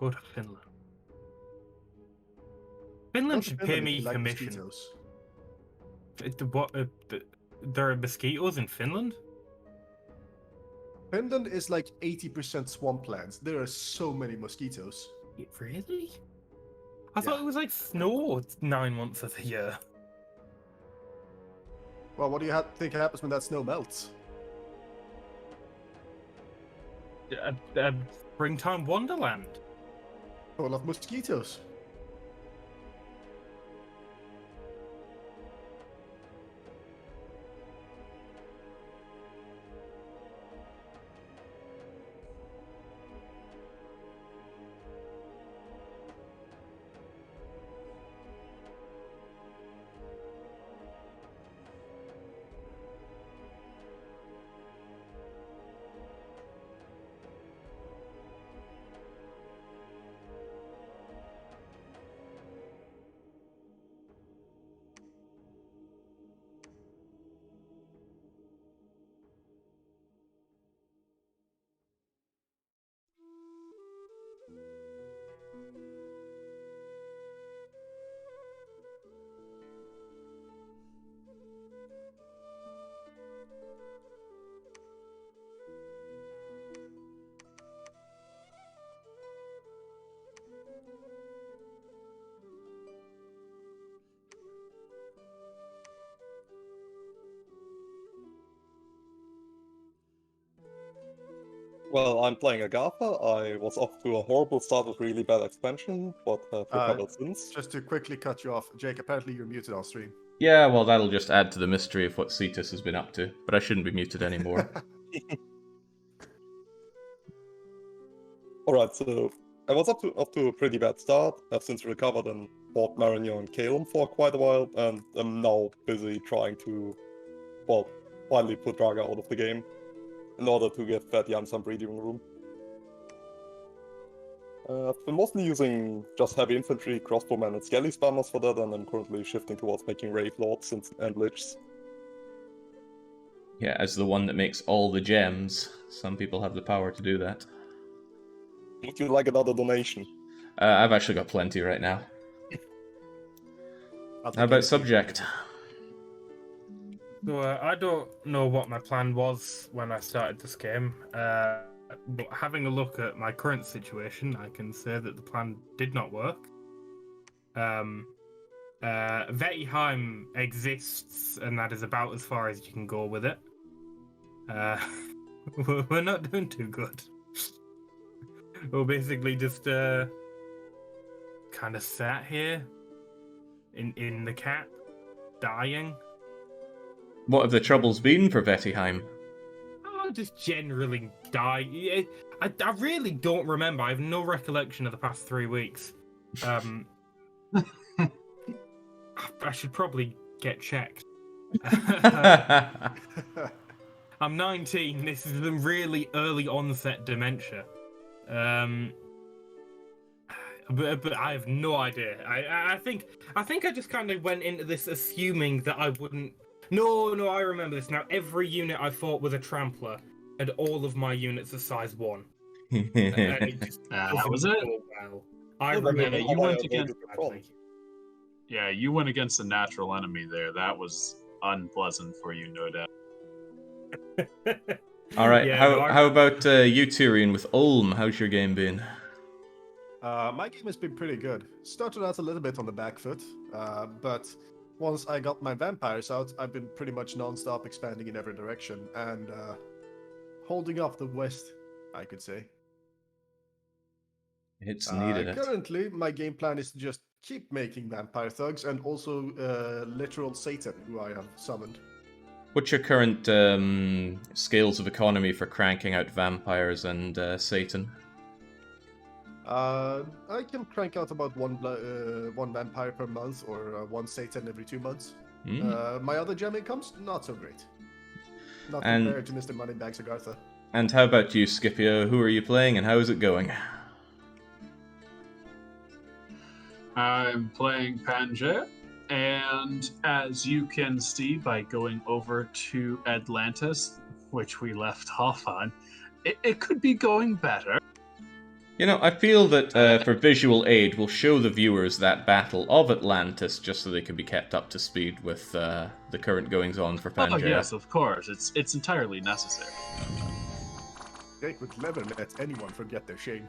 Go to Finland. Go Finland to should Finland pay if me you like commission. mosquitoes. There are mosquitoes in Finland? Finland is like 80% swamplands. There are so many mosquitoes. Really? I thought Yeah. it was like snow 9 months of the year. Well, what do you think happens when that snow melts? Springtime Wonderland. Full of mosquitoes. Well, I'm playing Agatha. I was off to a horrible start with really bad expansion, but have recovered since. Just to quickly cut you off, Jake, apparently you're muted on stream. Yeah, well, that'll just add to the mystery of what Cetus has been up to, but I shouldn't be muted anymore. Alright, so I was up to a pretty bad start. I've since recovered and fought Marignon and Calum for quite a while, and I'm now busy trying to, well, finally put Draga out of the game in order to give Vetian some breathing room. I've been mostly using just heavy infantry, crossbowmen, and skelly spammers for that, and I'm currently shifting towards making Wraith Lords and Lichs. Yeah, as the one that makes all the gems, some people have the power to do that. Would you like another donation? I've actually got plenty right now. How about Subject? So I don't know what my plan was when I started this game, but having a look at my current situation, I can say that the plan did not work. Vetheim exists, and that is about as far as you can go with it. We're not doing too good. We're basically just kind of sat here in the cap, dying. What have the troubles been for Vetheim? I just generally die. I really don't remember. I have no recollection of the past 3 weeks. I should probably get checked. I'm 19. This is a really early onset dementia. But I have no idea. I think I just kind of went into this assuming that I wouldn't. No, I remember this now. Every unit I fought was a trampler, and all of my units are size 1. And it just That was it? well. I remember you went against. badly. Yeah, you went against a natural enemy there. That was unpleasant for you, no doubt. Alright, Yeah, how about you, Tyrion, with Ulm? How's your game been? My game has been pretty good. Started out a little bit on the back foot, but once I got my vampires out, I've been pretty much non-stop expanding in every direction and holding off the west, I could say. It's needed. Currently, my game plan is to just keep making vampire thugs and also literal Satan, who I have summoned. What's your current scales of economy for cranking out vampires and Satan? I can crank out about one vampire per month or one Satan every 2 months. My other gem incomes, not so great. Not compared to Mr. Moneybags Agartha. And how about you, Scipio? Who are you playing and how is it going? I'm playing Pangea, and as you can see by going over to Atlantis, which we left off on, it could be going better. You know, I feel that for visual aid, we'll show the viewers that Battle of Atlantis just so they can be kept up to speed with the current goings-on for Oh Pangea. yes, of course. It's entirely necessary. Jake would never let anyone forget their shame.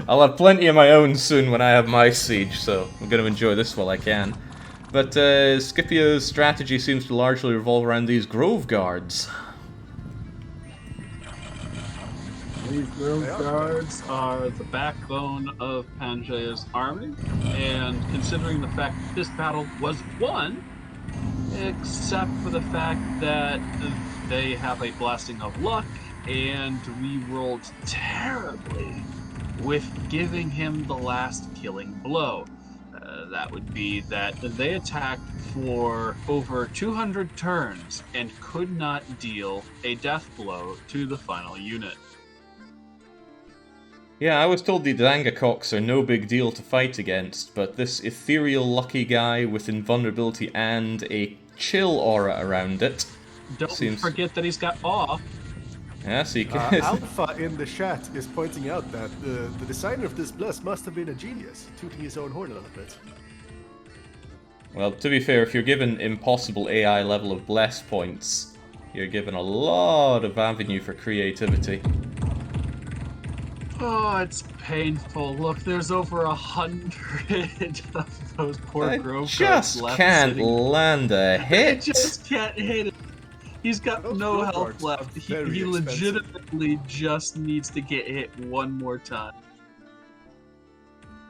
I'll have plenty of my own soon when I have my siege, so I'm going to enjoy this while I can. But Scipio's strategy seems to largely revolve around these Grove Guards. These Grove Guards are the backbone of Pangea's army, and considering the fact that this battle was won, except for the fact that they have a blasting of luck, and we rolled terribly with giving him the last killing blow. That would be that they attacked for over 200 turns and could not deal a death blow to the final unit. Yeah, I was told the Dangakocks are no big deal to fight against, but this ethereal lucky guy with invulnerability and a chill aura around it. Don't forget that he's got awe. Yeah, so you can... Alpha in the chat is pointing out that the designer of this bless must have been a genius, tooting his own horn a little bit. Well, to be fair, if you're given impossible AI level of bless points, you're given a lot of avenue for creativity. Oh, it's painful. Look, there's over 100 of those poor Grove Guards left. Just can't sitting. land a hit. I just can't hit it. He's got Those no Grove health Guards left. are He very expensive. legitimately just needs to get hit one more time.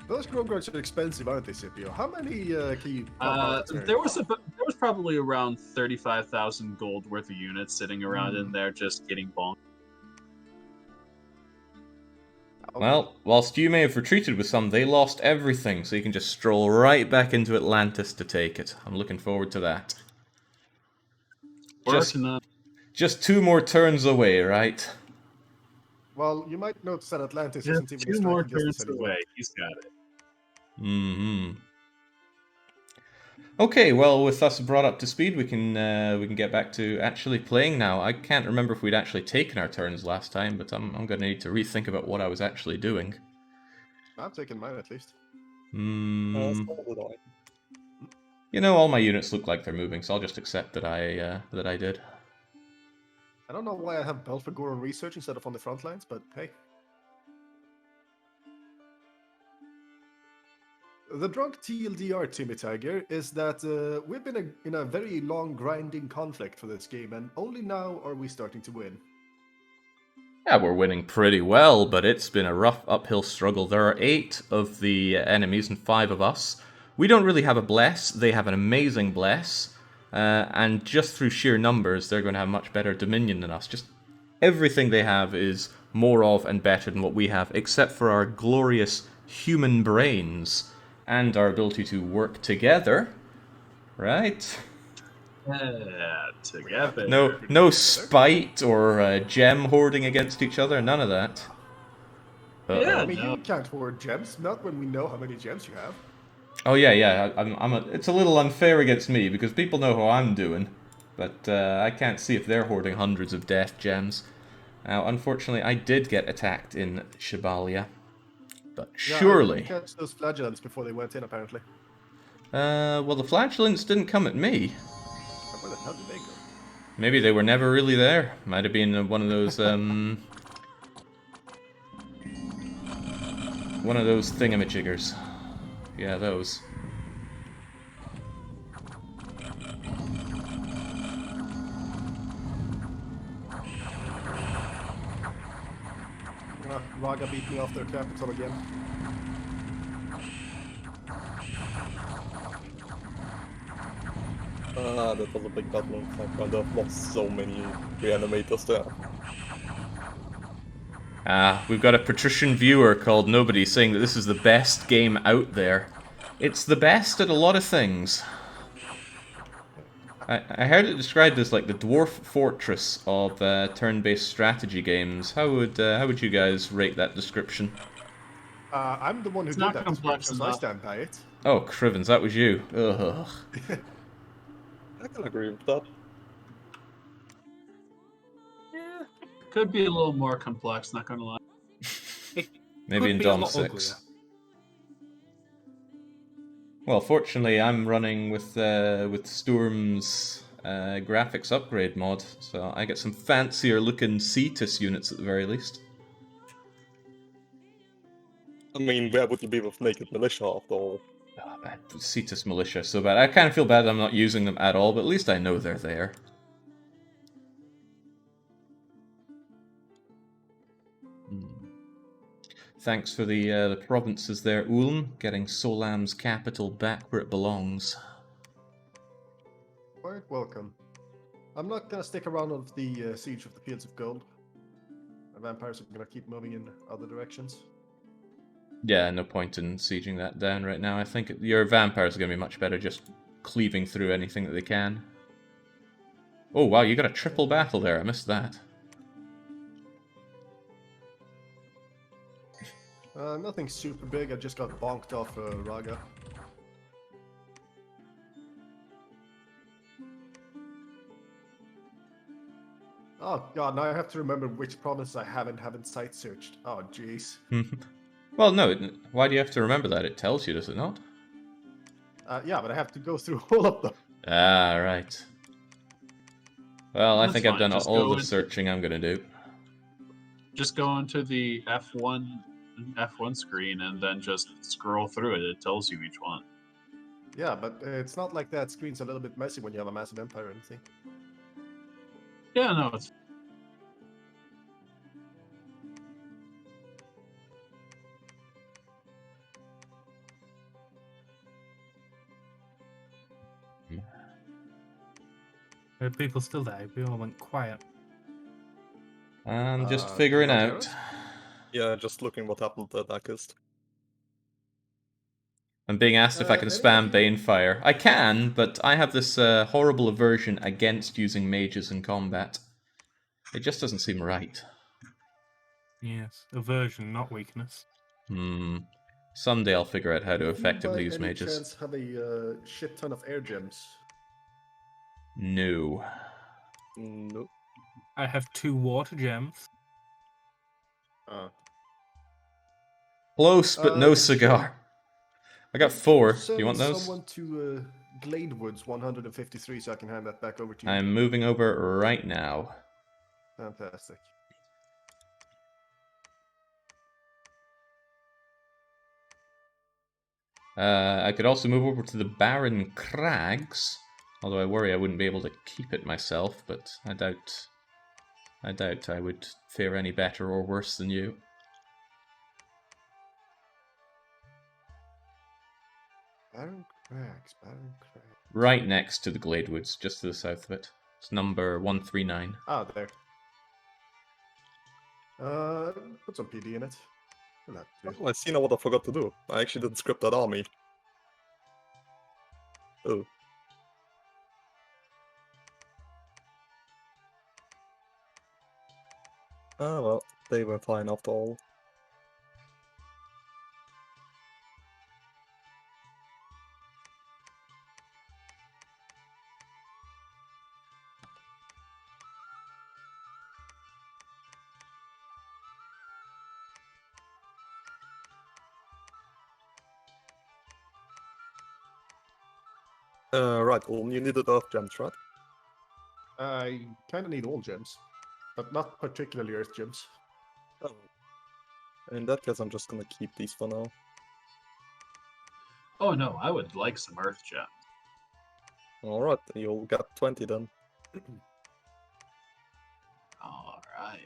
Those Grove Guards are expensive, aren't they, Scipio? How many can you pump out a turn? There was probably around 35,000 gold worth of units sitting around in there just getting bonked. Well, whilst you may have retreated with some, they lost everything, so you can just stroll right back into Atlantis to take it. I'm looking forward to that. Just 2 more turns away, right? Well, you might notice that Atlantis Just isn't even 2 a more striking distance turns anymore. away. He's got it. Mm-hmm. Okay, well, with us brought up to speed, we can get back to actually playing now. I can't remember if we'd actually taken our turns last time, but I'm going to need to rethink about what I was actually doing. I'm taking mine at least. So would I. You know, all my units look like they're moving, so I'll just accept that I did. I don't know why I have Belphegor on research instead of on the front lines, but hey. The drunk TLDR, Timmy Tiger, is that we've been in a very long grinding conflict for this game, and only now are we starting to win. Yeah, we're winning pretty well, but it's been a rough uphill struggle. There are 8 of the enemies and 5 of us. We don't really have a bless, they have an amazing bless, and just through sheer numbers, they're going to have much better dominion than us. Just everything they have is more of and better than what we have, except for our glorious human brains. And our ability to work together, right? Yeah, together. No spite or gem hoarding against each other, none of that. Yeah, I mean, you can't hoard gems, not when we know how many gems you have. Oh yeah. It's a little unfair against me because people know how I'm doing, but I can't see if they're hoarding hundreds of death gems. Now, unfortunately, I did get attacked in Shibalia. But Yeah, surely... I didn't catch those flagellants before they went in, apparently. well, the flagellants didn't come at me. Where the hell did they go? Maybe they were never really there. Might have been one of those, one of those thingamajiggers. Yeah, those. Raga beat me off their capital again. That was a big battle. I kind of lost so many reanimators there. We've got a patrician viewer called Nobody saying that this is the best game out there. It's the best at a lot of things. I heard it described as like the dwarf fortress of turn-based strategy games. How would you guys rate that description? I'm the one who It's did not that complex description, so I enough. stand by it. Oh, Crivens, that was you. Ugh. I can agree with that. Yeah, could be a little more complex, not gonna lie. Maybe in be a Dom lot 6. uglier. Well, fortunately, I'm running with Storm's graphics upgrade mod, so I get some fancier looking Cetus units at the very least. I mean, where would you be with Naked Militia after all? Oh, man, Cetus Militia, so bad. I kind of feel bad I'm not using them at all, but at least I know they're there. Thanks for the provinces there, Ulm, getting Solam's capital back where it belongs. Quite welcome. I'm not gonna stick around on the Siege of the Fields of Gold. The vampires are gonna keep moving in other directions. Yeah, no point in sieging that down right now. I think your vampires are going to be much better just cleaving through anything that they can. Oh wow, you got a triple battle there, I missed that. Nothing super big, I just got bonked off Raga. Oh god, now I have to remember which province I haven't site searched. Oh jeez. Well, no, why do you have to remember that? It tells you, does it not? Yeah, but I have to go through all of them. Ah, right. Well, I That's think I've fine, done just all go the into- searching I'm going to do. Just go into the F1 screen and then just scroll through it. It tells you each one. Yeah, but it's not like that screen's a little bit messy when you have a massive empire or anything. Yeah, no, it's Are people still there? We all went quiet. I'm just figuring not out. Eros? Yeah, just looking what happened to Darkest. I'm being asked if I can spam Banefire. I can, but I have this horrible aversion against using mages in combat. It just doesn't seem right. Yes, aversion, not weakness. Someday I'll figure out how to effectively use By any mages. chance have a shit ton of air gems? No. Nope. I have 2 water gems. Close, but no Sure. cigar. I got 4. Do Send you want those? someone to Gladewoods 153 so I can hand that back over to you. I'm moving over right now. Fantastic. I could also move over to the Barren Crags, although I worry I wouldn't be able to keep it myself, but I doubt I would fare any better or worse than you. Barren Crags, Barren Crags. Right next to the Gladewoods, just to the south of it. It's number 139. Ah, there. Put some PD in it. Not too. Oh, I see now what I forgot to do. I actually didn't script that army. Oh. Ah, well, they were fine after all. Right, well, you needed Earth Gems, right? I kind of need all gems, but not particularly Earth gems. Oh. In that case, I'm just gonna keep these for now. Oh no, I would like some Earth Gem. Alright, you'll get 20 then. All right.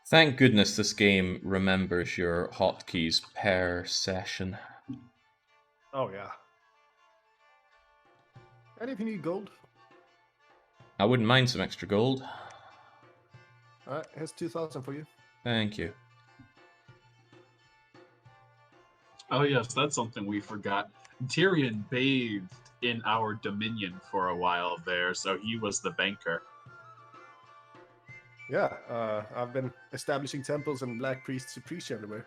Thank goodness this game remembers your hotkeys per session. Oh yeah. And if you need gold, I wouldn't mind some extra gold. alright, here's 2,000 for you. Thank you. Oh yes, that's something we forgot. Tyrion bathed in our dominion for a while there, so he was the banker. Yeah, I've been establishing temples and black priests to preach everywhere.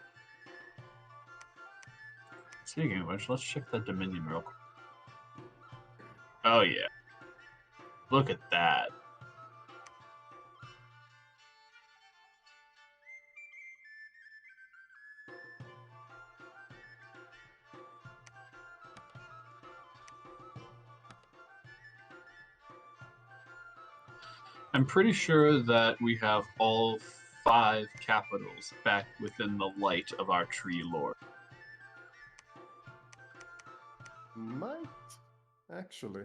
Speaking of which, let's check the Dominion real quick. Oh yeah. Look at that. I'm pretty sure that we have all 5 capitals back within the light of our tree lord. Might actually.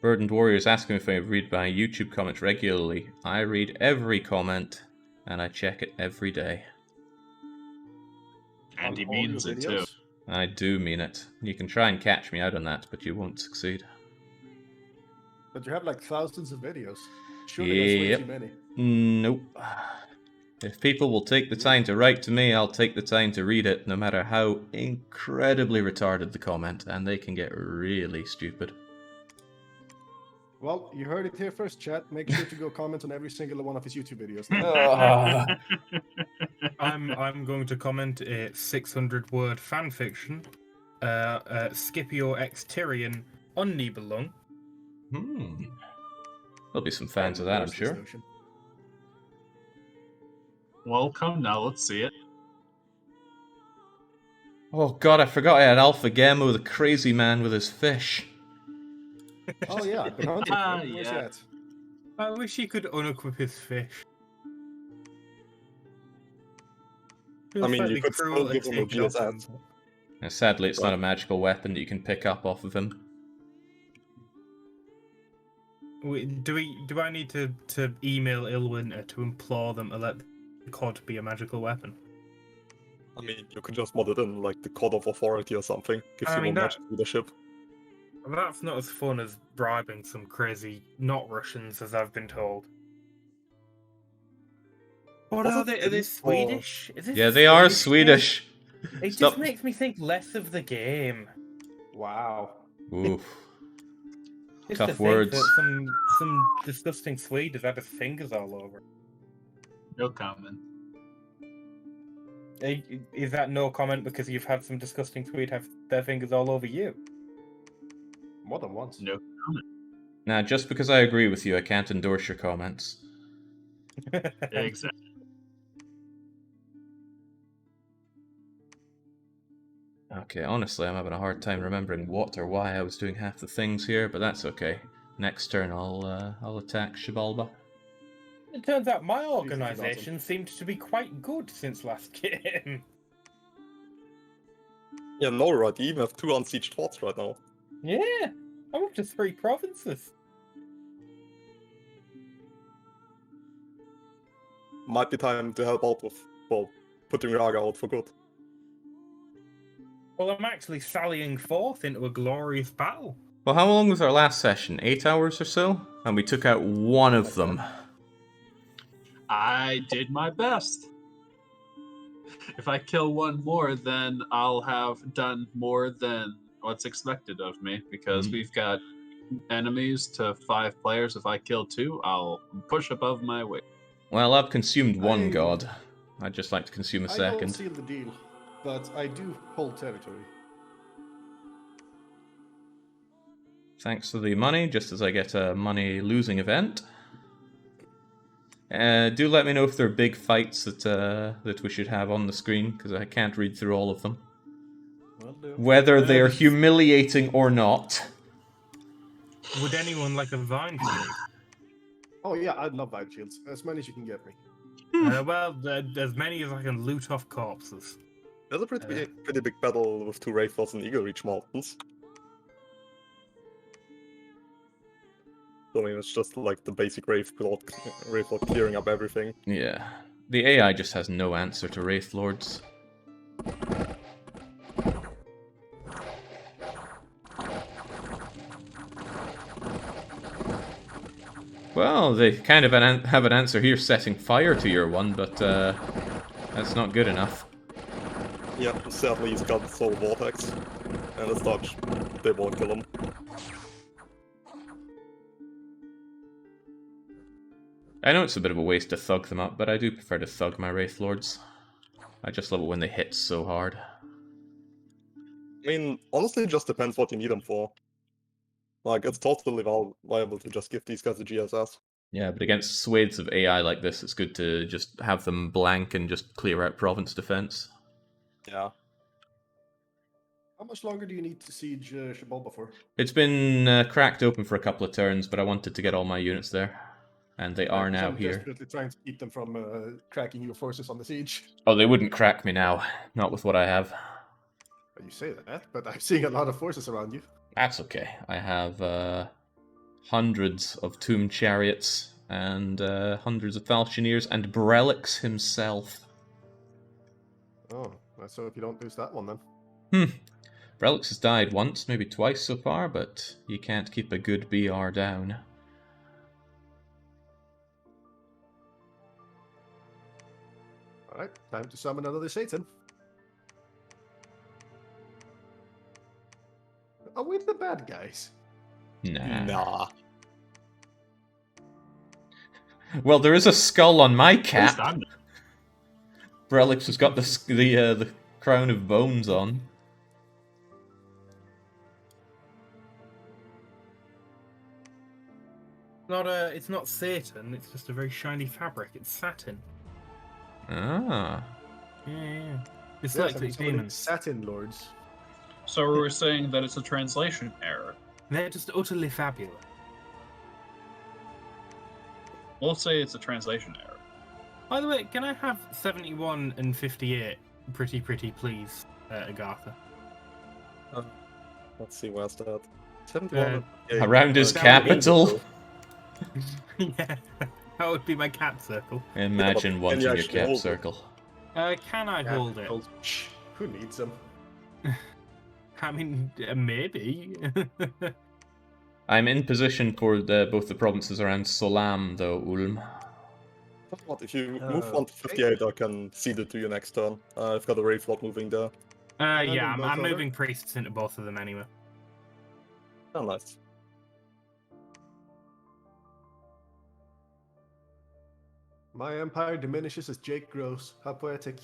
Burdened Warriors asking if I read my YouTube comments regularly. I read every comment, and I check it every day. And On he all your means it too. videos? I do mean it. You can try and catch me out on that, but you won't succeed. But you have like thousands of videos. Surely that's way Yep. too many. Nope. If people will take the time to write to me, I'll take the time to read it, no matter how incredibly retarded the comment, and they can get really stupid. Well, you heard it here first, chat. Make sure to go comment on every single one of his YouTube videos. I'm going to comment a 600-word fanfiction. Scipio X Tyrion on Nibelung. There'll be some fans of that, I'm sure. Well, come now, let's see it. Oh god, I forgot I had Alpha Gamma, the crazy man with his fish. Oh yeah, I've been hunting for him. Where's he Yeah. at? I wish he could unequip his fish. I mean, you could still give him a GSS. And sadly, it's not a magical weapon that you can pick up off of him. Do I need to email Ilwinter to implore them to let the cod be a magical weapon? I mean, you could just mod it in, like the Code of Authority or something. Gives I you mean, more that- magic leadership. That's not as fun as bribing some crazy not Russians, as I've been told. What Was are it they? Are they Finnish or- Swedish? Is this Yeah, they are game? Swedish. It Stop. just makes me think less of the game. Wow. Oof. Just Tough to think words. that some disgusting Swede has had his fingers all over. No comment. Is that no comment because you've had some disgusting Swede have their fingers all over you? More than once. No comment. Now, just because I agree with you, I can't endorse your comments. Exactly. Okay, honestly, I'm having a hard time remembering what or why I was doing half the things here, but that's okay. Next turn, I'll attack Xibalba. It turns out my forgotten. organisation seemed to be quite good since last game. Yeah, no, right. You even have 2 unsieged forts right now. Yeah, I'm up to 3 provinces. Might be time to help out with, well, putting Raga out for good. Well, I'm actually sallying forth into a glorious battle. Well, how long was our last session? 8 hours or so? And we took out one of them. I did my best. If I kill one more, then I'll have done more than what's expected of me, because we've got enemies to 5 players. If I kill 2, I'll push above my weight. Well, I've consumed one I- god. I'd just like to consume a I don't second. seal the deal, but I do hold territory. Thanks for the money, just as I get a money-losing event. Do let me know if there are big fights that we should have on the screen, because I can't read through all of them. Will do. Whether they are humiliating or not. Would anyone like a vine shield? Oh yeah, I'd love Vibe Shields. As many as you can get me. Well, as many as I can loot off corpses. There's a pretty big battle with 2 Wraithlords in Eagle Reach Mountains. So, I mean, it's just like the basic Wraithlord clearing up everything. Yeah. The AI just has no answer to Wraith Lords. Well, they kind of have an answer here setting fire to your one, but that's not good enough. Yeah, sadly he's got Soul Vortex. And as such, they won't kill him. I know it's a bit of a waste to thug them up, but I do prefer to thug my Wraith Lords. I just love it when they hit so hard. I mean, honestly, it just depends what you need them for. Like, it's totally viable to just give these guys a GSS. Yeah, but against swathes of AI like this, it's good to just have them blank and just clear out province defense. Yeah. How much longer do you need to siege Xibalba for? It's been cracked open for a couple of turns, but I wanted to get all my units there. And they are now I'm here. desperately trying to keep them from cracking your forces on the siege. Oh, they wouldn't crack me now. Not with what I have. You say that, but I'm seeing a lot of forces around you. That's okay. I have hundreds of Tomb Chariots and hundreds of Falchineers and Brelix himself. Oh, let's hope you don't lose that one then. Brelix has died once, maybe twice so far, but you can't keep a good BR down. Alright, time to summon another Satan. Are we the bad guys? Nah. Well, there is a skull on my cap. Brelix has got the crown of bones on. It's not Satan. It's just a very shiny fabric. It's satin. Ah. Yeah. It's Yes, like I'm the summoning demons. Satin Lords. So we're saying that it's a translation error. They're just utterly fabulous. We'll say it's a translation error. By the way, can I have 71 and 58? Pretty, please, Agartha. Let's see, where's that? 71. Around his that capital. Yeah, that would be my cap circle. Imagine Can wanting you your actually cap hold it? circle. Can I hold it? Shh, who needs them? I mean, maybe. I'm in position for both the provinces around Solam, though, Ulm. What, if you move on to 58, I can cede it to you next turn. I've got a Wraith Lord moving there. Yeah, both I'm over. moving priests into both of them anyway. Oh, nice. My empire diminishes as Jake grows. How poetic.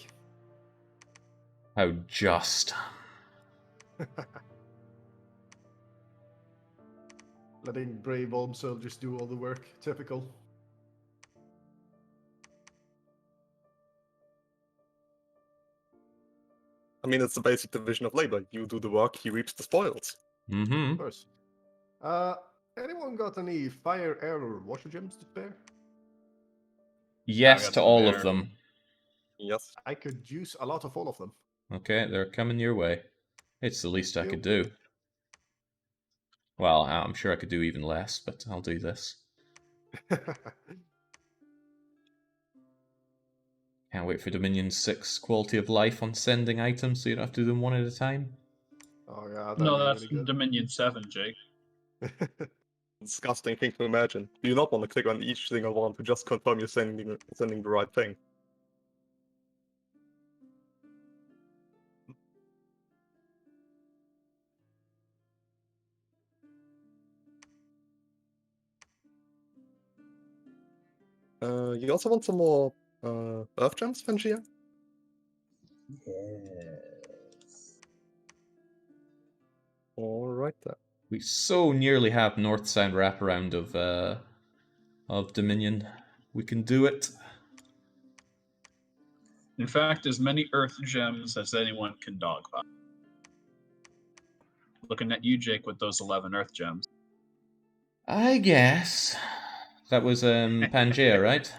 How just. Letting brave Ulm soldiers do all the work. Typical. I mean, it's the basic division of labor. You do the work, he reaps the spoils. Mm-hmm. Of course. Anyone got any fire, air, or water gems to spare? Yes got to some all there. of them. Yes. I could use a lot of all of them. Okay, they're coming your way. It's the least I Yep. could do. Well, I'm sure I could do even less, but I'll do this. Can't wait for Dominion 6 quality of life on sending items so you don't have to do them one at a time. Oh yeah. No, that'd that's be really Dominion 7, Jake. good. Disgusting thing to imagine. Do you not want to click on each single one to just confirm you're sending the right thing? You also want some more Earth Gems, Fengia? Yes. Alright then. We so nearly have North Sound wraparound of Dominion. We can do it. In fact, as many Earth gems as anyone can dogpile. Looking at you, Jake, with those 11 Earth gems. I guess. That was Pangea, right?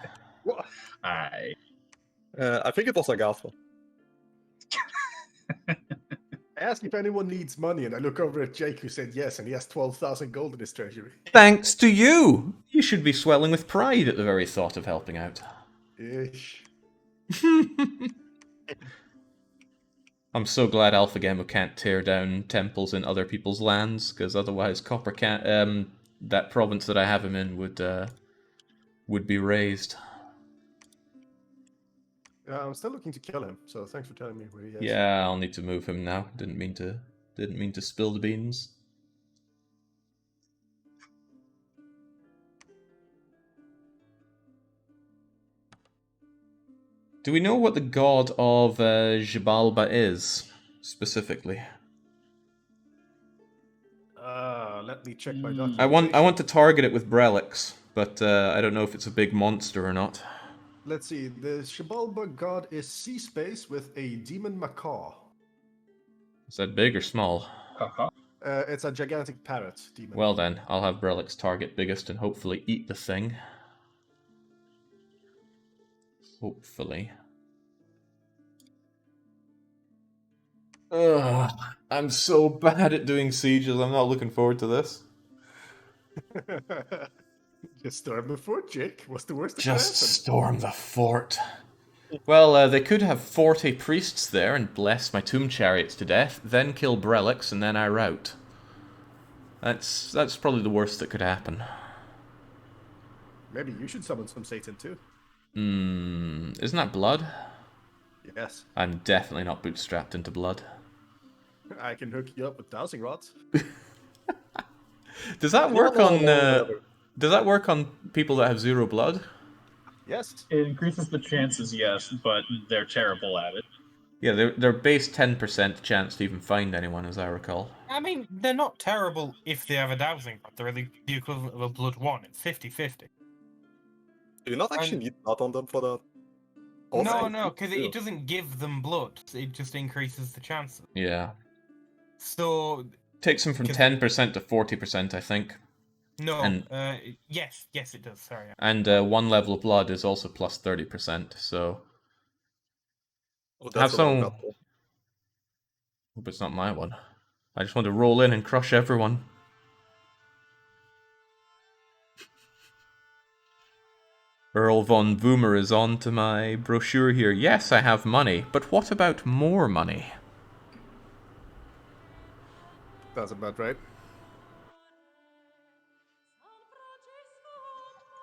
Aye. I think it was Agatha. I ask if anyone needs money, and I look over at Jake, who said yes, and he has 12,000 gold in his treasury. Thanks to you! You should be swelling with pride at the very thought of helping out. Ish. I'm so glad Alpha Gamma can't tear down temples in other people's lands, because otherwise Copper can't. That province that I have him in would would be raised. Yeah, I'm still looking to kill him, so thanks for telling me where he is. Yeah, I'll need to move him now. Didn't mean to spill the beans. Do we know what the god of Xibalba is, specifically? Let me check my I documentation. I want to target it with Brelix, but I don't know if it's a big monster or not. Let's see. The Xibalba god is sea space with a demon macaw. Is that big or small? Haha. It's a gigantic parrot demon. Well then, I'll have Brelix target biggest and hopefully eat the thing. Hopefully. Ugh, I'm so bad at doing sieges, I'm not looking forward to this. Just storm the fort, Jake. What's the worst that Just could happen? storm the fort. Well, they could have 40 priests there and bless my tomb chariots to death, then kill Brelix, and then I rout. That's probably the worst that could happen. Maybe you should summon some Satan too. Isn't that blood? Yes. I'm definitely not bootstrapped into blood. I can hook you up with dowsing rods. Does that work on does that work on people that have 0 blood? Yes. It increases the chances, yes, but they're terrible at it. Yeah, they're base 10% chance to even find anyone, as I recall. I mean, they're not terrible if they have a dowsing rod. They're the equivalent of a blood 1. It's 50-50. Do you not actually need blood on them for that? Also, No, because it doesn't give them blood. It just increases the chances. Yeah. So, Takes them from 10% to 40%, I think. no. And- Yes, it does. Sorry. And 1 level of blood is also plus 30%, so... Oh, Have that's a some... lot better. Hope it's not my one. I just want to roll in and crush everyone. Earl von Boomer is on to my brochure here. Yes, I have money, but what about more money? That's about right.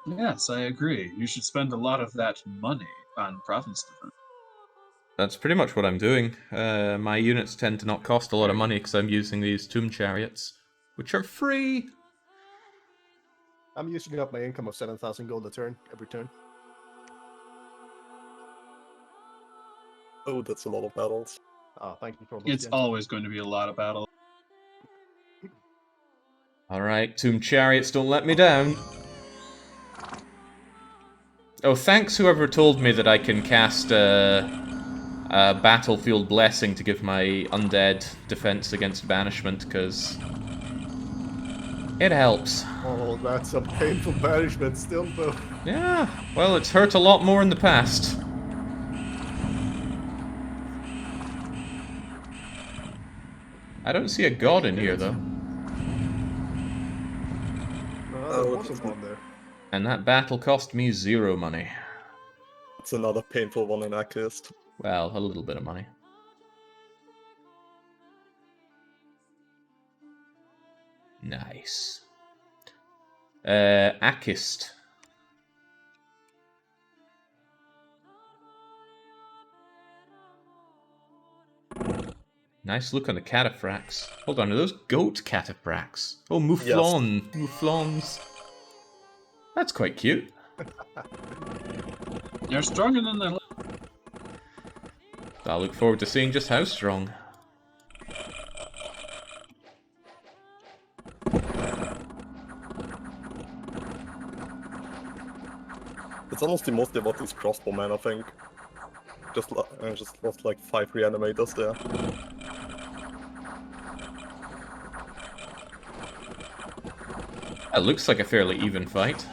Yes, I agree. You should spend a lot of that money on province defense. That's pretty much what I'm doing. My units tend to not cost a lot of money because I'm using these tomb chariots, which are free. I'm using up my income of 7,000 gold a turn, every turn. Oh, that's a lot of battles. Ah, thank you for It's always going to be a lot of battle. Alright, tomb chariots, don't let me down. Oh, thanks whoever told me that I can cast a Battlefield Blessing to give my undead defense against banishment, because it helps. Oh, that's a painful banishment still, though. Yeah, well, it's hurt a lot more in the past. I don't see a god in here, though. There wasn't one there. And that battle cost me 0 money. It's another painful one in Akist. Well, a little bit of money. Nice. Akist. Nice look on the cataphracts. Hold on, are those goat cataphracts? Oh, mouflon. Yes. Mouflons. That's quite cute. They're stronger than they look. I look forward to seeing just how strong. It's honestly mostly about these crossbowmen, I think. Just lost like 5 reanimators there. It looks like a fairly even fight.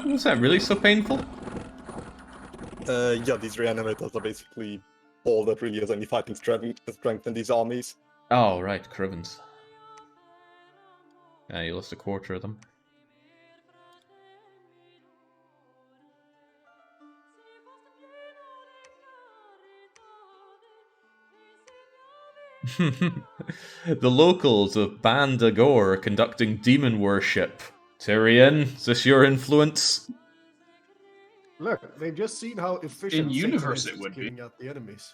Was that really so painful? Yeah, these reanimators are basically all that really has any fighting strength in these armies. Oh, right, Crivens. Yeah, you lost a quarter of them. The locals of Bandagor are conducting demon worship. Tyrion, is this your influence? Look, they've just seen how efficient In Satan universe is it would be. killing out the enemies.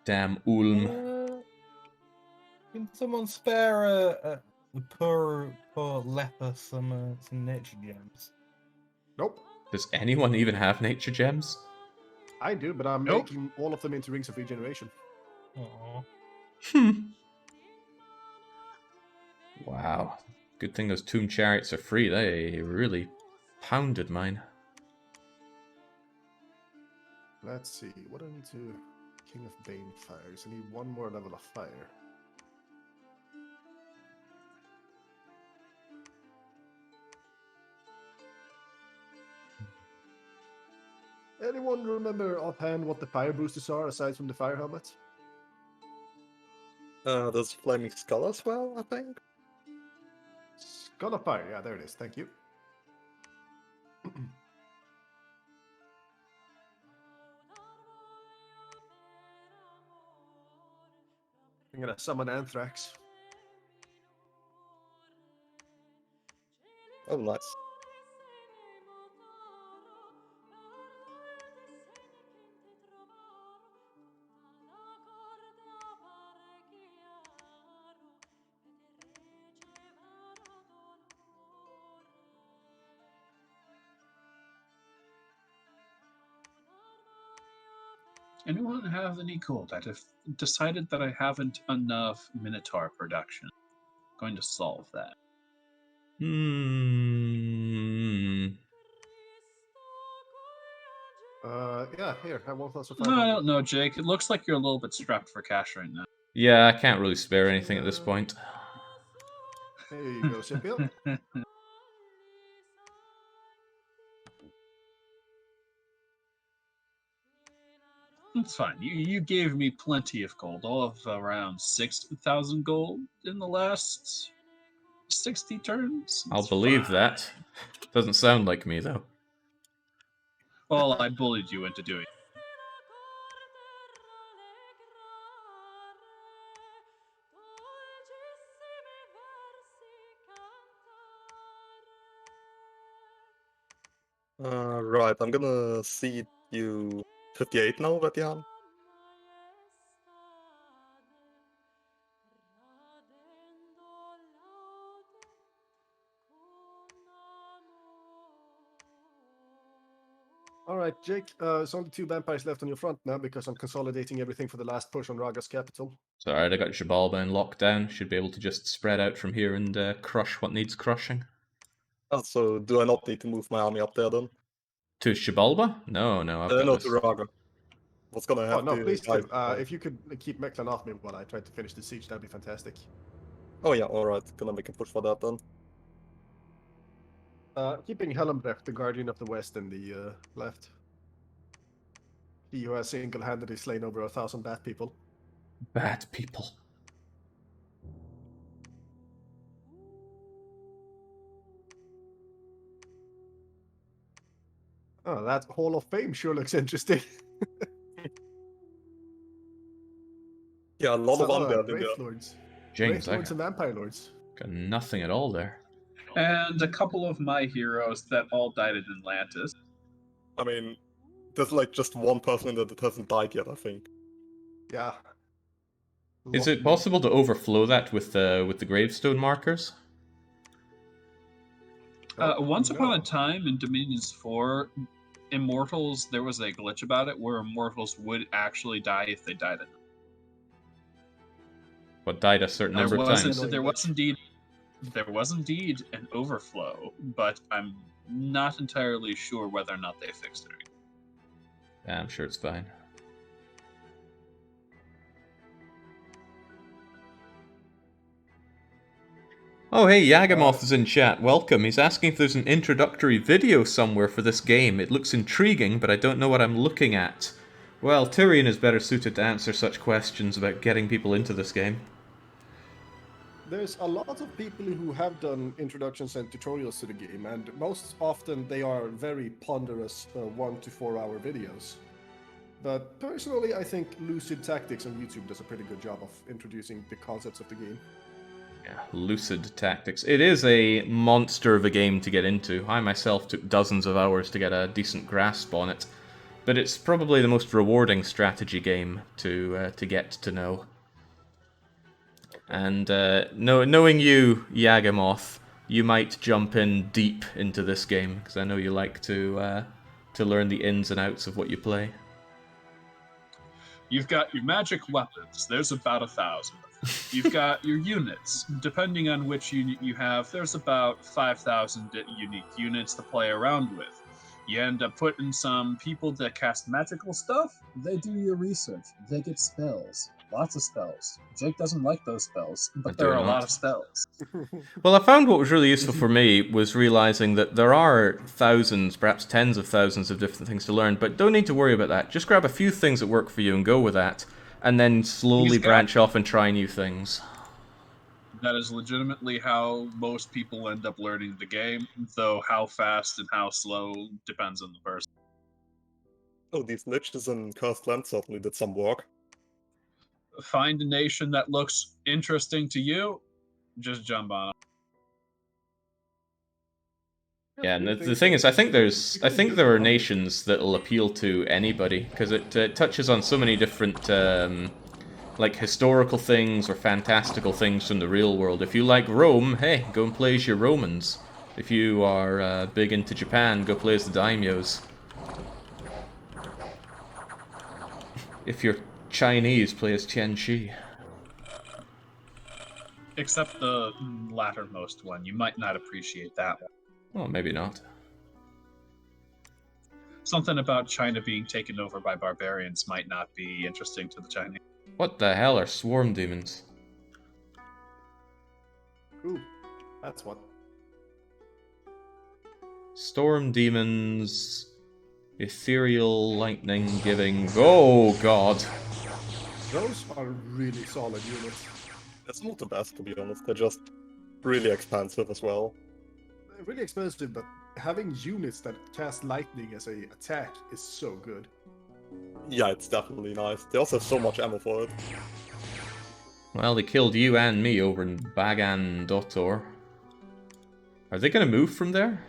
Damn Ulm. Can someone spare a poor leper some nature gems? Nope. Does anyone even have nature gems? I do, but I'm Nope. making all of them into rings of regeneration. Aww. Wow. Good thing those tomb chariots are free. They really pounded mine. Let's see, what do I need to... King of Bane Fires. I need one more level of fire. Anyone remember offhand what the fire boosters are, aside from the fire helmet? There's Flaming Skull as well, I think. Skull of Fire, yeah, there it is, thank you. I'm gonna summon Anthrax. Oh, nice. Anyone have any gold? I've decided that I haven't enough Minotaur production. I'm going to solve that. Yeah, here, I want plus No, I don't know, Jake. It looks like you're a little bit strapped for cash right now. Yeah, I can't really spare anything at this point. There you go, Scipio. It's fine. You gave me plenty of gold. All of around 6,000 gold in the last 60 turns. I'll It's believe fine. that. Doesn't sound like me, though. Well, I bullied you into doing it. Right, I'm gonna seed you 58 now, Vetian. Alright, Jake, there's only 2 vampires left on your front now because I'm consolidating everything for the last push on Raga's capital. It's alright, I got Jabalba in lockdown. Should be able to just spread out from here and crush what needs crushing. Oh, so do I not need to move my army up there then? To Jabalba? No, I've got No, this. to Raga. What's gonna Oh, have no, to please guys do. fight. If you could keep Meklan off me while I try to finish the siege, that'd be fantastic. Oh yeah, alright. Gonna make a push for that then. Keeping Helmbrecht, the Guardian of the West, in the left. He who has single-handedly slain over 1,000 bat people. Bad people. Oh, that Hall of Fame sure looks interesting. Yeah, a lot of undead in Wraith there. Lords. James, Wraith I Lords and Vampire Lords. got nothing at all there. And a couple of my heroes that all died in Atlantis. I mean, there's like just one person in there that hasn't died yet, I think. Yeah. Is it possible to overflow that with the gravestone markers? Once upon a No. time in Dominions 4, Immortals, there was a glitch about it where Immortals would actually die if they died in What died a certain number of was times? an- There was indeed an overflow, but I'm not entirely sure whether or not they fixed it. Yeah, I'm sure it's fine. Oh hey, Yagamoth is in chat. Welcome. He's asking if there's an introductory video somewhere for this game. It looks intriguing, but I don't know what I'm looking at. Well, Tyrion is better suited to answer such questions about getting people into this game. There's a lot of people who have done introductions and tutorials to the game, and most often they are very ponderous 1 to 4 hour videos. But personally, I think Lucid Tactics on YouTube does a pretty good job of introducing the concepts of the game. Yeah, Lucid Tactics. It is a monster of a game to get into. I myself took dozens of hours to get a decent grasp on it, but it's probably the most rewarding strategy game to get to know. And knowing you, Yagamoth, you might jump in deep into this game because I know you like to learn the ins and outs of what you play. You've got your magic weapons. There's about 1,000. You've got your units. Depending on which unit you have, there's about 5,000 unique units to play around with. You end up putting some people that cast magical stuff. They do your research. They get spells. Lots of spells. Jake doesn't like those spells, I but do there are a not. lot of spells. Well, I found what was really useful for me was realizing that there are thousands, perhaps tens of thousands of different things to learn, but don't need to worry about that. Just grab a few things that work for you and go with that, and then slowly He's got- branch off and try new things. That is legitimately how most people end up learning the game, though how fast and how slow depends on the person. Oh, these niches in Cursed Land certainly did some work. Find a nation that looks interesting to you, just jump on it. Yeah, and the thing is, I think there are nations that'll appeal to anybody because it touches on so many different like historical things or fantastical things from the real world. If you like Rome, hey, go and play as your Romans. If you are big into Japan, go play as the daimyos. If you're Chinese, play as Tianxi. Except the lattermost one. You might not appreciate that one. Well, maybe not. Something about China being taken over by barbarians might not be interesting to the Chinese. What the hell are swarm demons? Ooh, that's what. Storm demons, ethereal lightning giving. Oh god. Those are really solid units. It's not the best, to be honest. They're just really expensive as well. They're really expensive, but having units that cast lightning as a attack is so good. Yeah, it's definitely nice. They also have so much ammo for it. Well, they killed you and me over in Bagan Dotor. Are they gonna move from there?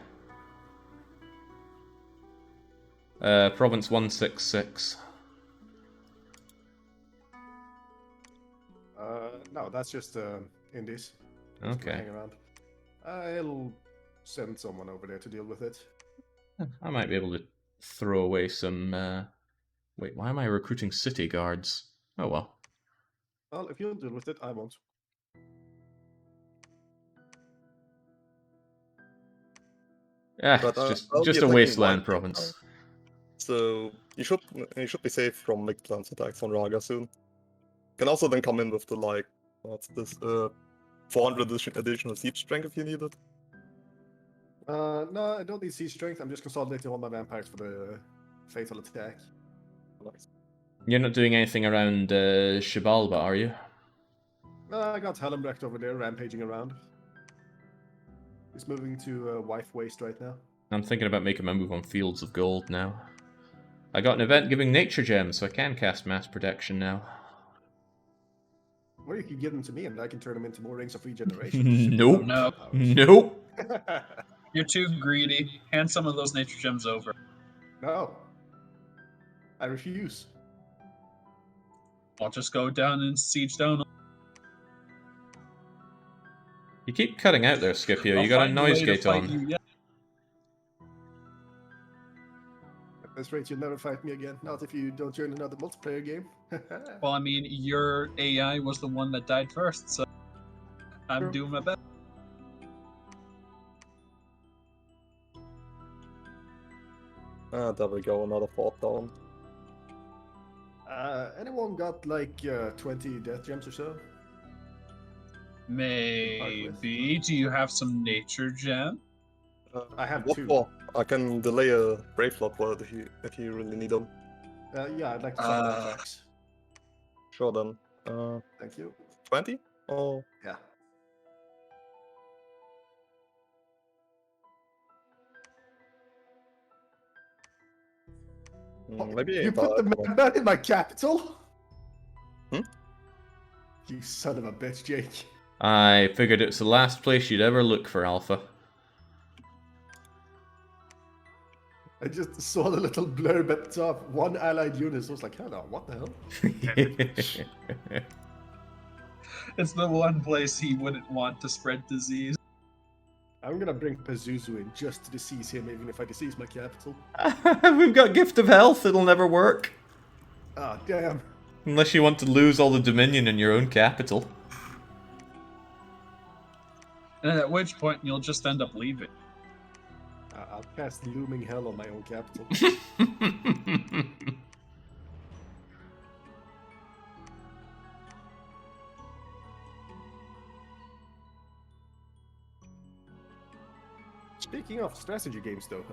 Province 166. No, that's just Indies. Just Okay. hang around. I'll send someone over there to deal with it. I might be able to throw away some. Wait, why am I recruiting city guards? Oh well. Well, if you'll deal with it, I won't. Yeah, But, it's I'll just be a attacking wasteland White province. So you should be safe from Mictlan's attacks on Raga soon. Can also then come in with the what's this 400 additional siege strength if you need it. No, I don't need siege strength. I'm just consolidating all my vampires for the fatal attack. Nice. You're not doing anything around Shibalba, are you? I got Helmbrecht over there rampaging around. He's moving to Wife Waste right now. I'm thinking about making my move on Fields of Gold now. I got an event giving nature gems, so I can cast Mass Protection now. Or you can give them to me and I can turn them into more Rings of Regeneration. Nope. No. Nope. You're too greedy. Hand some of those nature gems over. No. I refuse. I'll just go down and siege down. You keep cutting out there, Scipio. I'll You got a find noise way to gate fight on. you, yeah. At this rate, you'll never fight me again. Not if you don't join another multiplayer game. Well, I mean, your AI was the one that died first, so I'm True. doing my best. There we go, another fort down. Anyone got like 20 death gems or so? Maybe. Do you have some nature gem? I have What 2. for? I can delay a brave lot word if you really need them. Yeah, I'd like to summon artifacts. Sure then. Thank you. 20? Oh, Yeah. Maybe You put the man in my capital? Hmm? You son of a bitch, Jake. I figured it's the last place you'd ever look for Alpha. I just saw the little blurb at the top. One allied unit. So I was like, hello, what the hell? It's the one place he wouldn't want to spread disease. I'm gonna bring Pazuzu in just to disease him, even if I disease my capital. We've got Gift of Health, it'll never work. Ah, damn. Unless you want to lose all the dominion in your own capital. And at which point you'll just end up leaving. I'll cast Looming Hell on my own capital. Speaking of strategy games, though,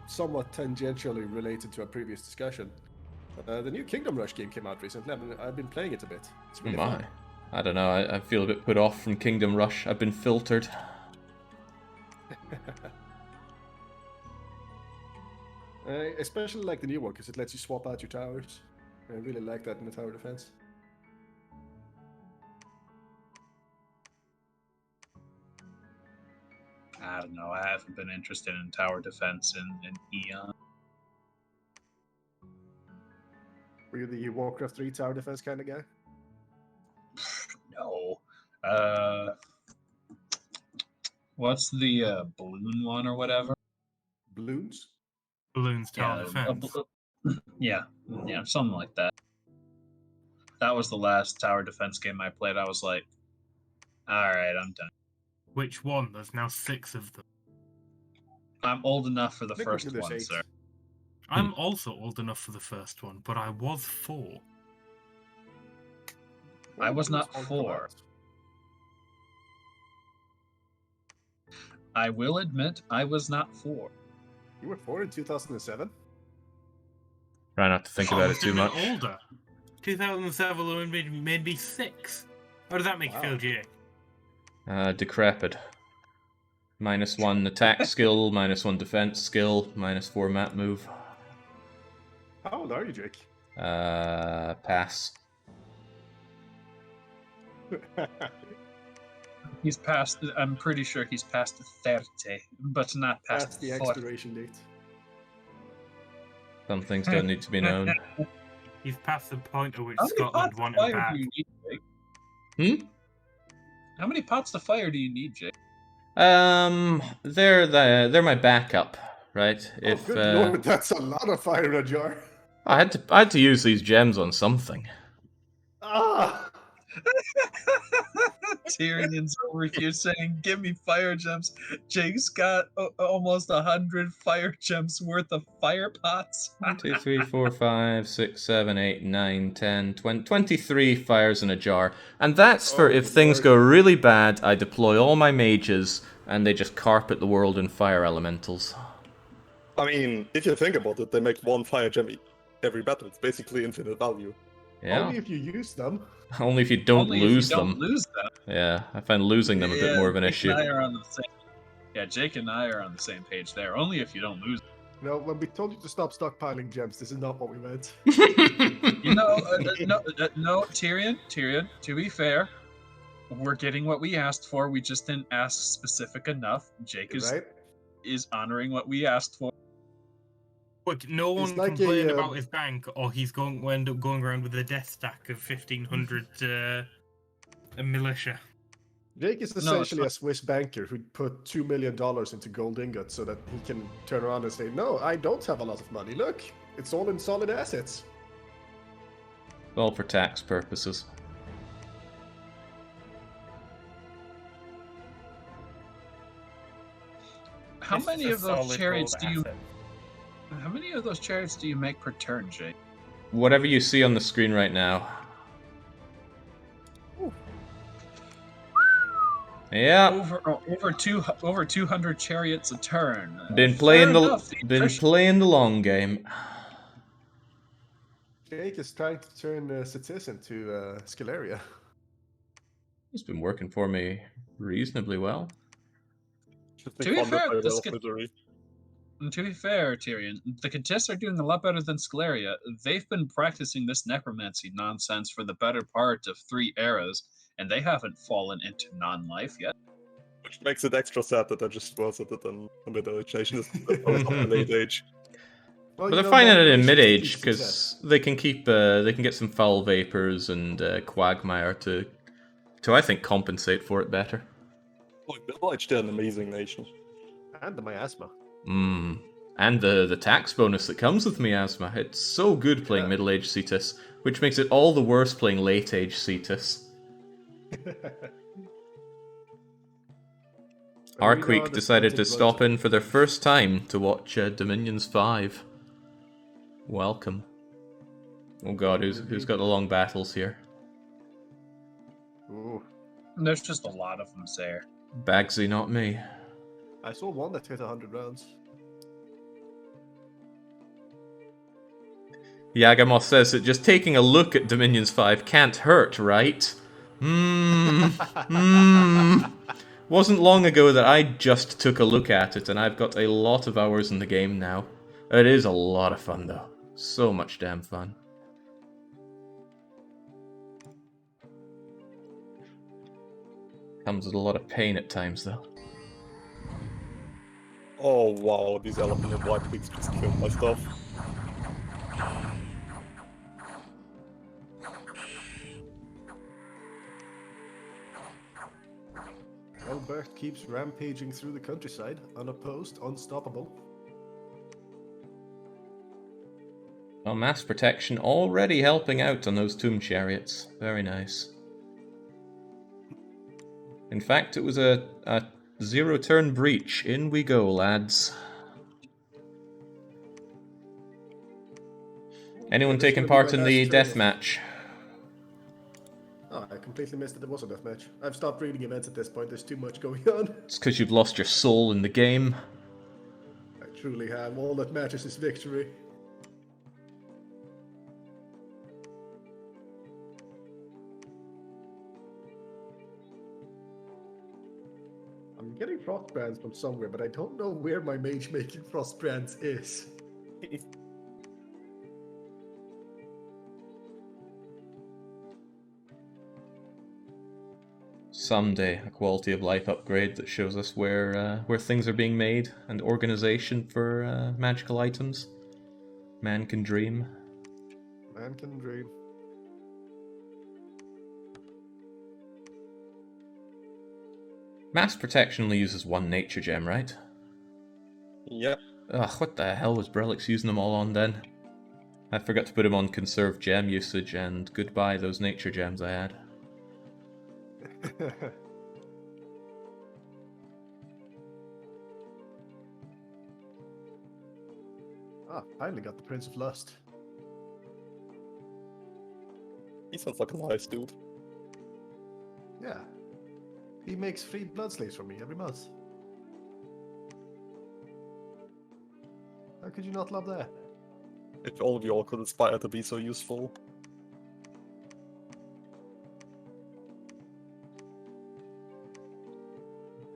somewhat tangentially related to our previous discussion, the new Kingdom Rush game came out recently. I've been playing it a bit. It's really fun. I don't know, I feel a bit put off from Kingdom Rush. I've been filtered. I especially like the new one because it lets you swap out your towers. I really like that in the tower defense. I don't know. I haven't been interested in tower defense in Eon. Were you the Warcraft 3 tower defense kind of guy? No. What's the balloon one or whatever? Balloons? Balloons tower defense. Yeah, something like that. That was the last tower defense game I played. I was like, all right, I'm done. Which one? There's now 6 of them. I'm old enough for the Think first there's one, 8. sir. I'm also old enough for the first one, but I was 4. I was When not this one 4. come out? I will admit, I was not 4. You were 4 in 2007? Try not to think I about must it too have been much. older. 2007 would made me 6. How does that make you Wow. feel, Jake? Decrepit. -1 attack skill, -1 defense skill, -4 map move. How old are you, Jake? Pass. He's past. I'm pretty sure he's past 30, but not past That's the 40. expiration date. Some things don't need to be known. He's past the point at which How many Scotland pots of wanted fire back. do you need, Jake? Hmm? How many pots of fire do you need, Jake? They're my backup, right? Oh, good lord, that's a lot of fire in a jar. I had to use these gems on something. Ah! Tyrion's over here saying, "Give me fire gems." Jake's got almost 100 fire gems worth of fire pots. 1, 2, 3, 4, 5, 6, 7, 8, 9, 10, 20, 23 fires in a jar. And that's for if things go really bad, I deploy all my mages, and they just carpet the world in fire elementals. I mean, if you think about it, they make 1 fire gem every battle. It's basically infinite value. Yeah. Only if you use them. Only if you don't Only lose if you them. don't lose them. Yeah, I find losing them a bit more of an Jake issue. and I are on the same. Yeah, Jake and I are on the same page there. Only if you don't lose them. No, when we told you to stop stockpiling gems, this is not what we meant. You know, no, Tyrion. To be fair, we're getting what we asked for. We just didn't ask specific enough. Jake Right? is honoring what we asked for. Look, no It's one like complained a, about his bank, or he's going to end up going around with a death stack of 1,500 militia. Jake is No, it's essentially not. a Swiss banker who put $2 million into gold ingots so that he can turn around and say, no, I don't have a lot of money. Look, it's all in solid assets. All for tax purposes. How This many is a of those solid chariots gold do you? asset. How many of those chariots do you make per turn, Jake? Whatever you see on the screen right now. Yeah, Over 200 chariots a turn. been Fair playing enough, the long game. Jake is trying to turn Citizen into Scaleria. It's been working for me reasonably well. Just To be make fair, Thunder the Fire sk- of misery. And to be fair, Tyrion, the Contists are doing a lot better than Scaleria. They've been practicing this necromancy nonsense for the better part of 3 eras, and they haven't fallen into non-life yet. Which makes it extra sad that I just visited in the middle age nation instead of the late age. Well, But you they're know, finding it in manipulation is mid the key age to success. because they can get some foul vapors and quagmire to I think compensate for it better. Oh, middle age, they're an amazing nation. And the miasma. And the tax bonus that comes with miasma. It's so good playing Yeah. middle-aged Cetus, which makes it all the worse playing late-age Cetus. Arqueek decided to stop in for their first time to watch Dominions 5. Welcome. Oh god, who's got the long battles here? Ooh, There's just a lot of them there. Bagsy, not me. I saw one that hit 100 rounds. Yagamoth says that just taking a look at Dominions 5 can't hurt, right? Wasn't long ago that I just took a look at it, and I've got a lot of hours in the game now. It is a lot of fun, though. So much damn fun. Comes with a lot of pain at times, though. Oh wow, these elephant and white pigs just killed my stuff. Albert keeps rampaging through the countryside, unopposed, unstoppable. Well, mass protection already helping out on those tomb chariots. Very nice. In fact, it was a zero-turn breach. In we go, lads. Anyone This is taking gonna be part my in the last turn death of- match? Oh, I completely missed that there was a deathmatch. I've stopped reading events at this point, there's too much going on. It's because you've lost your soul in the game. I truly have. All that matters is victory. I'm getting frost brands from somewhere, but I don't know where my mage making frost brands is. Someday, a quality of life upgrade that shows us where things are being made and organization for magical items. Man can dream. Man can dream. Mass protection only uses one nature gem, right? Yep. Ugh, what the hell was Brelix using them all on then? I forgot to put him on conserved gem usage, and goodbye those nature gems I had. Finally got the Prince of Lust. He sounds like a nice dude. Yeah. He makes free blood slaves for me every month. How could you not love that? If all of y'all could aspire to be so useful.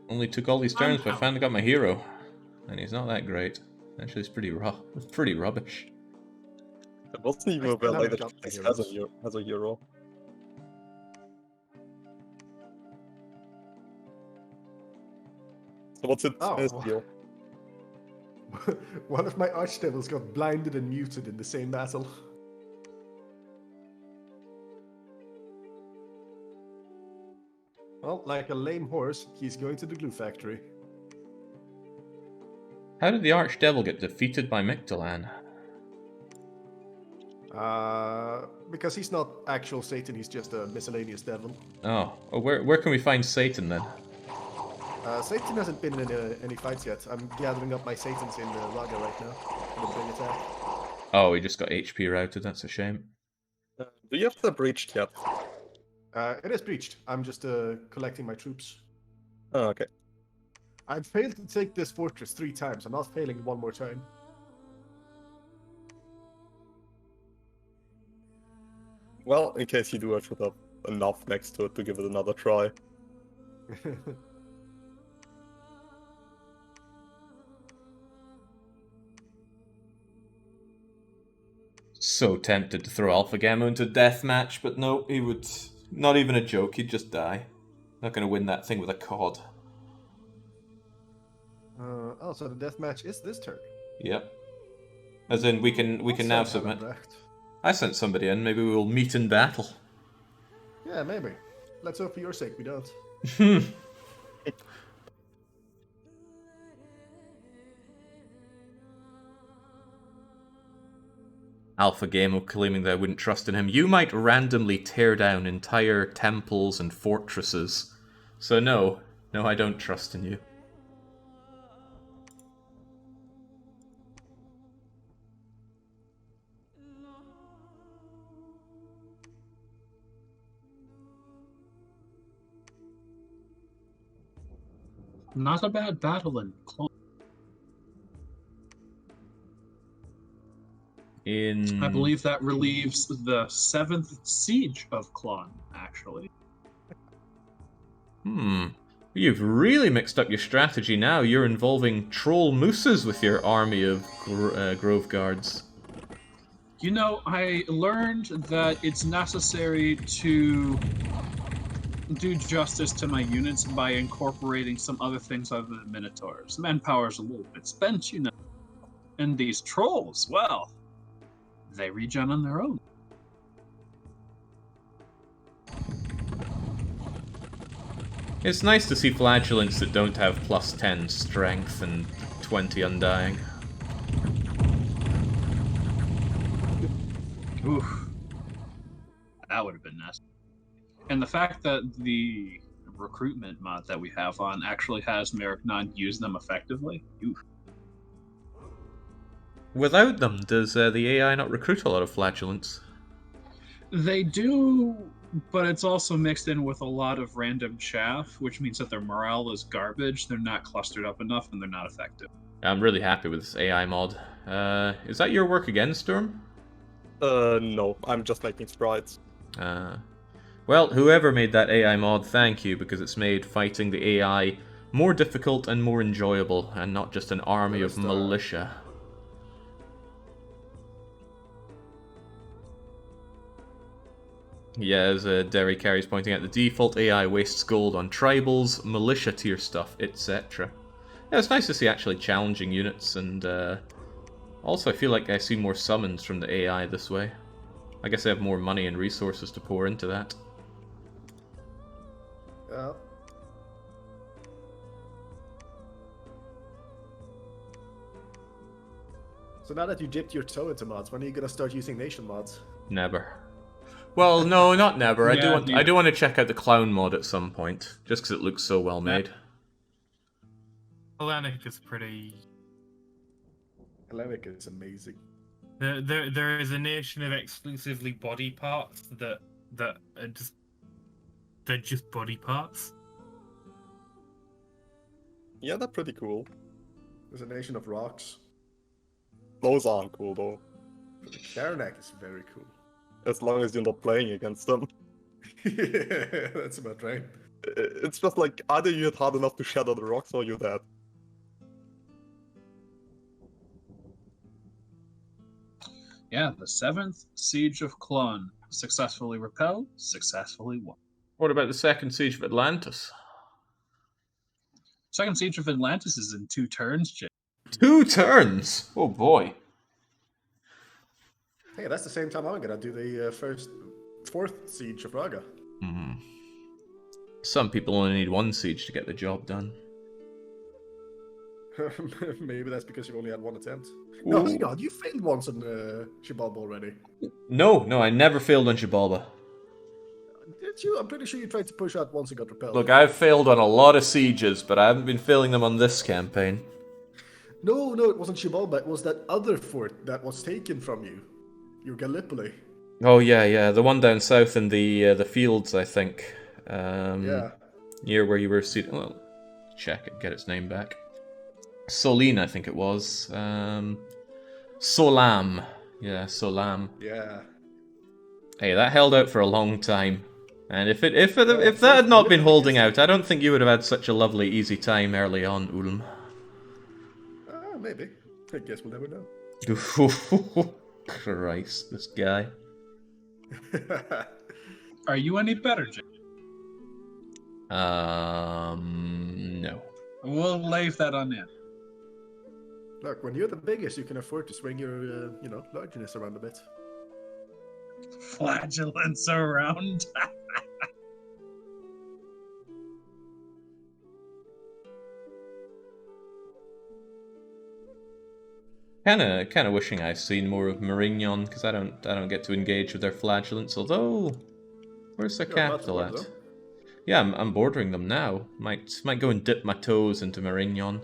Only took all these turns, but I out. finally got my hero. And he's not that great. Actually, it's pretty rubbish. It wasn't even I a still bad like haven't that got my has a hero. So what's it Oh. is here? One of my archdevils got blinded and muted in the same battle. Well, like a lame horse, he's going to the glue factory. How did the Archdevil get defeated by Mictlan? Because he's not actual Satan, he's just a miscellaneous devil. Oh, where can we find Satan then? Satan hasn't been in any fights yet. I'm gathering up my Satans in Raga right now for the big attack. Oh, he just got HP routed, that's a shame. Do you have the breached yet? It is breached. I'm just collecting my troops. Oh, okay. I've failed to take this fortress 3 times. I'm not failing one more time. Well, in case you do, I should have enough next to it to give it another try. So tempted to throw Alpha Gamma into a deathmatch, but no, he would... Not even a joke, he'd just die. Not gonna win that thing with a COD. Oh, so the deathmatch is this turn. Yep. As in, we can now Send submit. Albrecht. I sent somebody in, maybe we will meet in battle. Yeah, maybe. Let's hope for your sake we don't. Alpha Gamma claiming that I wouldn't trust in him. You might randomly tear down entire temples and fortresses. So no, I don't trust in you. Not a bad battle in Clone. I believe that relieves the 7th siege of Klon, actually. You've really mixed up your strategy now. You're involving troll mooses with your army of Grove Guards. You know, I learned that it's necessary to do justice to my units by incorporating some other things other than Minotaurs. Manpower's a little bit spent, you know. And these trolls, well, they regen on their own. It's nice to see flagellants that don't have plus 10 strength and 20 undying. Oof. That would have been nice. And the fact that the recruitment mod that we have on actually has Merrick-Non use them effectively. Oof. Without them, does the AI not recruit a lot of flagellants? They do, but it's also mixed in with a lot of random chaff, which means that their morale is garbage, they're not clustered up enough, and they're not effective. I'm really happy with this AI mod. Is that your work again, Storm? No, I'm just making sprites. Well, whoever made that AI mod, thank you, because it's made fighting the AI more difficult and more enjoyable, and not just an army of militia. Yeah, as Derry Carey's pointing out, the default AI wastes gold on tribals, militia tier stuff, etc. Yeah, it's nice to see actually challenging units, and also I feel like I see more summons from the AI this way. I guess I have more money and resources to pour into that. Yeah. So now that you dipped your toe into mods, when are you gonna start using nation mods? Never. Well, no, not never. Yeah, I do want to check out the clown mod at some point, just because it looks so well made. Hellenic is pretty. Hellenic is amazing. There is a nation of exclusively body parts that are just they're just body parts. Yeah, they're pretty cool. There's a nation of rocks. Those aren't cool though. But the Karanak is very cool. As long as you're not playing against them. Yeah, that's about right. It's just like, either you hit hard enough to shatter the rocks or you're dead. Yeah, the 7th Siege of Klon. Successfully repelled, successfully won. What about the second siege of Atlantis? Second Siege of Atlantis is in 2 turns, Jay. 2 turns? Oh boy. Hey, that's the same time I'm gonna do the 4th siege of Raga. Some people only need 1 siege to get the job done. Maybe that's because you've only had 1 attempt. Ooh. No, hang on, you failed once on Xibalba already. No, I never failed on Xibalba. Did you? I'm pretty sure you tried to push out once and got repelled. Look, I've failed on a lot of sieges, but I haven't been failing them on this campaign. No, it wasn't Xibalba. It was that other fort that was taken from you. Your Gallipoli. Oh yeah, the one down south in the fields, I think. Yeah. Near where you were seated. Well, check it, get its name back. Solene, I think it was. Solam. Yeah, Solam. Yeah. Hey, that held out for a long time. And if that had not been holding out, I don't think you would have had such a lovely, easy time early on, Ulm. Maybe. I guess we'll never know. Christ, this guy. Are you any better, Jake? No. We'll leave that on in. Look, when you're the biggest, you can afford to swing your, largeness around a bit. Flagellants around. Kinda wishing I've seen more of Marignon, because I don't get to engage with their flagellants. Although, where's their You're about to capital board at? them. Yeah, I'm bordering them now. Might go and dip my toes into Marignon.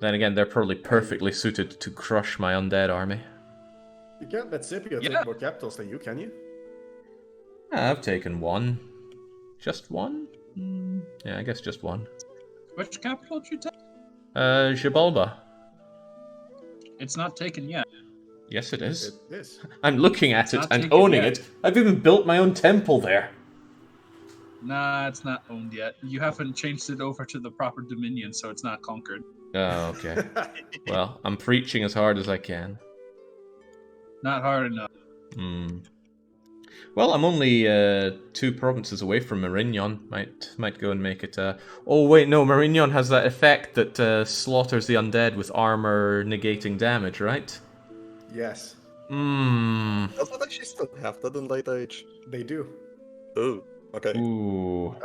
Then again, they're probably perfectly suited to crush my undead army. You can't let Scipio Yeah. take more capitals than you, can you? I've taken one. Just one? Yeah, I guess just one. Which capital did you take? Xibalba. It's not taken yet. Yes, it is. It is. I'm looking at it Not and taken owning yet. it. I've even built my own temple there. Nah, it's not owned yet. You haven't changed it over to the proper dominion, so it's not conquered. Oh, okay. Well, I'm preaching as hard as I can. Not hard enough. Well, I'm only 2 provinces away from Marignon. Might go and make it. Oh wait, no. Marignon has that effect that slaughters the undead with armor negating damage, right? Yes, Does it actually still have that in late age? they do. Oh, okay. Ooh.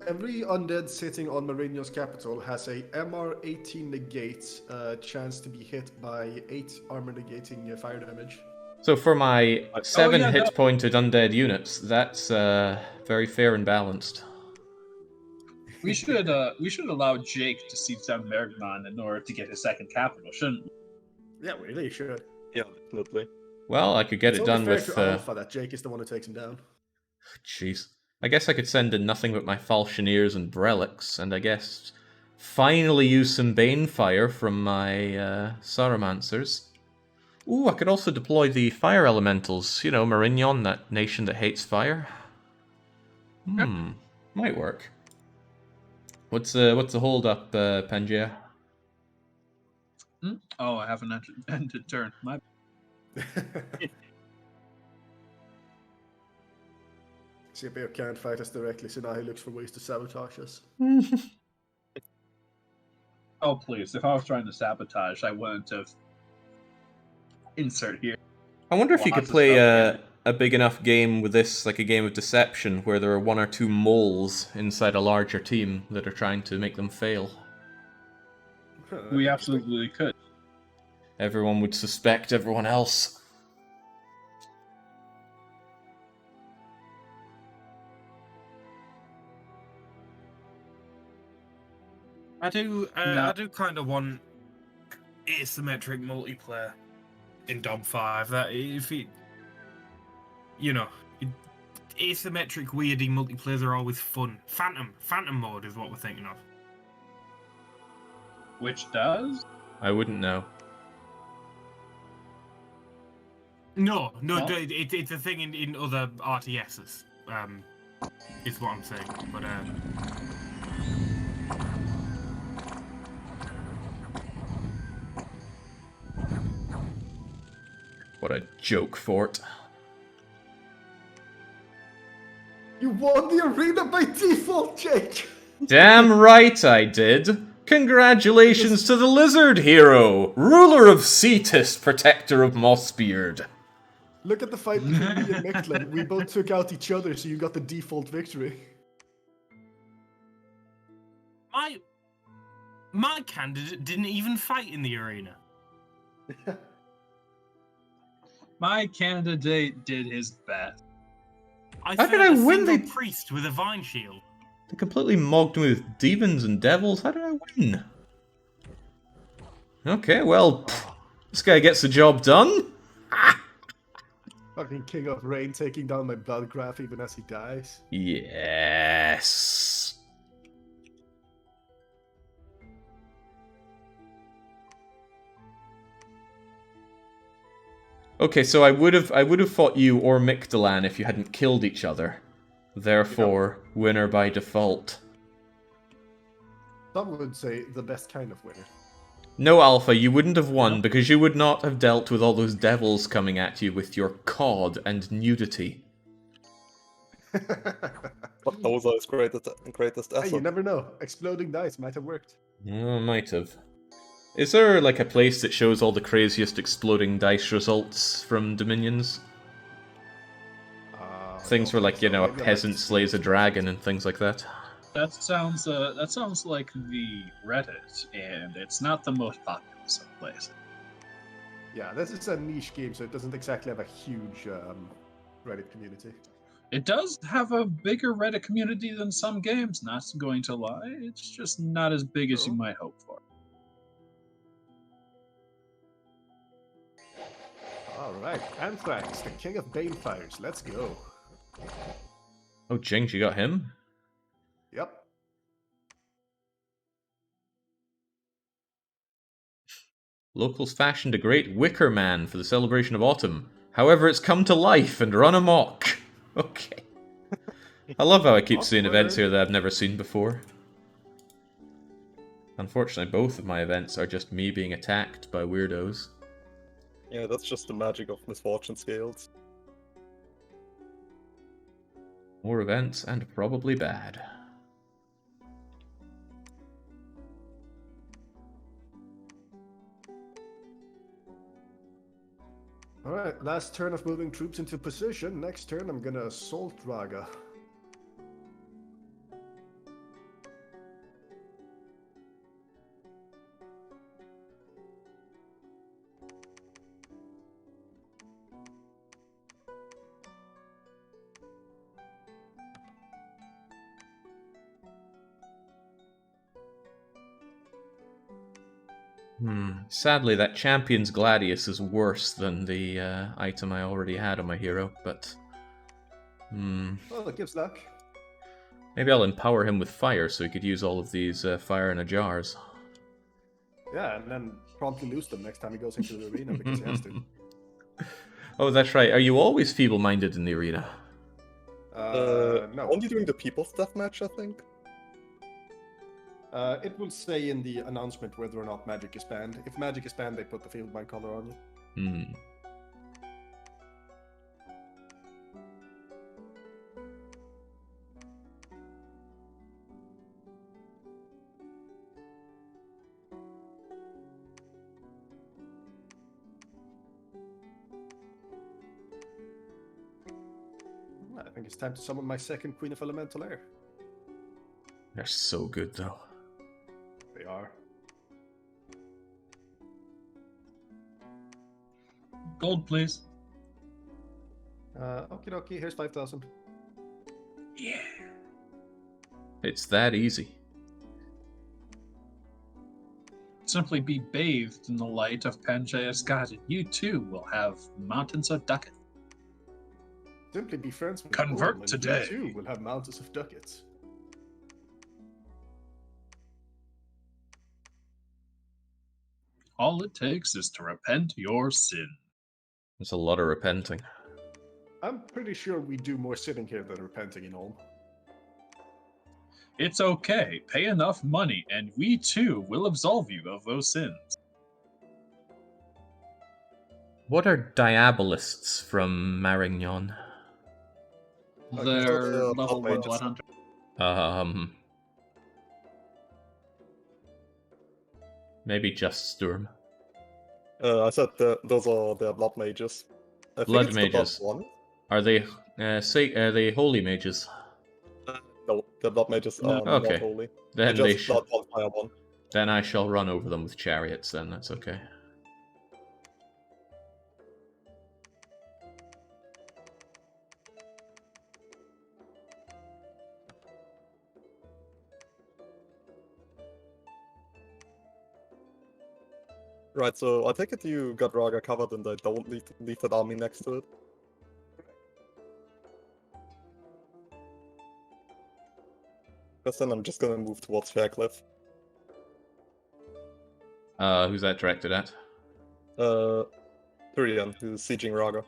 Every undead sitting on Marignon's capital has a MR18 negate chance to be hit by 8 armor negating fire damage. So for my 7 yeah, hit no. pointed undead units, that's very fair and balanced. We should allow Jake to siege down Marignon in order to get his second capital, shouldn't we? Yeah, we really should. Yeah, definitely. Well, I could get It's it only done fair with. to Alpha that Jake is the one who takes him down. Jeez. I guess I could send in nothing but my Falchineers and Brelics, and I guess finally use some Banefire from my Sauromancers. Ooh, I could also deploy the Fire Elementals. You know, Marignon, that nation that hates fire. Might work. What's the hold up, Pangea? Oh, I haven't ended turn. My Scipio can't fight us directly, so now he looks for ways to sabotage us. Oh, please. If I was trying to sabotage, I wouldn't have insert here. I wonder if you Well, could that's play a a big enough game with this, like a game of deception, where there are 1 or 2 moles inside a larger team that are trying to make them fail. We absolutely could. Everyone would suspect everyone else. I do No. I do kind of want asymmetric multiplayer in Dom 5. That if it, asymmetric weirdy multiplayers are always fun. Phantom mode is what we're thinking of. Which does? I wouldn't know. No, Huh? it's a thing in other RTSs. Is what I'm saying. But What a joke fort. You won the arena by default, Jake! Damn right I did. Congratulations to the lizard hero, ruler of Cetus, protector of Mossbeard. Look at the fight between me and Mechlin. We both took out each other, so you got the default victory. my candidate didn't even fight in the arena. My candidate did his best. I How did fought I a win single the- priest with a vine shield. They completely mogged me with demons and devils. How did I win? Okay, well, this guy gets the job done. Fucking King of Rain taking down my blood graph even as he dies. Yes. Okay, so I would have fought you or Mictlan if you hadn't killed each other. Therefore, winner by default. Some would say the best kind of winner. No, Alpha, you wouldn't have won No. because you would not have dealt with all those devils coming at you with your cod and nudity. But those are his greatest Hey, you asset. never know. Exploding dice might have worked. Oh, might have. Is there like a place that shows all the craziest exploding dice results from Dominions? Things where, like, you know, a peasant slays a dragon and things like that. That sounds like the Reddit, and it's not the most populous of places. Yeah, this is a niche game, so it doesn't exactly have a huge Reddit community. It does have a bigger Reddit community than some games, not going to lie. It's just not as big as you Oh. might hope for. Alright, Anthrax, the king of balefires. Let's go. Oh, Jinx, you got him? Yep. Locals fashioned a great wicker man for the celebration of autumn. However, it's come to life and run amok. Okay. I love how I keep seeing events here that I've never seen before. Unfortunately, both of my events are just me being attacked by weirdos. Yeah, that's just the magic of misfortune scales. More events, and probably bad. Alright, last turn of moving troops into position. Next turn, I'm gonna assault Raga. Sadly, that Champion's Gladius is worse than the item I already had on my hero, but... Well, it gives luck. Maybe I'll empower him with fire so he could use all of these fire in a jars. Yeah, and then promptly lose them next time he goes into the arena because he has to. Oh, that's right. Are you always feeble-minded in the arena? No. Only during the People's Deathmatch, I think. It will say in the announcement whether or not magic is banned. If magic is banned, they put the field mind color on you. I think it's time to summon my second Queen of Elemental Air. They're so good, though. They are. Gold, please. Okie dokie, here's 5,000. Yeah. It's that easy. Simply be bathed in the light of Pangaea's God, and you too will have mountains of ducats. Simply be friends with Convert Orm, and today. You too will have mountains of ducats. All it takes is to repent your sin. There's a lot of repenting. I'm pretty sure we do more sitting here than repenting in Ulm. It's okay. Pay enough money, and we too will absolve you of those sins. What are Diabolists from Marignon? They're the level 1 mages. blood hunter. Maybe just Sturm. I said those are the blood mages. I think Blood it's mages. The blood one. Are they they holy mages? No, the blood mages No. are Okay. not holy. Then They're they just sh- blood one, fire one. Then I shall run over them with chariots. Then that's okay. Right, so I take it you got Raga covered and I don't leave that army next to it. Because then I'm just gonna move towards Faircliff. Who's that directed at? Tyrion, who's sieging Raga.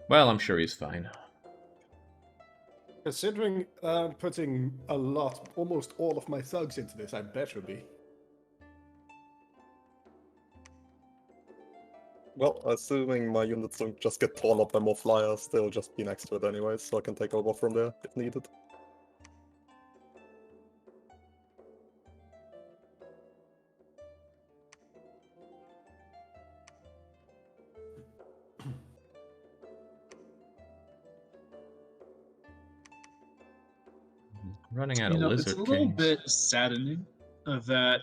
Well, I'm sure he's fine. Considering I'm putting a lot, almost all of my thugs into this, I better be. Well, assuming my units don't just get torn up by more flyers, they'll just be next to it anyways, so I can take over from there if needed. Running out of It's lizard a little kings. bit saddening that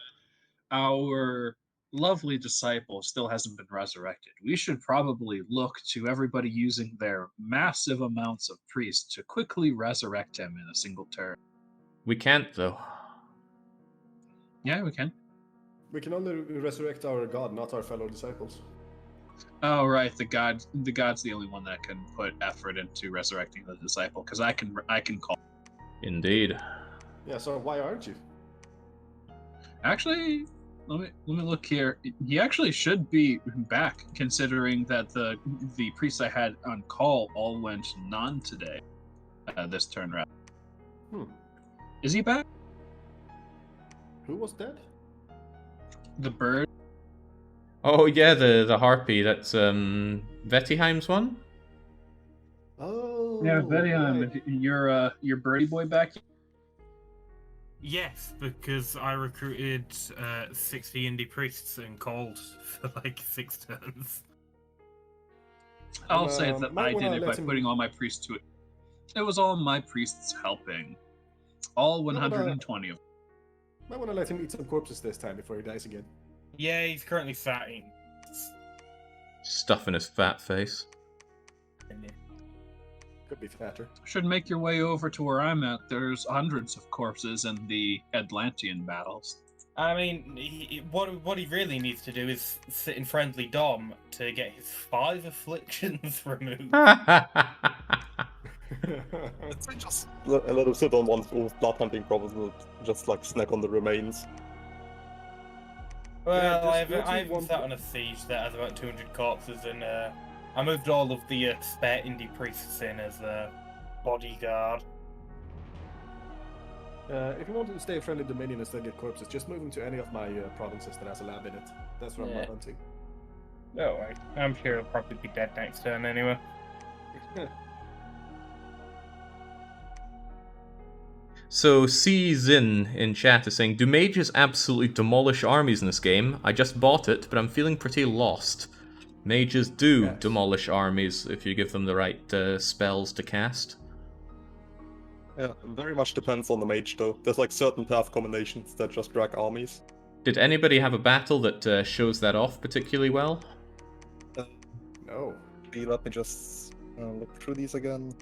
our lovely disciple still hasn't been resurrected. We should probably look to everybody using their massive amounts of priests to quickly resurrect him in a single turn. We can't, though. Yeah, we can. We can only resurrect our god, not our fellow disciples. Oh, right. The god's the only one that can put effort into resurrecting the disciple, because I can call. Indeed. Yeah, so why aren't you? Actually, let me look here. He actually should be back, considering that the priests I had on call all went non today. This turn round. Is he back? Who was dead? The bird. Oh yeah, the harpy. That's Vettiheim's one. Oh, Yeah, Betty, right. your birdie boy back. Yes, because I recruited 60 indie priests and called for like 6 turns. I'll say that might I wanna did it by let him- putting all my priests to it. It was all my priests helping. All 120 of them. Might want to let him eat some corpses this time before he dies again. Yeah, he's currently sat in. Stuff in his fat face. Could be fatter. Should make your way over to where I'm at. There's hundreds of corpses in the Atlantean battles. I mean, what he really needs to do is sit in friendly dom to get his 5 afflictions removed. So just let him sit on one with blood hunting problems and just like snack on the remains. Well, just I go to haven't one- sat on a siege that has about 200 corpses, and I moved all of the spare indie priests in as a bodyguard. If you want to stay friendly Dominion and still get corpses, just move them to any of my provinces that has a lab in it. That's where I'm Yeah. not hunting. No way. I'm sure he'll probably be dead next turn anyway. So C Zin in chat is saying, do mages absolutely demolish armies in this game? I just bought it, but I'm feeling pretty lost. Mages do Yes. demolish armies if you give them the right spells to cast. Yeah, very much depends on the mage though. There's like certain path combinations that just drag armies. Did anybody have a battle that shows that off particularly well? No. Let me just look through these again.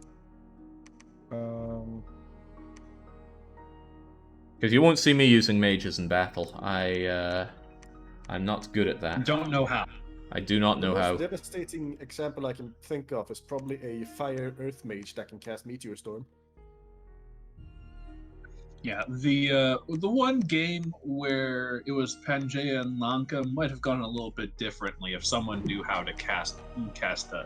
Because you won't see me using mages in battle. I'm not good at that. Don't know how. I do not know the how. most devastating example I can think of is probably a fire earth mage that can cast Meteor Storm. Yeah, the one game where it was Pangaea and Lanka might have gone a little bit differently if someone knew how to cast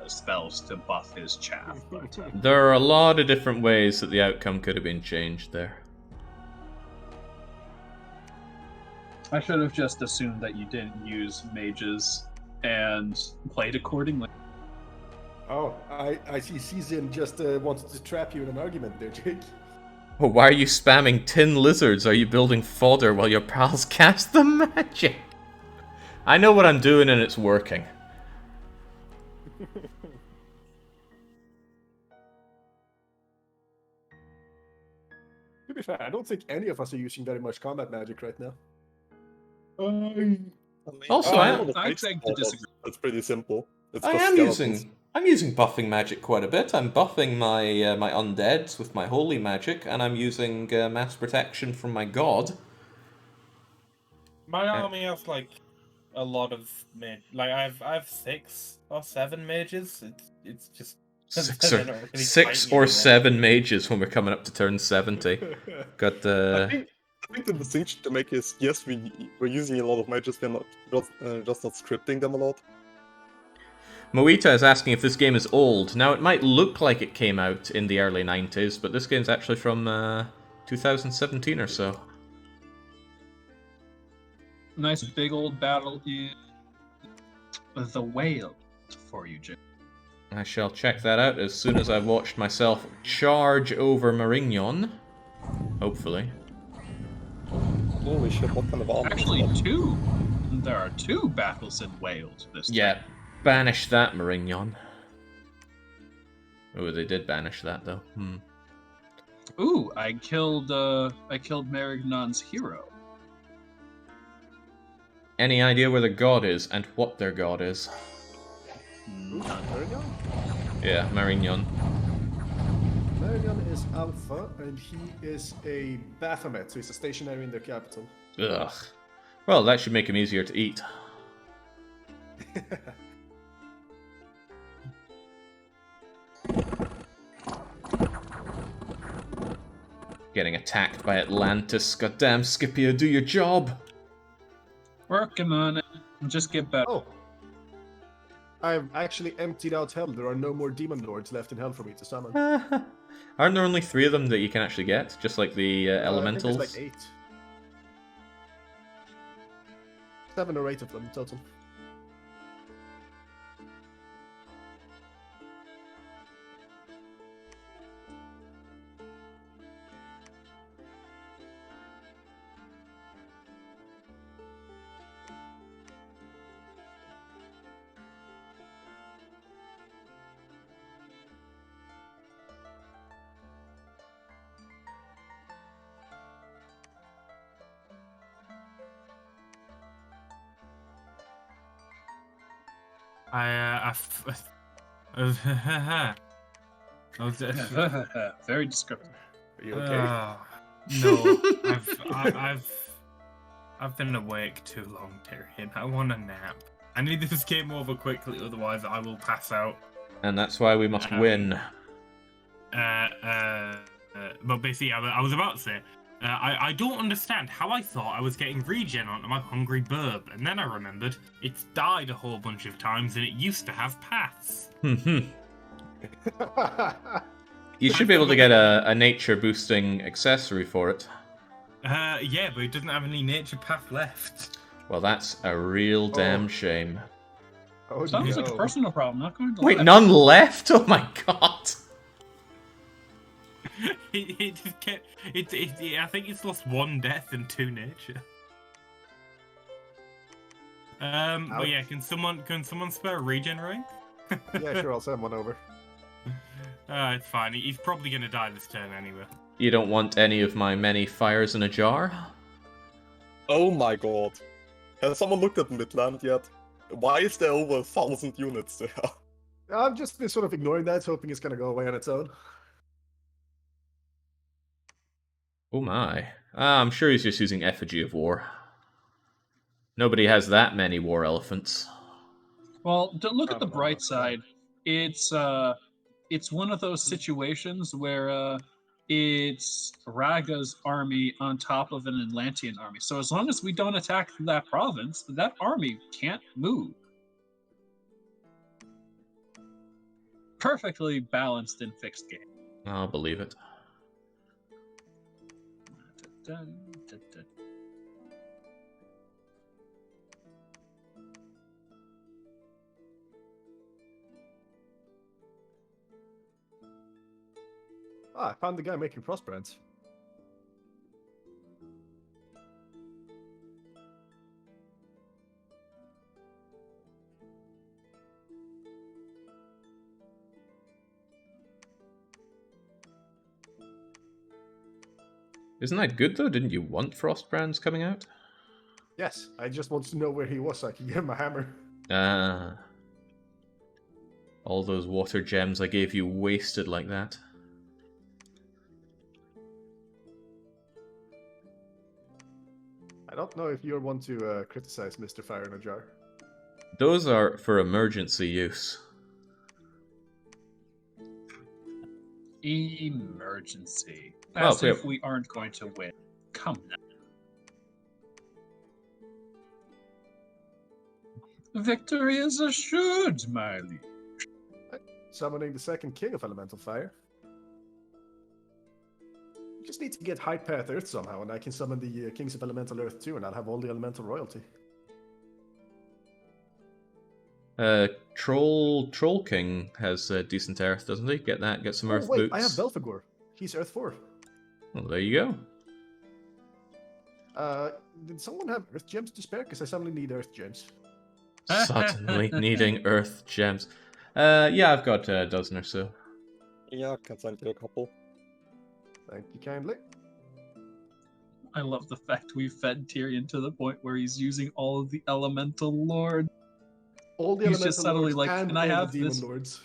spells to buff his chaff. But There are a lot of different ways that the outcome could have been changed there. I should have just assumed that you didn't use mages and played accordingly. Oh, I see Season just wanted to trap you in an argument there, Jake. Oh, why are you spamming tin lizards? Are you building fodder while your pals cast the magic? I know what I'm doing and it's working. To be fair, I don't think any of us are using very much combat magic right now. Also, I know the I base beg to model, disagree. It's pretty simple. It's I just am skeletons. I'm using buffing magic quite a bit. I'm buffing my my undeads with my holy magic, and I'm using mass protection from my god. My army has like a lot of I have 6 or 7 mages. It's just they're not really Six fighting or anymore. 7 mages when we're coming up to turn 70. Got I the think the distinction to make is yes, we're using a lot of mages, we're not just not scripting them a lot. Moita is asking if this game is old. Now, it might look like it came out in the early 90s, but this game's actually from 2017 or so. Nice big old battle in the Whale for you, Jim. I shall check that out as soon as I've watched myself charge over Marignon. Hopefully. Holy shit, what kind of armor? Actually, two. There are two battles in Wales this time. Yeah, banish that, Marignon. Oh, they did banish that, though. Ooh, I killed Marignon's hero. Any idea where the god is and what their god is? Marignon? Yeah, Marignon. Marignon is Alpha, and he is a Baphomet, so he's a stationary in their capital. Ugh. Well, that should make him easier to eat. Getting attacked by Atlantis. Goddamn, Scipio, do your job! Working on it. Just get better. Oh. I've actually emptied out Hell. There are no more Demon Lords left in Hell for me to summon. Aren't there only 3 of them that you can actually get? Just like the elementals? I think there's like 8. 7 or 8 of them total. Very descriptive. Are you okay? No, I've been awake too long, Tyrion. I want a nap. I need this game over quickly, otherwise I will pass out. And that's why we must win. But basically, I was about to say, I don't understand how I thought I was getting regen onto my hungry burb, and then I remembered it's died a whole bunch of times, and it used to have paths. You should be able to get a nature boosting accessory for it. Yeah, but it doesn't have any nature path left. Well, that's a real damn shame. Oh, Sounds no. like a personal problem. Not going to Wait, lie. none left? Oh my god! It just kept. I think it's lost 1 death and 2 nature. But yeah, can someone spare a regen ring? Yeah, sure, I'll send one over. It's fine. He's probably gonna die this turn anyway. You don't want any of my many fires in a jar? Oh my god. Has someone looked at Midland yet? Why is there over 1,000 units there? I've just been sort of ignoring that, hoping it's gonna go away on its own. Oh my. I'm sure he's just using Effigy of War. Nobody has that many war elephants. Well, to look at the bright side, it's one of those situations where it's Raga's army on top of an Atlantean army. So as long as we don't attack that province, that army can't move. Perfectly balanced and fixed game. I'll believe it. Dun, dun, dun. I found the guy making crossbrands. Isn't that good though? Didn't you want Frostbrands coming out? Yes, I just want to know where he was so I can give him a hammer. Ah. All those water gems I gave you wasted like that. I don't know if you're one to criticize Mr. Fire in a Jar. Those are for emergency use. Emergency. Well, As if we aren't going to win. Come now. Victory is assured, my liege. Summoning the second king of elemental fire. You just need to get High Path Earth somehow, and I can summon the kings of elemental earth too, and I'll have all the elemental royalty. Troll King has decent earth, doesn't he? Get that, get some earth wait, boots. I have Belphegor. He's Earth 4. Well, there you go. Did someone have Earth gems to spare? Because I suddenly need Earth gems. Suddenly needing earth gems. Yeah, I've got a dozen or so. Yeah, I can send you a couple. Thank you kindly. I love the fact we fed Tyrion to the point where he's using all of the elemental lord. All the He's elemental just suddenly lords like, and "Can I all have the demon this? lords.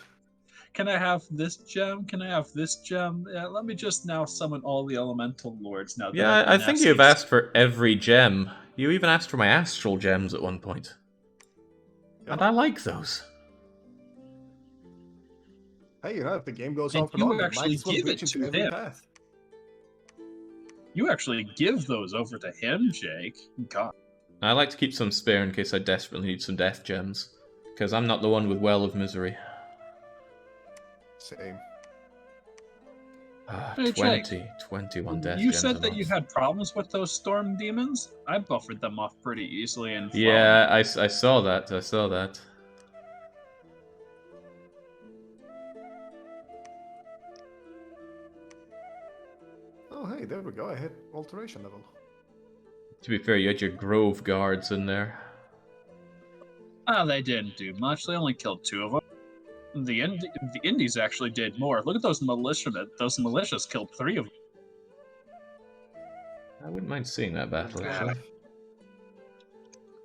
Can I have this gem? Can I have this gem? Yeah, let me just now summon all the elemental lords now. That Yeah, I've I been think asked you've to- asked for every gem. You even asked for my astral gems at one point. And I like those. Hey, if the game goes And on for you longer, might actually as well give reach it into to every him. path. You actually give those over to him, Jake. God. I like to keep some spare in case I desperately need some death gems. Because I'm not the one with Well of Misery. Same. Hey, 21 death You gems said a that you month. had problems with those storm demons. I buffered them off pretty easily and Yeah, I saw that. I saw that. Oh, hey, there we go. I hit alteration level. To be fair, you had your Grove guards in there. They didn't do much. They only killed 2 of them. The Indies actually did more. Look at those militiamen. Those militias killed 3 of them. I wouldn't mind seeing that battle, Yeah. actually.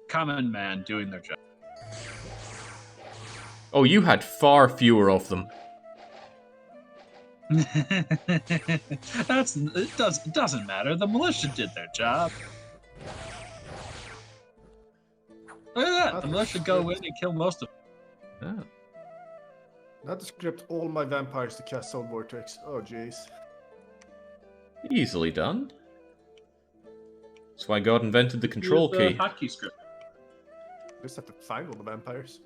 Common man doing their job. Oh, you had far fewer of them. It doesn't matter. The militia did their job. Look at that. The militia go in and kill most of them. Ah. Not to script all my vampires to cast Soul Vortex. Oh, jeez. Easily done. That's why God invented the control Here's key. the hotkey script. Just have to find all the vampires.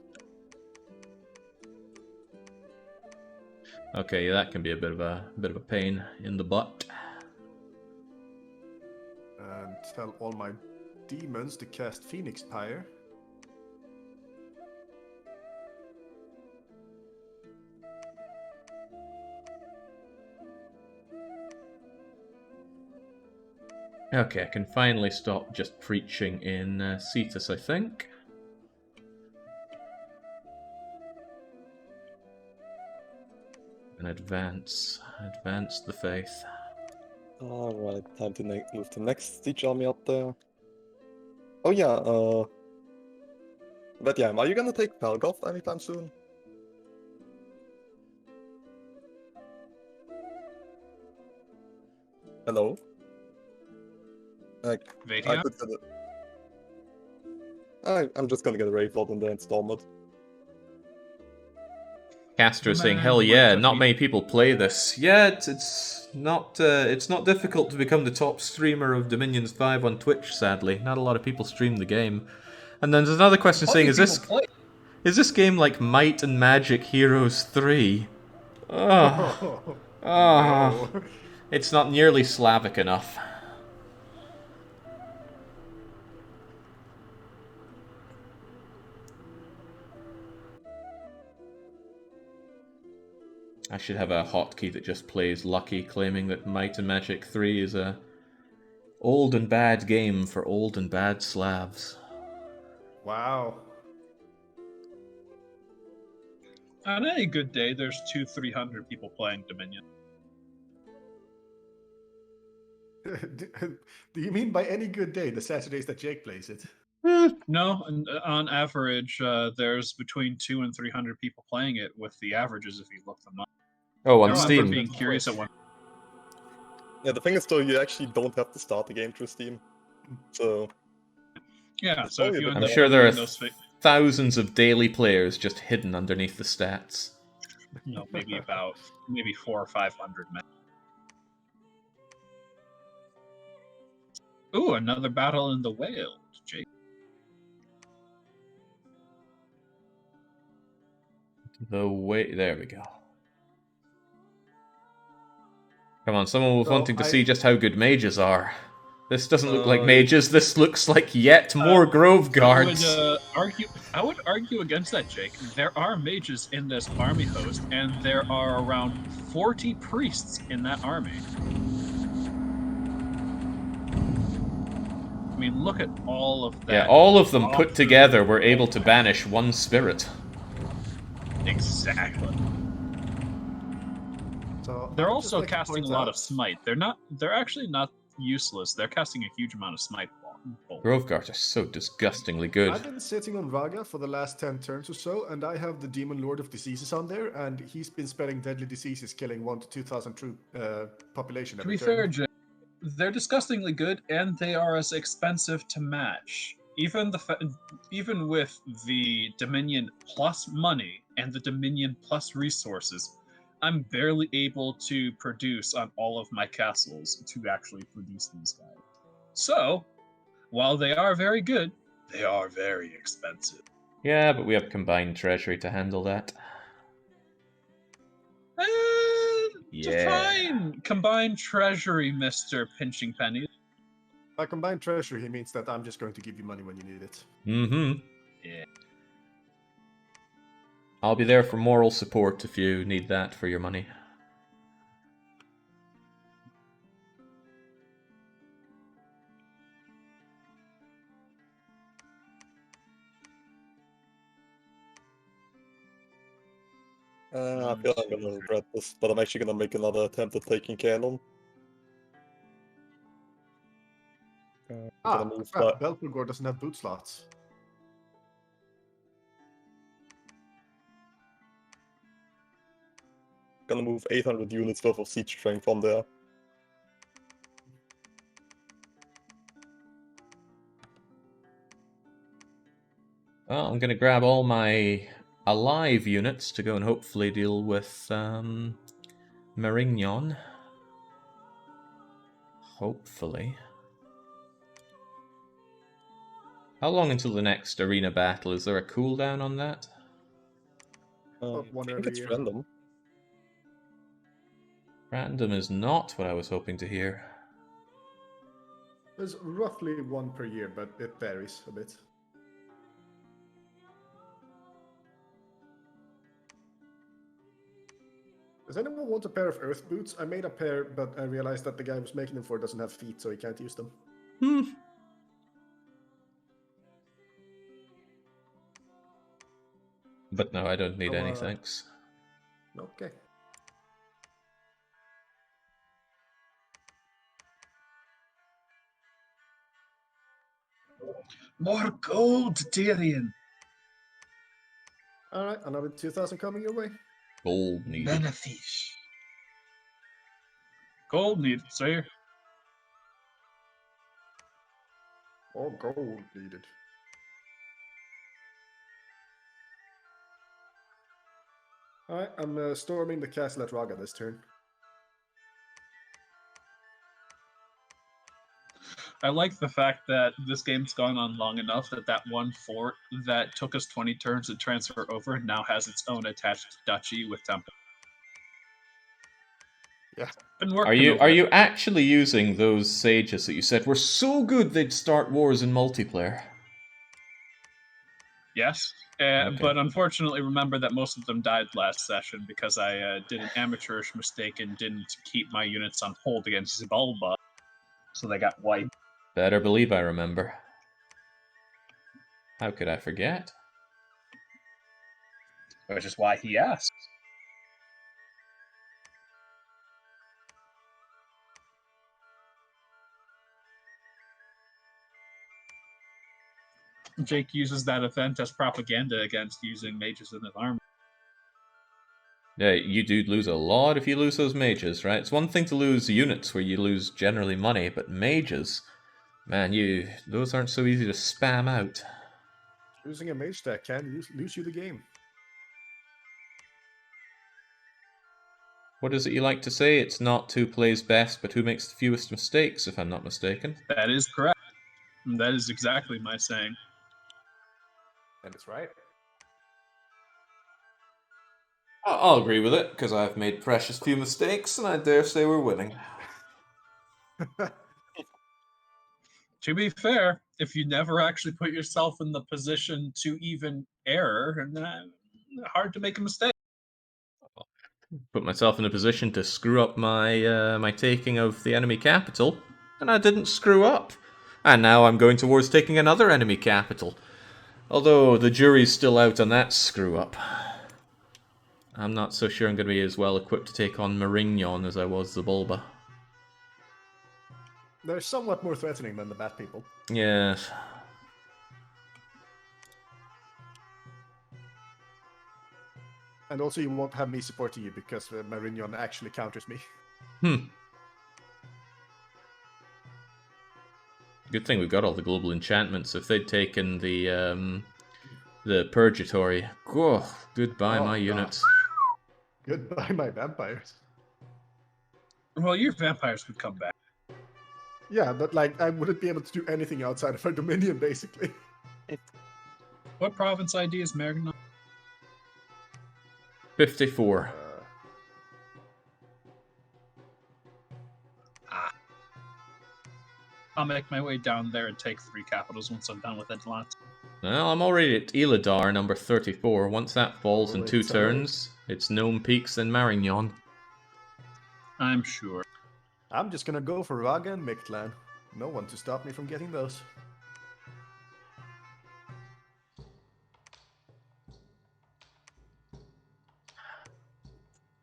Okay, yeah, that can be a bit of a pain in the butt. And tell all my demons to cast Phoenix Pyre. Okay, I can finally stop just preaching in Cetus, I think. And advance the faith. Alright, time to move the next siege army up there. Oh yeah, but yeah, are you gonna take Pelgoth anytime soon? Hello? Like, I Vadia? could get I'm just gonna get a Ravelord and then storm it. Caster is saying, Man, "Hell what yeah!" took Not me- many people play this. Yeah, it's not difficult to become the top streamer of Dominions 5 on Twitch. Sadly, not a lot of people stream the game. And then there's another question saying, "Is this game like Might and Magic Heroes 3?" Oh, oh, No. it's not nearly Slavic enough. I should have a hotkey that just plays Lucky, claiming that Might and Magic 3 is a old and bad game for old and bad Slavs. Wow. On any good day, there's 200-300 people playing Dominion. Do you mean by any good day the Saturdays that Jake plays it? No, on average, there's between 200 and 300 people playing it, with the averages if you look them up. Oh, on I remember Steam. being curious at one. Yeah, the thing is though, you actually don't have to start the game through Steam. So, Yeah, so if you end I'm up sure there are doing those, thousands of daily players just hidden underneath the stats. maybe 400 or 500 men. Ooh, another battle in the Whale, Jake. the way... There we go. Come on, someone was So wanting to see just how good mages are. This doesn't look like Uh, mages, this looks like yet more Grove Guards. I would argue against that, Jake. There are mages in this army host, and there are around 40 priests in that army. I mean, look at all of that. Yeah, all of them put awesome- together were able to banish one spirit. Exactly. So They're I'd also just like to casting a point lot out- of smite. They're actually not useless. They're casting a huge amount of smite. Grove Guards are so disgustingly good. I've been sitting on Raga for the last 10 turns or so, and I have the Demon Lord of Diseases on there, and he's been spreading deadly diseases, killing 1 to 2,000 troop population To every be fair, turn. Jake, they're disgustingly good, and they are as expensive to match. Even with the Dominion plus money and the Dominion plus resources, I'm barely able to produce on all of my castles to actually produce these guys. So, while they are very good, they are very expensive. Yeah, but we have combined treasury to handle that. Yeah. Fine. Combined treasury, Mr. Pinching Pennies. By combined treasure, he means that I'm just going to give you money when you need it. Mm-hmm. Yeah. I'll be there for moral support if you need that for your money. I feel I'm gonna regret this, but I'm actually gonna make another attempt at taking Canon. Gonna move Crap, that. Belfegor doesn't have boot slots. Gonna move 800 units worth of siege strength from there. Well, I'm gonna grab all my alive units to go and hopefully deal with Marignon. Hopefully. How long until the next arena battle? Is there a cooldown on that? About one I think every it's year. random. Random is not what I was hoping to hear. There's roughly 1 per year, but it varies a bit. Does anyone want a pair of earth boots? I made a pair, but I realized that the guy who was making them for doesn't have feet, so he can't use them. But no, I don't need Oh, any, thanks. Okay. More gold, Tyrion. Alright, another 2,000 coming your way. Gold needed. Benefish. Gold needed, sir. Or gold needed. Alright, I'm storming the castle at Raga this turn. I like the fact that this game's gone on long enough that that one fort that took us 20 turns to transfer over now has its own attached duchy with Temple. Yeah. Been working Are over it. you actually using those sages that you said were so good they'd start wars in multiplayer? Yes, Okay. but unfortunately, remember that most of them died last session because I did an amateurish mistake and didn't keep my units on hold against Zibulba, so they got wiped. Better believe I remember. How could I forget? Which is why he asked. Jake uses that event as propaganda against using mages in his army. Yeah, you do lose a lot if you lose those mages, right? It's one thing to lose units where you lose generally money, but mages, man, those aren't so easy to spam out. Losing a mage stack can lose you the game. What is it you like to say? It's not who plays best, but who makes the fewest mistakes, if I'm not mistaken. That is correct. That is exactly my saying. And it's right. I'll agree with it, because I've made precious few mistakes, and I dare say we're winning. To be fair, if you never actually put yourself in the position to even err, and hard to make a mistake. Put myself in a position to screw up my my taking of the enemy capital, and I didn't screw up. And now I'm going towards taking another enemy capital. Although the jury's still out on that screw up. I'm not so sure I'm going to be as well equipped to take on Marignon as I was the Bulba. They're somewhat more threatening than the Bat People. Yes. And also you won't have me supporting you because Marignon actually counters me. Good thing we've got all the global enchantments. If they'd taken the Purgatory, goodbye my God. units. Goodbye, my vampires. Well, your vampires could come back. Yeah, but like, I wouldn't be able to do anything outside of our dominion, basically. What province ID is Marignon? 54. I'll make my way down there and take 3 capitals once I'm done with Atlanta. Well, I'm already at Eladar, number 34. Once that falls in Wait, 2 sorry. turns, it's Gnome Peaks and Marignon. I'm sure. I'm just gonna go for Raga and Mictlan. No one to stop me from getting those.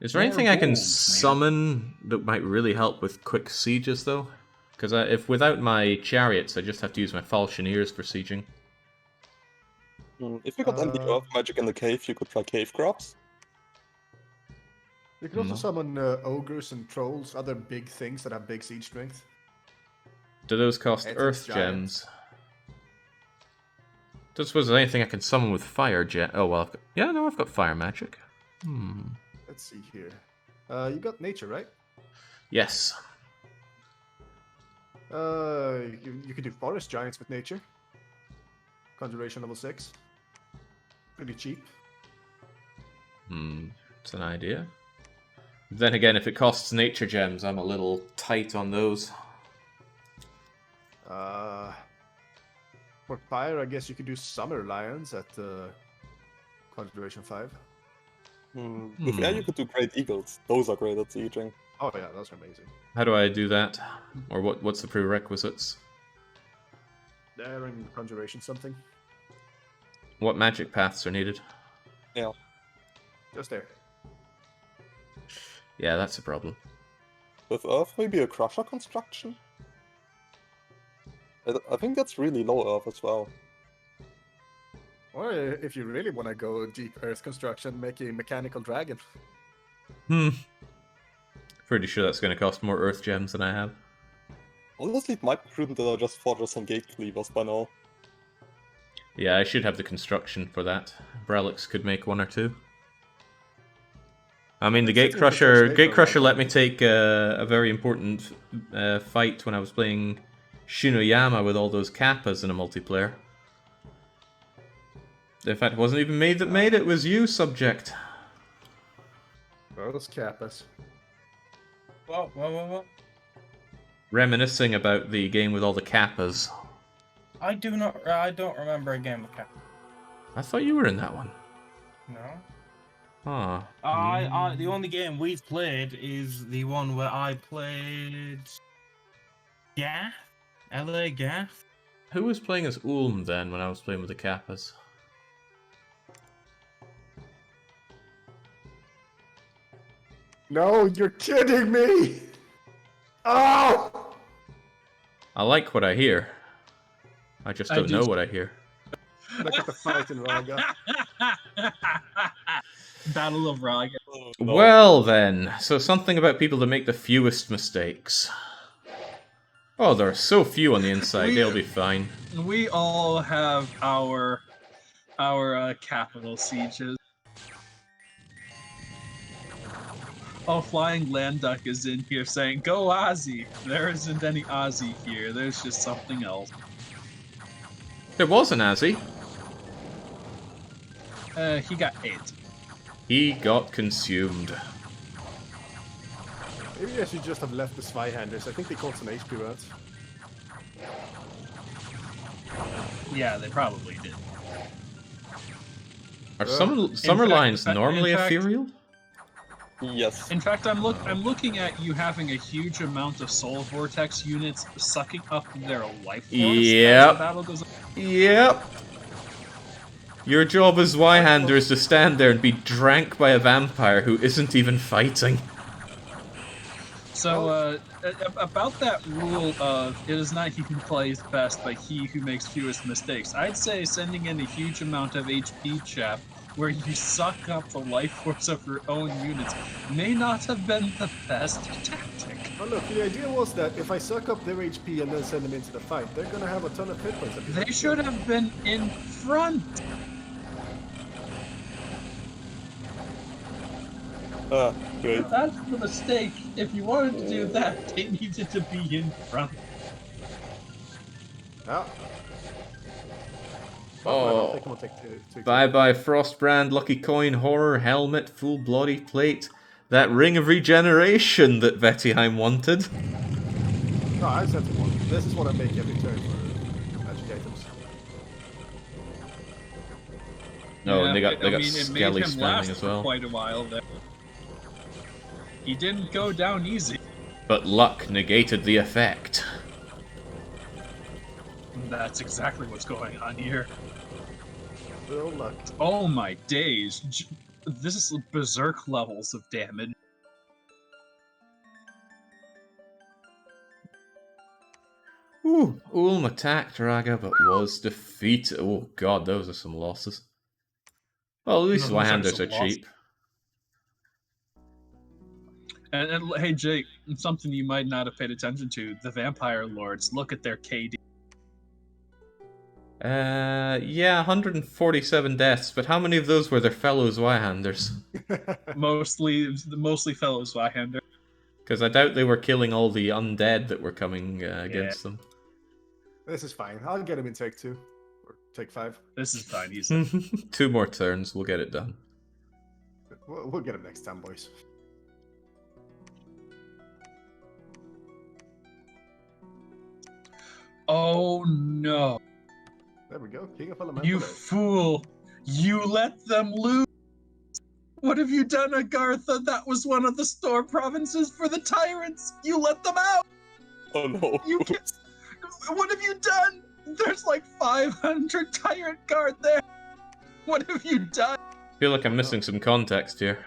Is there More anything I can gold, man. summon that might really help with quick sieges, though? Because if without my chariots, I just have to use my Falchineers for sieging. If you got any earth magic in the cave, you could try cave crabs. You can also No. summon ogres and trolls, other big things that have big siege strength. Do those cost It's Earth giants. Gems? Don't suppose there's anything I can summon with Fire Gem. Oh, well, I've got Fire Magic. Let's see here. You got nature, right? Yes. You could do forest giants with nature. Conjuration level 6. Pretty cheap. It's an idea. Then again, if it costs nature gems, I'm a little tight on those. For fire, I guess you could do summer lions at Conjuration 5. With air, you could do great eagles. Those are great at sieging. Oh yeah, those are amazing. How do I do that? Or what's the prerequisites? They're in Conjuration something. What magic paths are needed? Yeah. Just there. Yeah, that's a problem. With earth, maybe a crusher construction? I think that's really low earth as well. Or if you really want to go deep earth construction, make a mechanical dragon. Pretty sure that's going to cost more Earth Gems than I have. Honestly, it might be prudent that I just forge some gate cleavers by now. Yeah, I should have the construction for that. Brelix could make 1 or 2. I mean, the It's sitting in the first Gate Crusher April. let me take a very important fight when I was playing Shinoyama with all those Kappas in a multiplayer. In fact, it wasn't even me that made it, it was you, Subject. Those kappas. What? Reminiscing about the game with all the Kappas. I don't remember a game with Cap. I thought you were in that one. No. Huh. The only game we've played is the one where I played Gath? LA Gath? Who was playing as Ulm then when I was playing with the Kappas? No, you're kidding me! Oh! I like what I hear. I just I don't do know too. what I hear. Look at the fight in Raga. Battle of Raga. No. Well then, so something about people that make the fewest mistakes. Oh, there are so few on the inside, they'll be fine. We all have our capital sieges. Oh, Flying Land Duck is in here saying, "Go Ozzy!" There isn't any Ozzy here. There's just something else. There was an Azzy. He got 8. He got consumed. Maybe I should just have left the Zweihanders. I think they caught some HP rounds. Yeah, they probably did. Are summer fact- lions in normally fact- ethereal? Yes. In fact, I'm looking at you having a huge amount of Soul Vortex units sucking up their life force as the battle goes on. Yep. Your job as Zweihander is to stand there and be drank by a vampire who isn't even fighting. So, about that rule of it is not he who plays best, but he who makes fewest mistakes, I'd say sending in a huge amount of HP, chap, where you suck up the life force of your own units, may not have been the best tactic. Oh look, the idea was that if I suck up their HP and then send them into the fight, they're gonna have a ton of hit points. They should have been in front. Great. That's the mistake. If you wanted to do that, they needed to be in front. Ah. Oh. Bye-bye Frostbrand, Lucky Coin, Horror, Helmet, Full Bloody Plate. That Ring of Regeneration that Vettiheim wanted. No, I sent it one. This is what I make every turn for magic items. No, and they got it made Skelly him spamming last as for well. quite a while there. He didn't go down easy. But luck negated the effect. That's exactly what's going on here. Real luck. Oh my days. This is berserk levels of damage. Ooh, Ulm attacked Raga but was defeated. Oh god, those are some losses. Well, at least No, those are Zweihanders some are losses. cheap. And hey Jake, something you might not have paid attention to, the Vampire Lords, look at their KD. Yeah, 147 deaths, but how many of those were their fellow Zweihanders? mostly fellow Zweihander. Because I doubt they were killing all the undead that were coming against them. This is fine. I'll get him in take 2. Or take 5. This is fine, easy. 2 more turns, we'll get it done. We'll get him next time, boys. Oh no. There we go. King of Elemental. You fool! You let them lose! What have you done, Agartha? That was one of the store provinces for the tyrants! You let them out! Oh no. You can't... What have you done? There's like 500 tyrant guard there! What have you done? I feel like I'm missing some context here.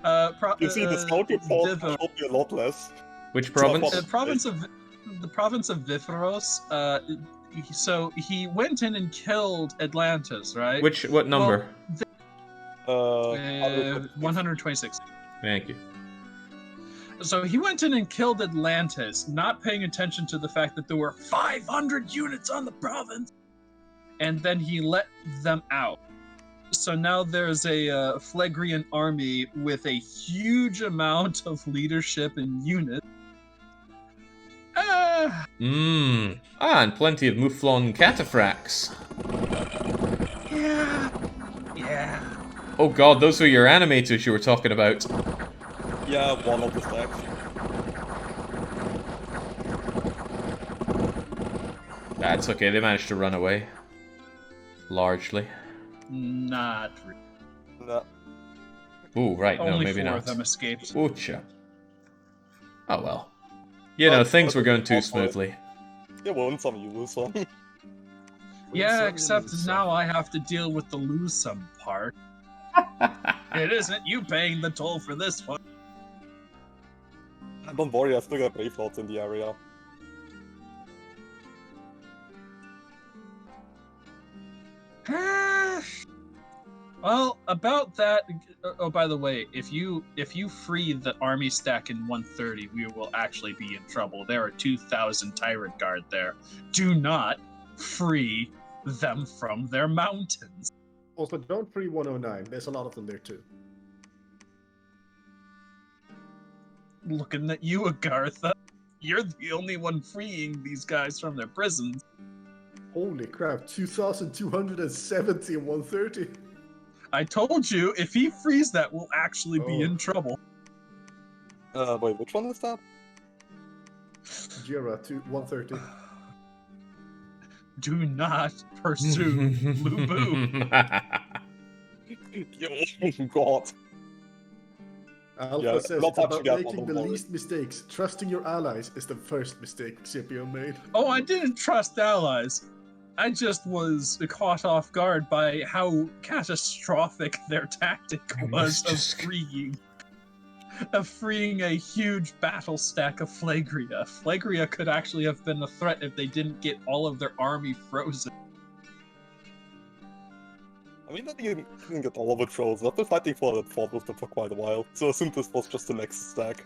You see, the scout report helped me a lot less. Which province? The province of Viferos, so he went in and killed Atlantis, right? What number? 126. Thank you. So he went in and killed Atlantis, not paying attention to the fact that there were 500 units on the province, and then he let them out. So now there's a Phlegrian army with a huge amount of leadership and units. And plenty of Mouflon cataphracts. Yeah. Oh god, those were your animators you were talking about. Yeah, one of the stacks. That's okay, they managed to run away. Largely. Not really. Nah. Ooh, right, no, Only maybe 4 not. of them escaped. Oocha. Oh well. You know, things were going too smoothly. You won some, you lose some. Yeah, except now I have to deal with the lose some part. It isn't you paying the toll for this one. Don't worry, I still got brave lords in the area. Well, about that. Oh, by the way, if you free the army stack in 130, we will actually be in trouble. There are 2,000 tyrant guard there. Do not free them from their mountains. Also, don't free 109. There's a lot of them there too. Looking at you, Agartha. You're the only one freeing these guys from their prisons. Holy crap, 2,270 and 130. I told you, if he frees that, we'll actually be Oh. in trouble. Wait, which one is that? Jira 130. Do not pursue Lubu. Oh god. Alpha Yeah, says not it's about touching that making one, the don't worry. least mistakes. Trusting your allies is the first mistake Scipio made. Oh, I didn't trust allies. I just was caught off guard by how catastrophic their tactic was of freeing a huge battle stack of Flagria. Flagria could actually have been a threat if they didn't get all of their army frozen. I mean, you didn't get all of it frozen. I've been fighting for that fort with them for quite a while, so I assume this was just the next stack.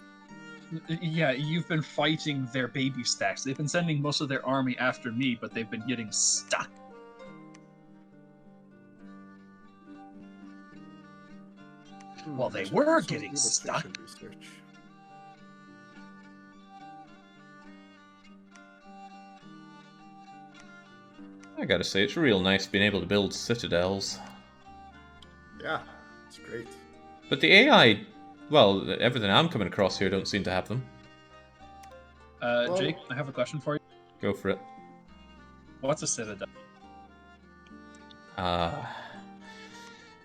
Yeah, you've been fighting their baby stacks. They've been sending most of their army after me, but they've been getting stuck. Well, they I should were do some getting stuck. infiltration research. I gotta say, it's real nice being able to build citadels. Yeah, it's great. But the AI, well, everything I'm coming across here don't seem to have them. Jake, I have a question for you. Go for it. What's a citadel?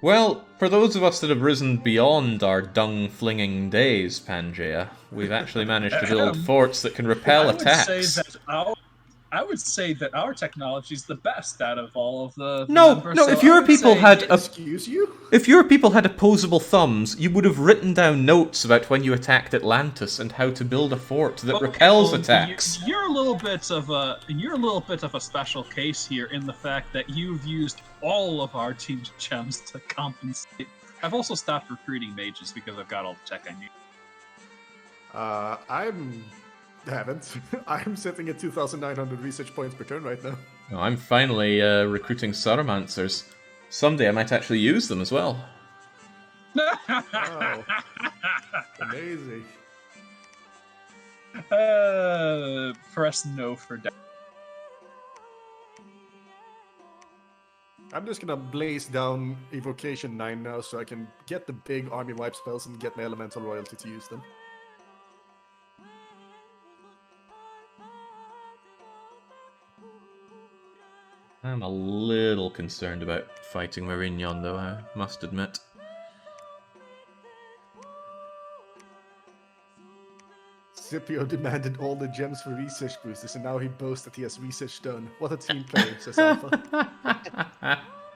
Well, for those of us that have risen beyond our dung-flinging days, Pangea, we've actually managed to build forts that can repel attacks. I would say that our technology is the best out of all of the No, members, no. so If I your would people say- had Excuse you? if your people had opposable thumbs, you would have written down notes about when you attacked Atlantis and how to build a fort that repels attacks. You're a little bit of a special case here in the fact that you've used all of our team's gems to compensate. I've also stopped recruiting mages because I've got all the tech I need. Haven't. I'm sitting at 2,900 research points per turn right now. No, I'm finally recruiting Sarumancers. Someday I might actually use them as well. Wow. Amazing. Press no for that. I'm just gonna blaze down Evocation 9 now so I can get the big army wipe spells and get my elemental royalty to use them. I'm a little concerned about fighting Marignon, though, I must admit. Scipio demanded all the gems for research boosters, and now he boasts that he has research done. What a team player, says Alpha.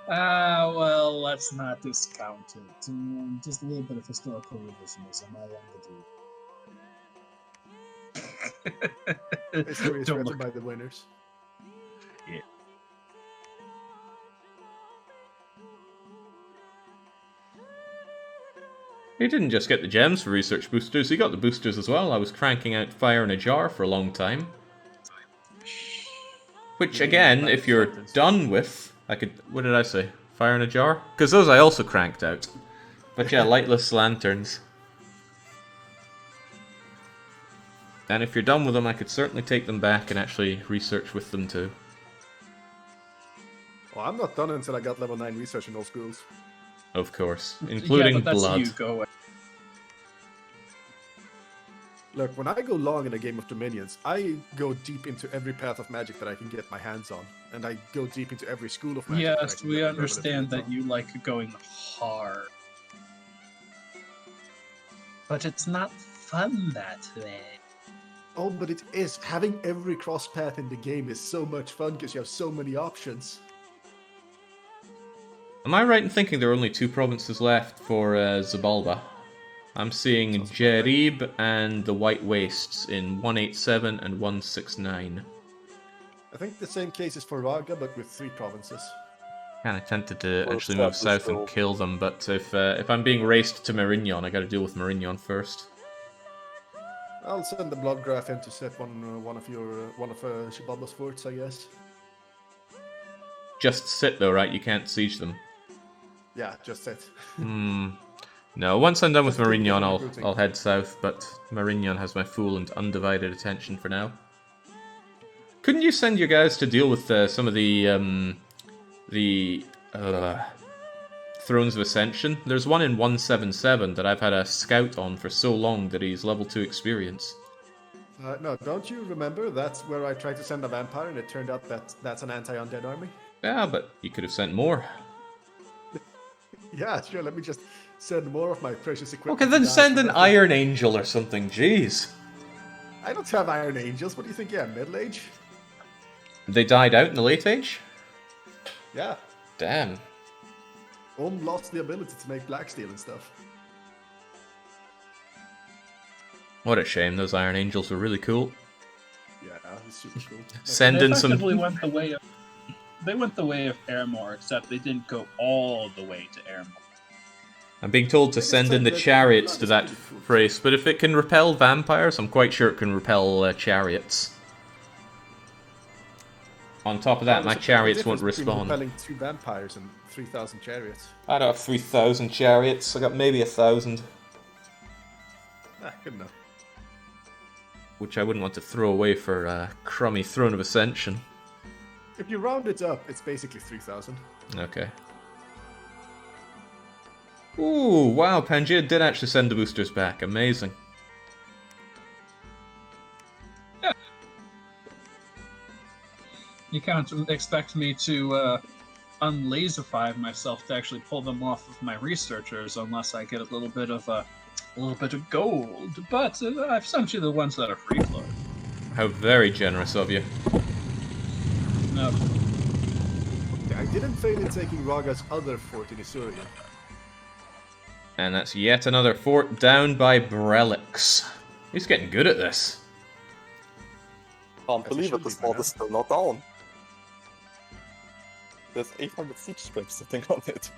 Well, let's not discount it. Just a little bit of historical revisionism. I am the dude. History is Don't written look. by the winners. He didn't just get the gems for research boosters, he got the boosters as well. I was cranking out Fire in a Jar for a long time. Which, again, if you're done with... What did I say? Fire in a Jar? Because those I also cranked out. But yeah, Lightless Lanterns. And if you're done with them, I could certainly take them back and actually research with them too. Well, I'm not done until I got level 9 research in all schools. Of course. Including yeah, but that's blood. You go. Look, when I go long in a game of Dominions, I go deep into every path of magic that I can get my hands on. And I go deep into every school of magic. Yes, we understand that you like going hard. But it's not fun that way. Oh, but it is. Having every cross path in the game is so much fun because you have so many options. Am I right in thinking there are only 2 provinces left for Zabalba? I'm seeing Jerib and the White Wastes in 187 and 169. I think the same case is for Raga, but with 3 provinces. Kinda tempted to Well, actually move that south is and still- kill them, but if I'm being raced to Marignon, I gotta deal with Marignon first. I'll send the blood graph in to set one of Shibalba's forts, I guess. Just sit though, right? You can't siege them. Yeah, just set. No, once I'm done with Just keep Marignon, recruiting. I'll head south, but Marignon has my full and undivided attention for now. Couldn't you send your guys to deal with some of the Thrones of Ascension. There's one in 177 that I've had a scout on for so long that he's level 2 experience. No, don't you remember? That's where I tried to send a vampire, and it turned out that that's an anti-undead army. Yeah, but you could have sent more. Yeah, sure. Let me just send more of my precious equipment. Okay, then to die send for an nothing. Iron Angel or something, jeez. I don't have Iron Angels. What do you think? Yeah, Middle Age? They died out in the late age? Yeah. Damn. Lost the ability to make black steel and stuff. What a shame, those Iron Angels were really cool. Yeah, it's super cool. Send They in some... effectively went the way of. They went the way of Airmore, except they didn't go all the way to Airmore. I'm being told to send in the chariots to that phrase, but if it can repel vampires, I'm quite sure it can repel chariots. On top of that, my chariots won't respond. Repelling 2 vampires and 3,000 chariots. I don't have 3,000 chariots, I got maybe 1,000. Good enough. Which I wouldn't want to throw away for a crummy Throne of Ascension. If you round it up, it's basically 3,000. Okay. Ooh, wow, Pangea did actually send the boosters back. Amazing. You can't expect me to unlasify myself to actually pull them off of my researchers unless I get a little bit of gold. But I've sent you the ones that are free flow. How very generous of you. No, I didn't fail in taking Raga's other fort in Isuria. And that's yet another fort down by Brelix. He's getting good at this. Can't As it believe should it, the be by spot now. is still not down. There's 800 siege strips sitting on it.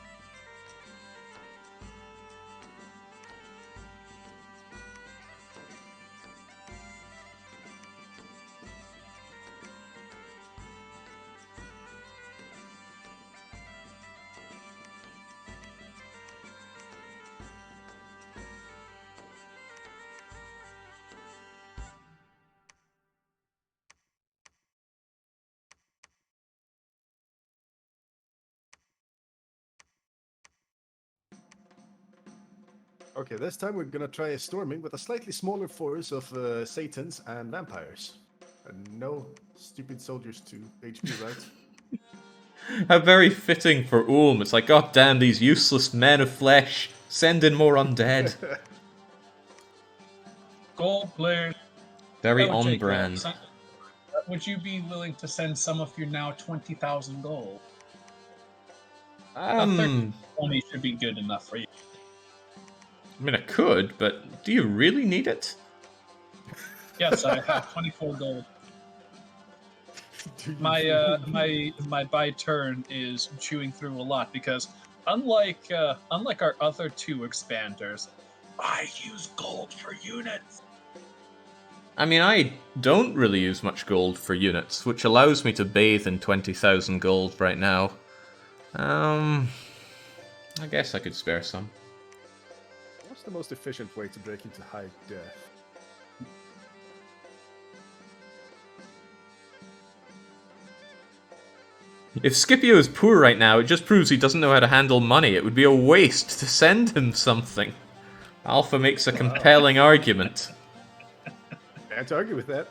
Okay, this time we're gonna try a storming with a slightly smaller force of Satans and vampires. And no stupid soldiers to HP, right? How very fitting for Ulm. It's like, god damn, these useless men of flesh. Send in more undead. gold players. Very Oh, on Jake, brand. Would you be willing to send some of your now 20,000 gold? 20 should be good enough for you. I mean, I could, but do you really need it? Yes, I have 24 gold. My buy turn is chewing through a lot because unlike our other 2 expanders, I use gold for units. I mean, I don't really use much gold for units, which allows me to bathe in 20,000 gold right now. I guess I could spare some. What's the most efficient way to break into high death? If Scipio is poor right now, it just proves he doesn't know how to handle money. It would be a waste to send him something. Alpha makes a compelling argument. Can't argue with that.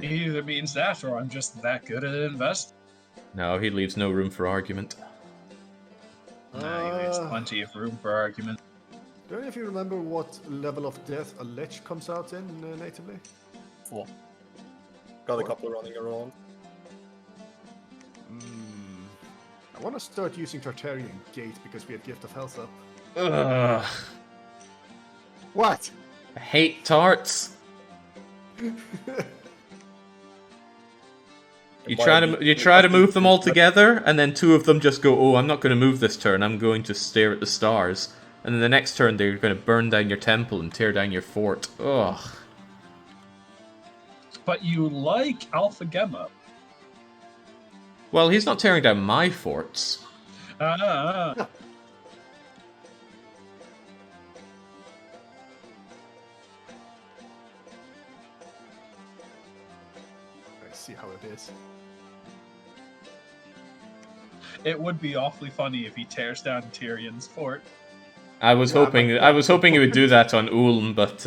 It either means that or I'm just that good at investing. No, he leaves no room for argument. Nah, he leaves plenty of room for argument. Don't know if you remember what level of death a Lich comes out in natively? 4. Got a couple running around. I want to start using Tartarian Gate because we have Gift of Health up. Ugh. What? I hate tarts. You try to move them all together, and then 2 of them just go, oh, I'm not going to move this turn, I'm going to stare at the stars. And then the next turn they're going to burn down your temple and tear down your fort. Ugh. But you like Alpha Gemma. Well, he's not tearing down my forts. Ah. I see how it is. It would be awfully funny if he tears down Tyrion's fort. I was Yeah, hoping but- I was hoping he would do that on Ulm, but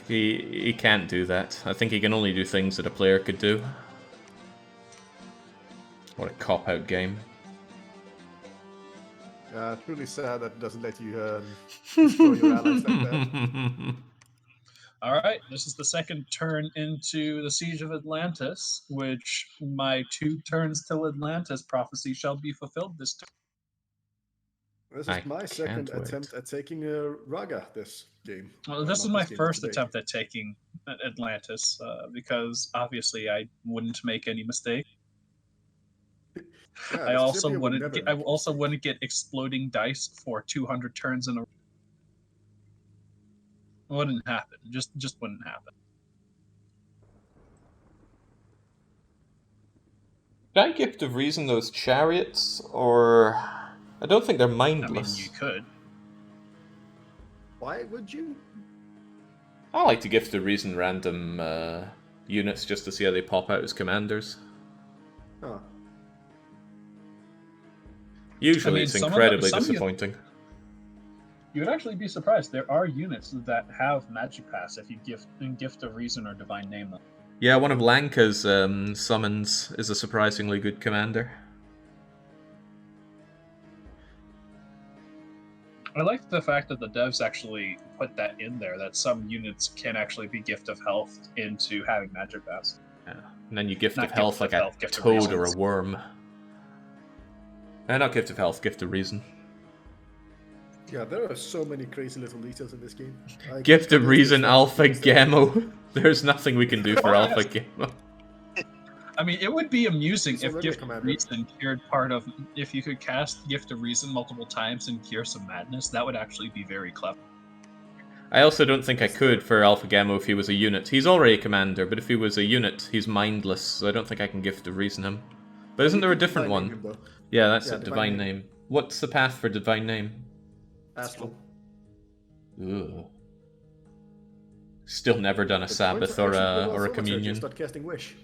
he can't do that. I think he can only do things that a player could do. What a cop-out game. Truly sad that it doesn't let you destroy your allies like that. All right, this is the second turn into the Siege of Atlantis, which my 2 turns till Atlantis prophecy shall be fulfilled this turn. This I is my second can't wait. attempt at taking Raga this game. Well, this Not is my this game, first today. attempt at taking Atlantis, because obviously I wouldn't make any mistake. Yeah, I this also champion would wouldn't. never I make a also mistake. wouldn't get exploding dice for 200 turns in a row. Wouldn't happen. Just wouldn't happen. Can I Gift of Reason those chariots, or I don't think they're I mean, mindless. you could. Why would you? I like to Gift of Reason random units just to see how they pop out as commanders. Oh. Usually I mean, it's some of the- incredibly some of you- disappointing. You would actually be surprised. There are units that have Magic Pass if you gift of Reason or Divine Name them. Yeah, one of Lanka's summons is a surprisingly good commander. I like the fact that the devs actually put that in there, that some units can actually be Gift of Health into having Magic Pass. Yeah. And then you Gift Not of Gift Health of like Health, a Gift of toad or a Reasons. worm. Not Gift of Health, Gift of Reason. Yeah, there are so many crazy little details in this game. Gift of There's Reason this Alpha things that- Gemo. There's nothing we can do for Oh, Alpha yes. Gemo. I mean, it would be amusing It's if already a Gift of commander. Reason cured part of. If you could cast Gift of Reason multiple times and cure some madness, that would actually be very clever. I also don't think I could for Alpha Gemo if he was a unit. He's already a commander, but if he was a unit, he's mindless, so I don't think I can Gift of Reason him. But isn't there a different Divine one? Name, though. Yeah, that's Yeah, a Divine Divine Name. What's the path for Divine Name? Astral. Ugh. Still never done a But Sabbath why or don't you a actually go communion. Start casting Wish.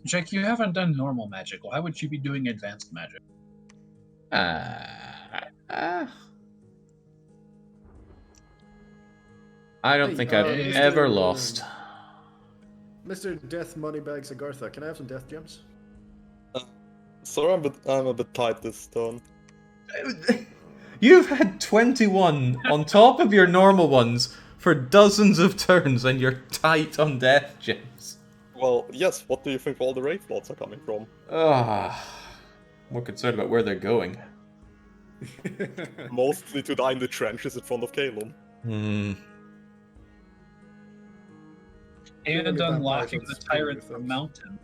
Jake, you haven't done normal magic. Why would you be doing advanced magic? I don't Hey, think I've Mr. ever lost. Mr. Death Moneybags Agartha, can I have some death gems? Sorry, I'm a bit tight this turn. You've had 21 on top of your normal ones for dozens of turns, and you're tight on death gems. Well, yes, what do you think all the Wraith Lords are coming from? More concerned about where they're going. Mostly to die in the trenches in front of Kalon. And Vampires unlocking are the scary tyrant with from those. mountain.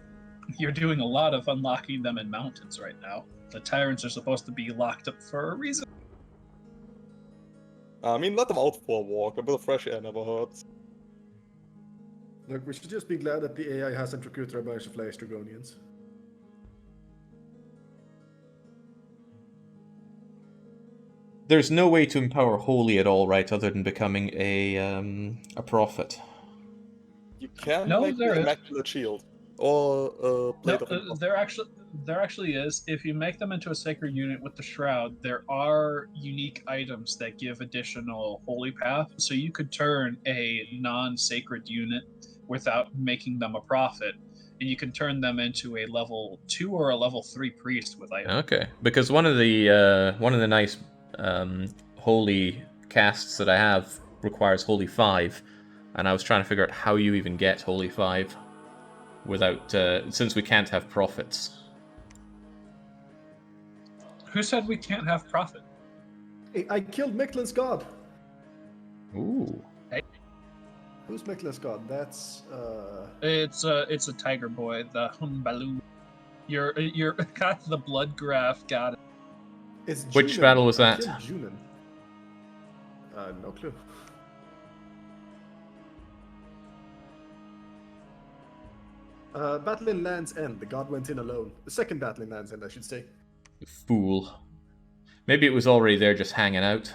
You're doing a lot of unlocking them in mountains right now. The tyrants are supposed to be locked up for a reason. I mean, let them out for a walk. A bit of fresh air never hurts. Look, we should just be glad that the AI hasn't recruited a bunch of Flash Dragonians. There's no way to empower Holy at all, right, other than becoming a prophet. You can No, make there the is. Immaculate Shield. Or Blade of Impact. There actually is. If you make them into a sacred unit with the shroud, there are unique items that give additional holy path. So you could turn a non-sacred unit without making them a prophet, and you can turn them into a level 2 or a level 3 priest with items. Okay, because one of the nice holy casts that I have requires Holy 5, and I was trying to figure out how you even get Holy 5 without since we can't have prophets. Who said we can't have prophet? Hey, I killed Miklin's god! Ooh. Who's Miklin's god? That's, It's a tiger boy, the Humbaloo. You're got the blood graph. Got it. It's Which Junin. battle was I that? killed Junin. No clue. Battle in Land's End. The god went in alone. The second battle in Land's End, I should say. Fool. Maybe it was already there just hanging out.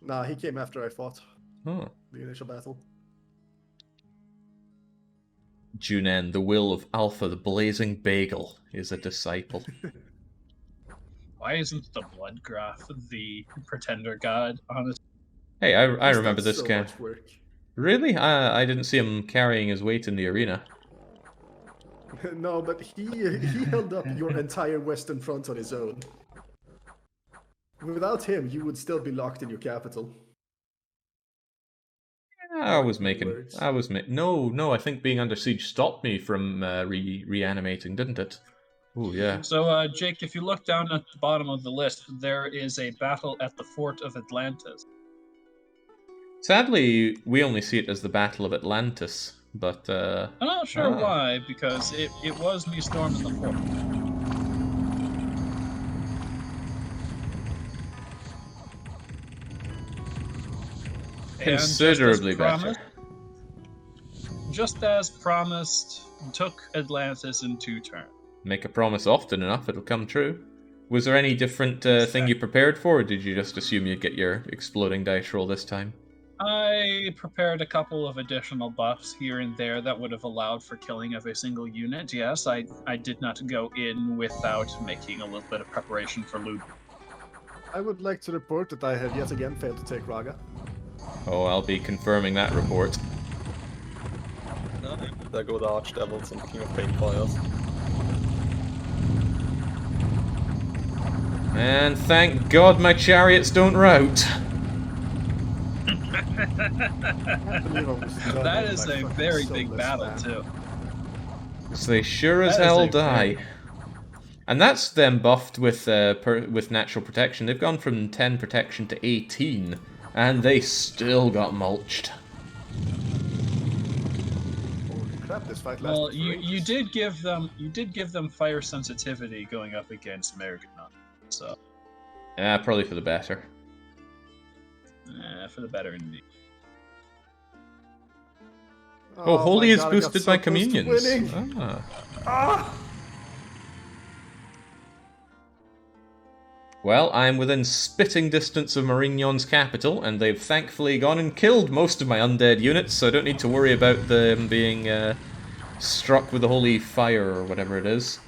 Nah, he came after I fought Oh. the initial battle. Junen, the will of Alpha, the blazing bagel, is a disciple. Why isn't the Bloodgraph the pretender god? Honestly, Hey, I He's remember done this so guy. much work. Really? I didn't see him carrying his weight in the arena. No, but he held up your entire western front on his own. Without him, you would still be locked in your capital. I was Mark my making. words. No. I think being under siege stopped me from reanimating, didn't it? Oh yeah. so Jake, if you look down at the bottom of the list, there is a battle at the Fort of Atlantis. Sadly, we only see it as the Battle of Atlantis, but I'm not sure Ah. why, because it was me storming the fort. considerably better. Just as promised, took Atlantis in 2 turns. Make a promise often enough, it'll come true. Was there any different thing you prepared for, or did you just assume you'd get your exploding dice roll this time? I prepared a couple of additional buffs here and there that would have allowed for killing of a single unit. Yes, I did not go in without making a little bit of preparation for loot. I would like to report that I have yet again failed to take Raga. Oh, I'll be confirming that report. There go the Archdevils and King of Painfires. And thank God my chariots don't rout. That is a very big battle, too. So they sure as That is hell a die. very- And that's them buffed with natural protection. They've gone from 10 protection to 18, and they still got mulched. Holy crap, this fight lasted Well, for you ages. did give them fire sensitivity going up against Mergenot, so Yeah, probably for the better. for the better indeed. Oh, Holy my is God, I got boosted so by close to communions. winning. Ah. Ah! Well, I'm within spitting distance of Marignon's capital, and they've thankfully gone and killed most of my undead units, so I don't need to worry about them being struck with the holy fire or whatever it is.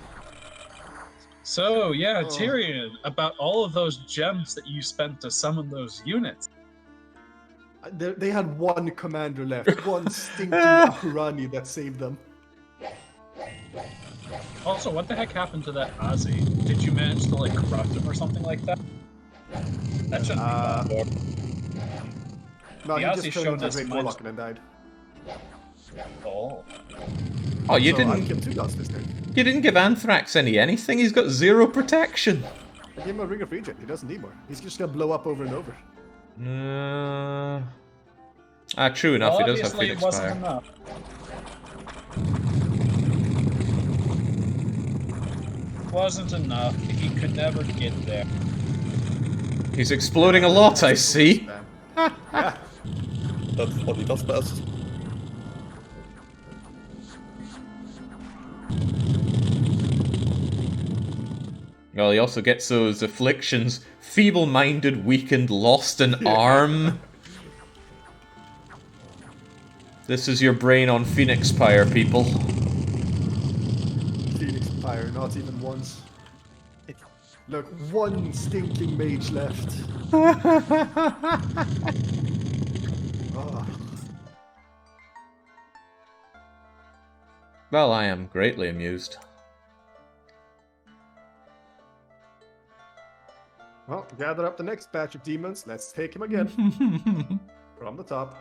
So yeah, Oh. Tyrion, about all of those gems that you spent to summon those units. They had one commander left, one stinking Ahurani that saved them. Also, what the heck happened to that Ozzy? Did you manage to like corrupt him or something like that? That shouldn't Uh, be bad. No, he The just Aussies turned showed into a us great mine- warlock and then died. Oh. Oh, you So I didn't killed 2 gods this turn. you didn't give Anthrax anything? He's got 0 protection. I gave him a Ring of Regen. He doesn't need more. He's just gonna blow up over and over. True enough, Well, he does have obviously it Phoenix wasn't Fire. enough. Wasn't enough. He could never get there. He's exploding a lot, I see. Yeah. That's what he does best. Well, he also gets those afflictions. Feeble-minded, weakened, lost an arm. This is your brain on Phoenix Pyre, people. Phoenix Pyre, not even once. Look, one stinking mage left. Oh, Well, I am greatly amused. well, gather up the next batch of demons. Let's take him again. From the top.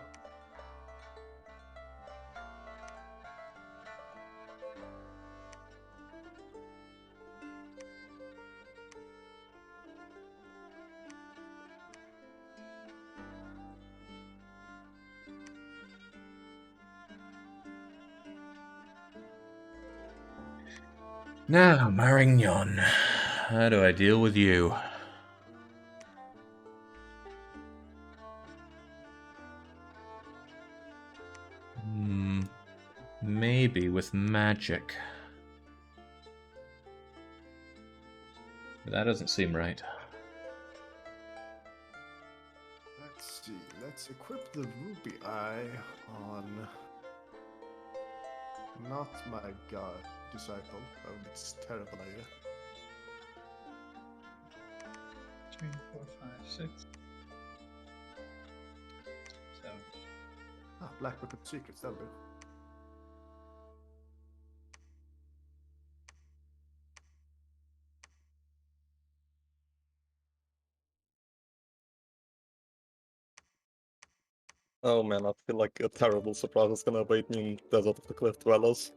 Now, Marignon, how do I deal with you? Maybe with magic. But that doesn't seem right. Let's see. Let's equip the Ruby Eye on. Not my god disciple. Oh, that's a terrible idea. 3, 4, 5, 6, 7. Ah, Black Book of Secrets, that'll do. Oh man, I feel like a terrible surprise is gonna await me in Desert of the Cliff Dwellers.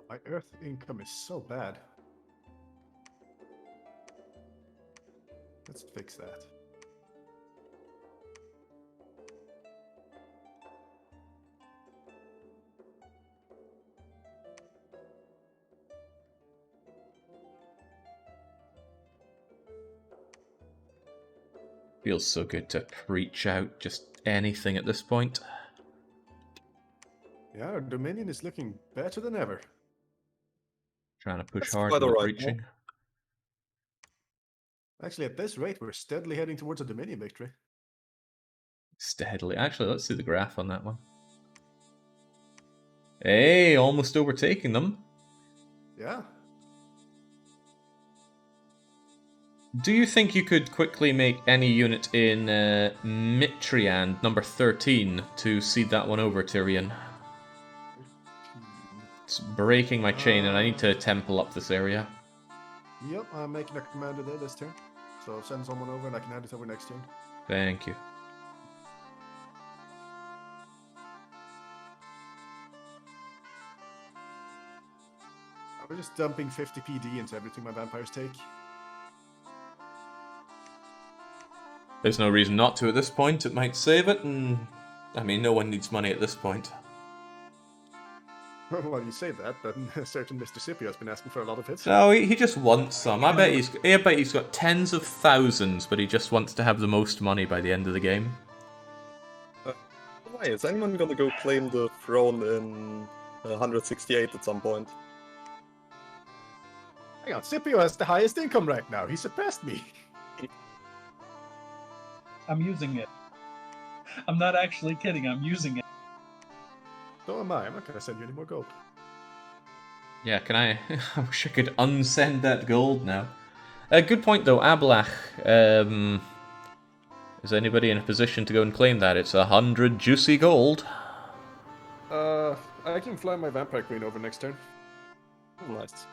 My Earth income is so bad. Let's fix that. Feels so good to preach out just anything at this point. Yeah, our Dominion is looking better than ever. Trying to push That's hard quite with the alright, preaching. Actually, at this rate, we're steadily heading towards a Dominion victory. Steadily. Actually, let's see the graph on that one. Hey, almost overtaking them. Yeah. Do you think you could quickly make any unit in Mitriand, number 13, to seed that one over, Tyrion? It's breaking my chain and I need to temple up this area. Yep, I'm making a commander there this turn. So send someone over and I can hand it over next turn. Thank you. I'm just dumping 50 PD into everything my vampires take. There's no reason not to at this point. It might save it, and I mean, no one needs money at this point. Well, you say that, but a certain Mr. Scipio has been asking for a lot of hits. No, he just wants some. I bet he's got tens of thousands, but he just wants to have the most money by the end of the game. Why is anyone gonna go claim the throne in 168 at some point? Hang on, Scipio has the highest income right now. He surpassed me. I'm using it. I'm not actually kidding, I'm using it. So am I. I'm not going to send you any more gold. Yeah, can I? I wish I could unsend that gold now. Good point though, Ablach. Is anybody in a position to go and claim that? It's 100 juicy gold. I can fly my Vampire Queen over next turn. Oh, nice.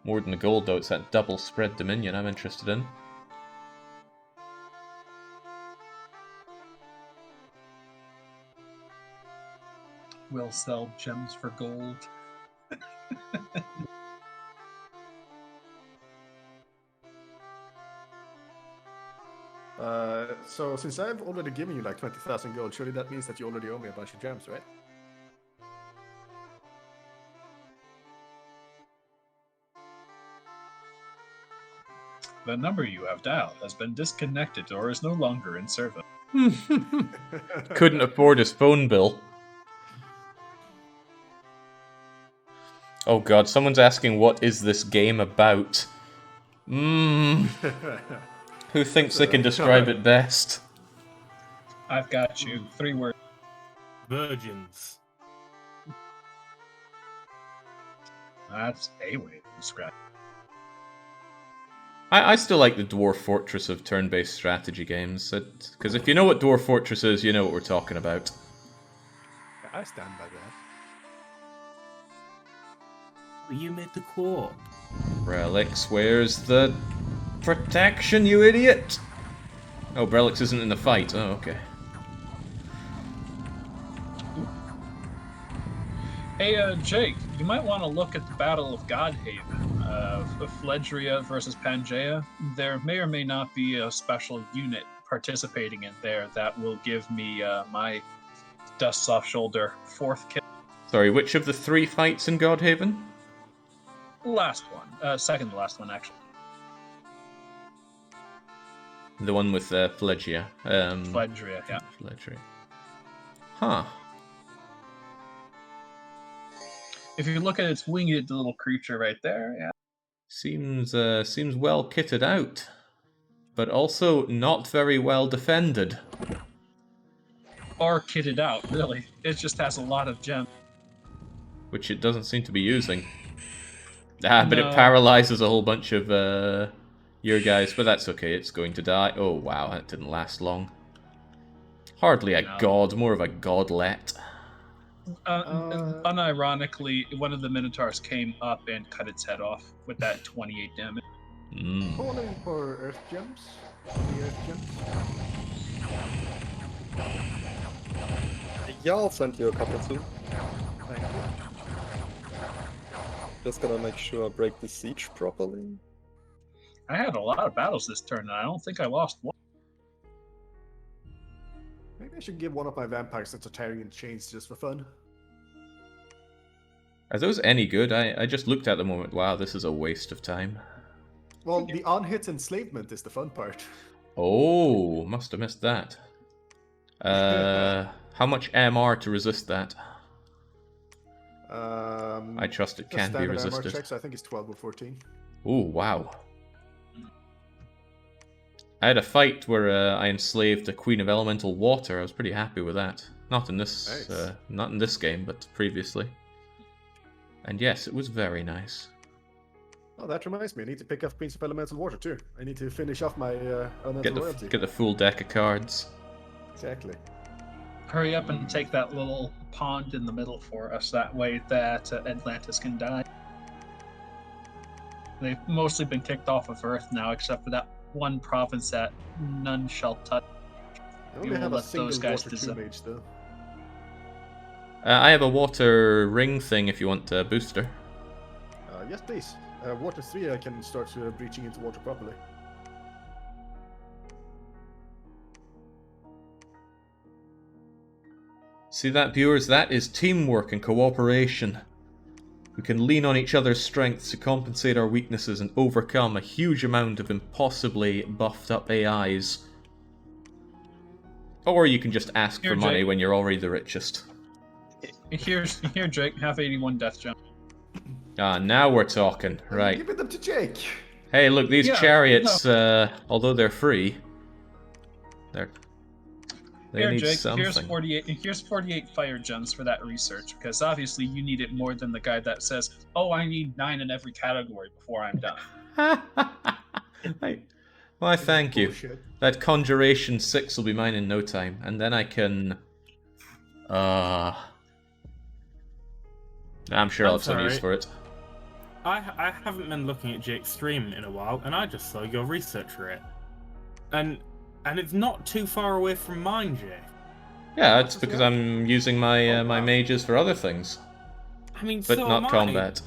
More than the gold though, it's that double spread dominion I'm interested in. We'll sell gems for gold. So since I've already given you like 20,000 gold, surely that means that you already owe me a bunch of gems, right? The number you have dialed has been disconnected or is no longer in service. Couldn't afford his phone bill. Oh god, someone's asking what is this game about? Who thinks they can describe it best? I've got you. 3 words. virgins. That's a way to describe. I still like the Dwarf Fortress of turn-based strategy games, because if you know what Dwarf Fortress is, you know what we're talking about. I stand by that. You made the core. Relics, where's the protection, you idiot? Oh, Brelix isn't in the fight. Oh, okay. Hey, Jake, you might want to look at the Battle of Godhaven, Phledria versus Pangaea. There may or may not be a special unit participating in there that will give me my Dust Off Shoulder 4th kill. Sorry, which of the 3 fights in Godhaven? Last one. Second to last one, actually. The one with Phlegia. Phledria, yeah. Phledria. Huh. If you look at its winged little creature right there, yeah. Seems well kitted out, but also not very well defended. Or kitted out, really. It just has a lot of gems. Which it doesn't seem to be using. But No. it paralyzes a whole bunch of your guys, but that's okay, it's going to die. Oh wow, that didn't last long. Hardly a god, more of a godlet. Unironically, one of the Minotaurs came up and cut its head off with that 28 damage. Calling for Earth Gems. The Earth Gems. Yeah, I'll send you a couple too. Thank you. Just gonna make sure I break the siege properly. I had a lot of battles this turn, and I don't think I lost one. Maybe I should give one of my vampires a Tartarian chains just for fun. Are those any good? I just looked at them and went, wow, this is a waste of time. Well, the on-hit enslavement is the fun part. Oh, must have missed that. How much MR to resist that? I trust it the can be standard MR resisted. checks, I think it's 12 or 14. Oh, wow. I had a fight where I enslaved a Queen of Elemental Water. I was pretty happy with that. Not in this, Nice. not in this game, but previously. And yes, it was very nice. Oh, that reminds me, I need to pick up Queens of Elemental Water too. I need to finish off my elemental Get royalty. the full deck of cards. Exactly. Hurry up and take that little pond in the middle for us. That way that Atlantis can die. They've mostly been kicked off of Earth now, except for that one province that none shall touch. I You only will have a let single those guys Water 2 decide. mage though. I have a water ring thing if you want a booster. Yes, please. Water 3 I can start breaching into water properly. See that, viewers? That is teamwork and cooperation. We can lean on each other's strengths to compensate our weaknesses and overcome a huge amount of impossibly buffed up AIs. Or you can just ask Here, for money Jake. when you're already the richest. Here, Jake, have 81 death gem. Ah, now we're talking. Right. Give them to Jake! Hey, look, these Yeah, chariots, although they're free, they Here, need Jake, something. here's 48 fire gems for that research, because obviously you need it more than the guy that says, oh, I need 9 in every category before I'm done. Why, thank you. Bullshit. That Conjuration 6 will be mine in no time, and then I can... I'm sure I'll have some use sorry. for it. I haven't been looking at Jake's stream in a while, and I just saw your research rate. And it's not too far away from mine, Jake. Yeah, it's because I'm using my my wow. mages for other things, I mean, but so not am I. combat.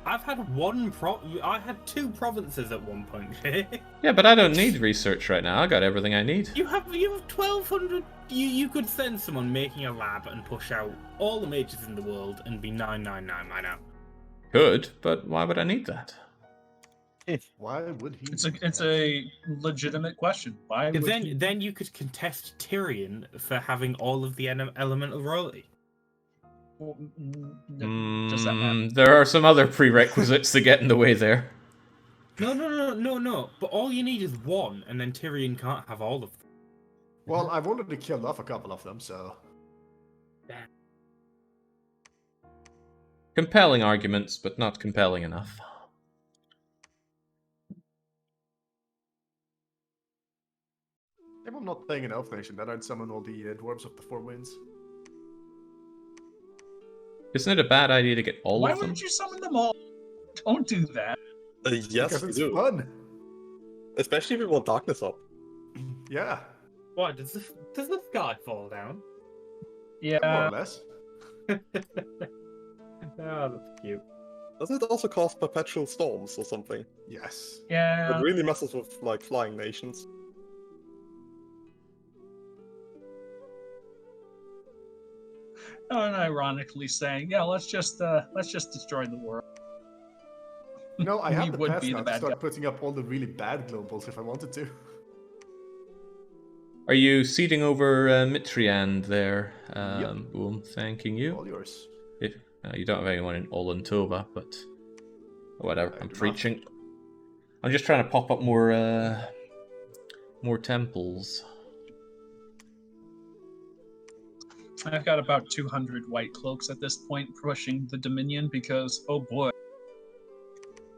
I've had 2 provinces at one point, Jake. Yeah, but I don't need research right now. I got everything I need. You have 1,200. You could send someone making a lab and push out all the mages in the world and be 999 right now. Good, but why would I need that? Why would he? It's a legitimate question. Why would he? Then you could contest Tyrion for having all of the elemental royalty. Does that matter? There are some other prerequisites to get in the way there. No. But all you need is 1, and then Tyrion can't have all of them. Well, I've already killed off a couple of them, so... Compelling arguments, but not compelling enough. If I'm not playing an Elf Nation, then I'd summon all the Dwarves of the Four Winds. Isn't it a bad idea to get all Why of them? wouldn't you summon them all? Don't do that. Yes, Because we it's do. fun! Especially if we want darkness up. Yeah, What, does the sky fall down? more Yeah. or less. Oh, that's cute. Doesn't it also cause perpetual storms or something? Yes. It really messes with like flying nations. Unironically saying, yeah, let's just destroy the world. You know, I have We the would pass be now the to bad start guy. putting up all the really bad globals if I wanted to. Are you ceding over Mitriand there? Yep. Boom, thanking you. All yours. If you don't have anyone in Olantova, but whatever. I I'm do not. preaching. I'm just trying to pop up more temples. I've got about 200 white cloaks at this point pushing the Dominion because, oh boy,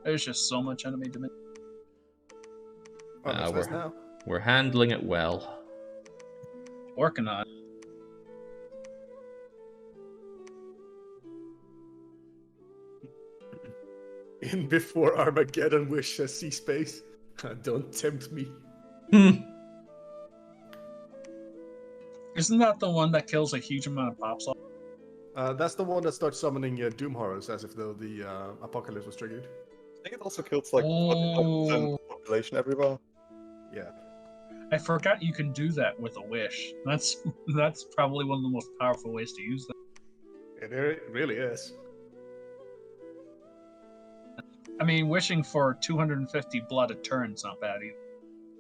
there's just so much enemy Dominion. Oh, that's nice we're- now. We're handling it well. Working on it. In before Armageddon wish sea space. Don't tempt me. Isn't that the one that kills a huge amount of pops? That's the one that starts summoning Doom Horrors as if though the apocalypse was triggered. I think it also kills like 25% population everywhere. Yeah. I forgot you can do that with a wish. That's probably one of the most powerful ways to use that. It really is. I mean, wishing for 250 blood a turn's not bad either.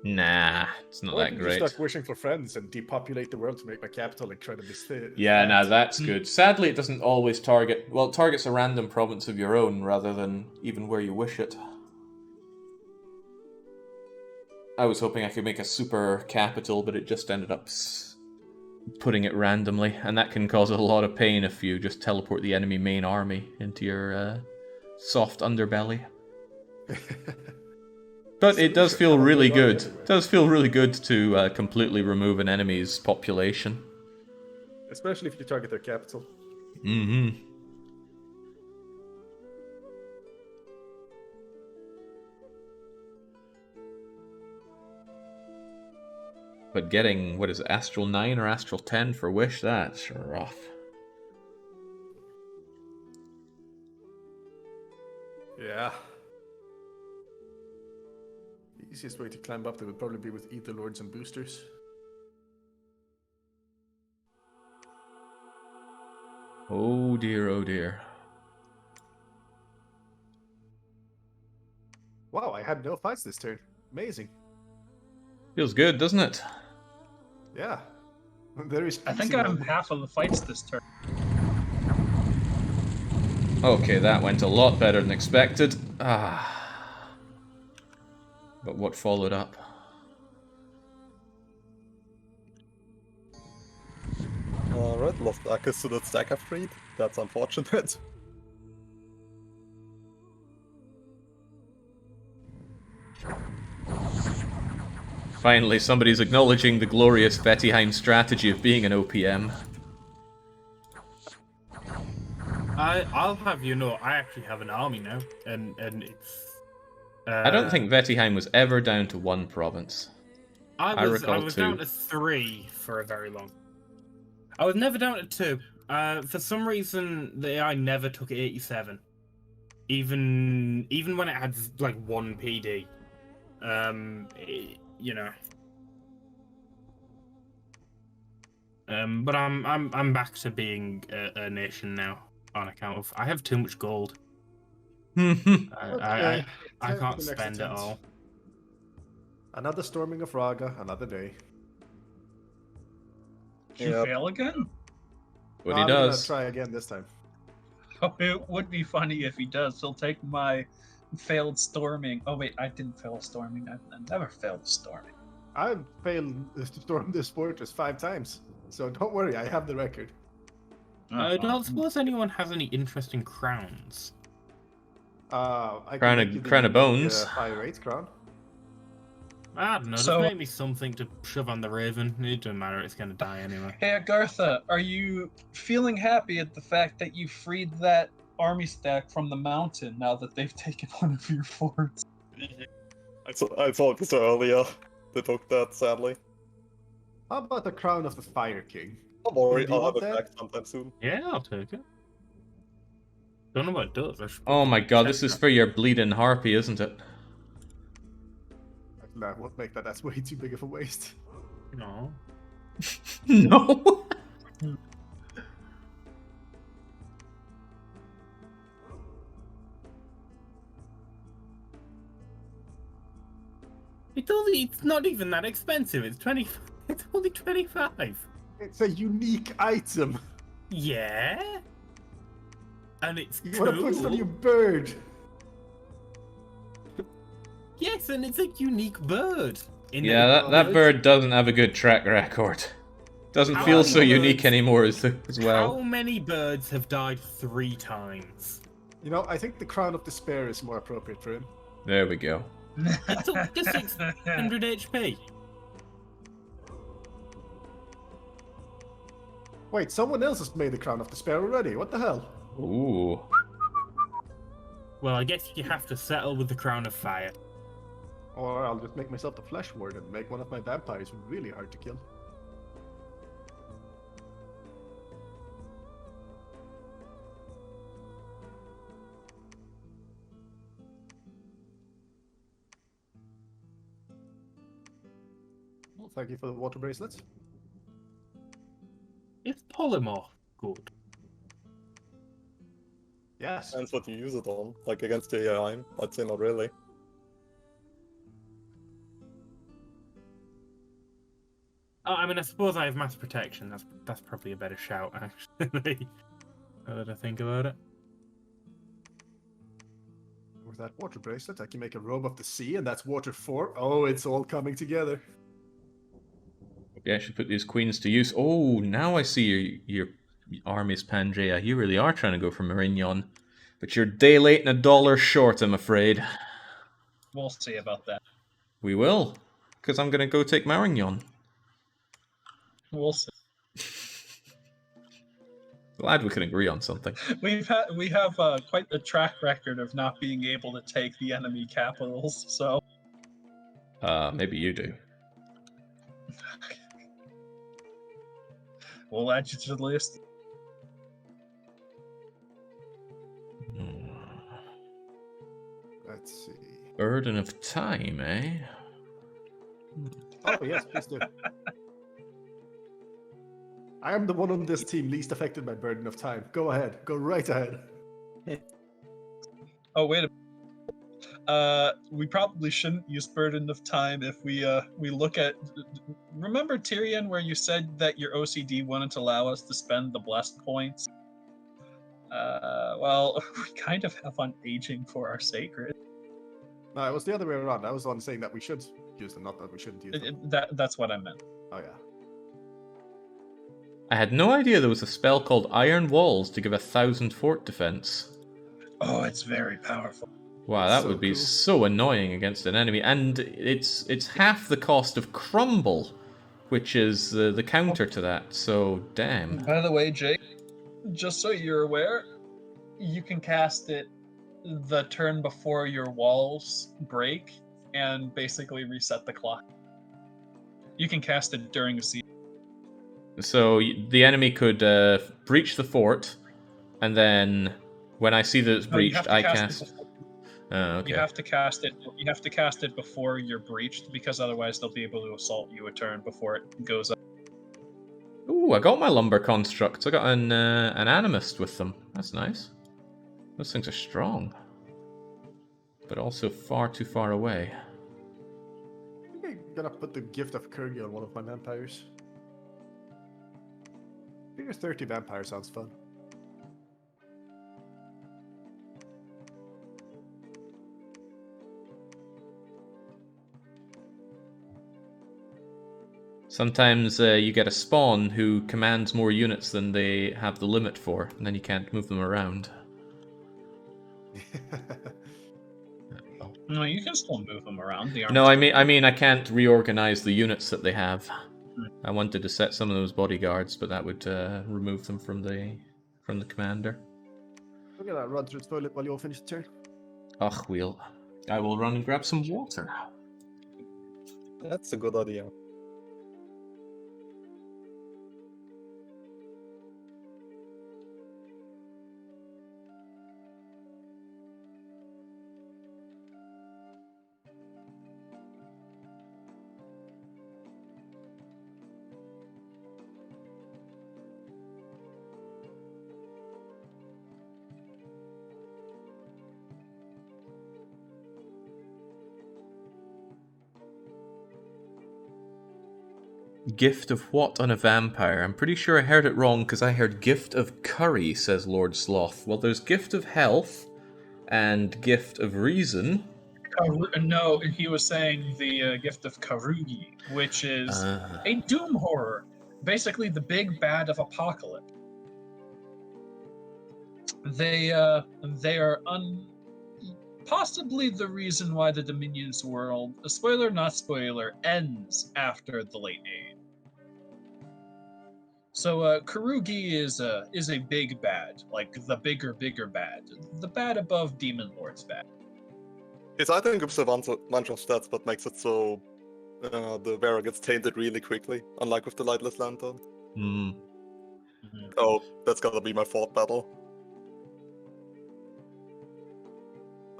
Nah, it's not Or that you can great. start wishing for friends and depopulate the world to make my capital incredibly thin. Yeah, now that's good. Sadly, it doesn't always target... Well, it targets a random province of your own rather than even where you wish it. I was hoping I could make a super capital, but it just ended up putting it randomly, and that can cause a lot of pain if you just teleport the enemy main army into your soft underbelly. But it does feel really good. It does feel really good to completely remove an enemy's population. Especially if you target their capital. Mm-hmm. But getting, what is it, Astral 9 or Astral 10 for Wish? That's rough. Yeah. The easiest way to climb up there would probably be with Ether Lords and Boosters. Oh dear, oh dear. Wow, I had no fights this turn. Amazing. Feels good, doesn't it? Yeah. There is. I think easy I'm mode. half of the fights this turn. Okay, that went a lot better than expected. Ah. But what followed up? Alright, lost access to that stack of freed. That's unfortunate. Finally, somebody's acknowledging the glorious Vettiheim strategy of being an OPM. I'll have you know, I actually have an army now, and it's. I don't think Vettiheim was ever down to one province. I was recall down two. to 3 for a very long. I was never down to 2. For some reason, the AI never took 87. Even when it had like 1 PD. You know. But I'm back to being a nation now on account of I have too much gold. I Time for can't the next spend it attempt. all. Another storming of Raga, another day. Did you Yep. fail again? What he I'm gonna does. try again this time. Oh, it would be funny if he does. He'll take my failed storming. Oh wait, I didn't fail storming. I never failed storming. I've failed to storm this fortress 5 times, so don't worry, I have the record. I don't suppose anyone has any interesting crowns. I can Crown make of- you the crown of unique, bones. Fire 8 crown. I don't know, just So- make me something to shove on the Raven. It doesn't matter, it's gonna die anyway. Hey, Agartha, are you feeling happy at the fact that you freed that army stack from the mountain now that they've taken one of your forts? I thought this earlier. They took that, sadly. How about the crown of the Fire King? Don't worry, Do you I'll have want it that? back sometime soon. Yeah, I'll take it. Don't know what it does. I should Oh my god, this check is that. for your bleeding harpy, isn't it? Nah, won't make that. That's way too big of a waste. No. No. It's not even that expensive. It's 20. It's only 25. It's a unique item. Yeah. And it's You want to put it on cool. your bird. Yes, and it's a unique bird. Yeah, that bird doesn't have a good track record. Doesn't How feel many so unique birds- anymore as well. How many birds have died 3 times? You know, I think the crown of despair is more appropriate for him. There we go. It took just 600 HP. Wait, someone else has made the crown of despair already. What the hell? Ooh. Well, I guess you have to settle with the Crown of Fire. Or I'll just make myself the flesh ward and make one of my vampires really hard to kill. Well, thank you for the water bracelets. Is polymorph good? Yes. Depends what you use it on. Like against the AI, I'd say not really. Oh, I mean, I suppose I have mass protection. That's probably a better shout, actually. Now that I think about it. With that water bracelet, I can make a robe of the sea, and that's water 4. Oh, it's all coming together. Maybe I should put these queens to use. Oh, now I see your armies, Pangea. You really are trying to go for Marignon. But you're day late and $1 short, I'm afraid. We'll see about that. We will. Because I'm going to go take Marignon. We'll see. Glad we can agree on something. We have quite the track record of not being able to take the enemy capitals, so Maybe you do. we'll add you to the list. Let's see. Burden of time, eh? Oh, yes, please do. I am the one on this team least affected by burden of time. Go ahead. Go right ahead. Oh, wait a we probably shouldn't use burden of time if we look at. Remember Tyrion, where you said that your OCD wouldn't allow us to spend the blessed points? Well, we kind of have on aging for our sacred. No, it was the other way around. I was the one saying that we should use them, not that we shouldn't use them. That's what I meant. Oh, yeah. I had no idea there was a spell called Iron Walls to give 1,000 fort defense. Oh, it's very powerful. Wow, that So would be cool. so annoying against an enemy, and it's half the cost of Crumble, which is the counter to that. So damn. By the way, Jake, just so you're aware, you can cast it the turn before your walls break and basically reset the clock. You can cast it during a siege. So the enemy could breach the fort, and then when I see that it's No, you breached, have to I cast cast. it before- Oh, okay. You have to cast it. You have to cast it before you're breached, because otherwise they'll be able to assault you a turn before it goes up. Ooh, I got my lumber constructs. I got an animist with them. That's nice. Those things are strong, but also far too far away. I think I'm gonna put the gift of Kurgi on one of my vampires. I figure 30 vampire sounds fun. Sometimes you get a spawn who commands more units than they have the limit for, and then you can't move them around. No, you can still move them around. The No, army's I mean I can't reorganize the units that they have. I wanted to set some of those bodyguards, but that would remove them from the commander. I'm gonna run through the toilet while you all finish the turn. Ugh, I will run and grab some water. That's a good idea. Gift of what on a vampire? I'm pretty sure I heard it wrong because I heard gift of curry, says Lord Sloth. Well, there's gift of health and gift of reason. No, he was saying the gift of Karugi, which is a doom horror. Basically, the big bad of Apocalypse. They are possibly the reason why the Dominion's world, spoiler not spoiler, ends after the Late Age. So Karugi is a big bad, like the bigger bad, the bad above Demon Lord's bad. It's I think it's a bunch of stats that makes it so the wearer gets tainted really quickly, unlike with the Lightless Lantern. Hmm. Oh, that's gotta be my fourth battle.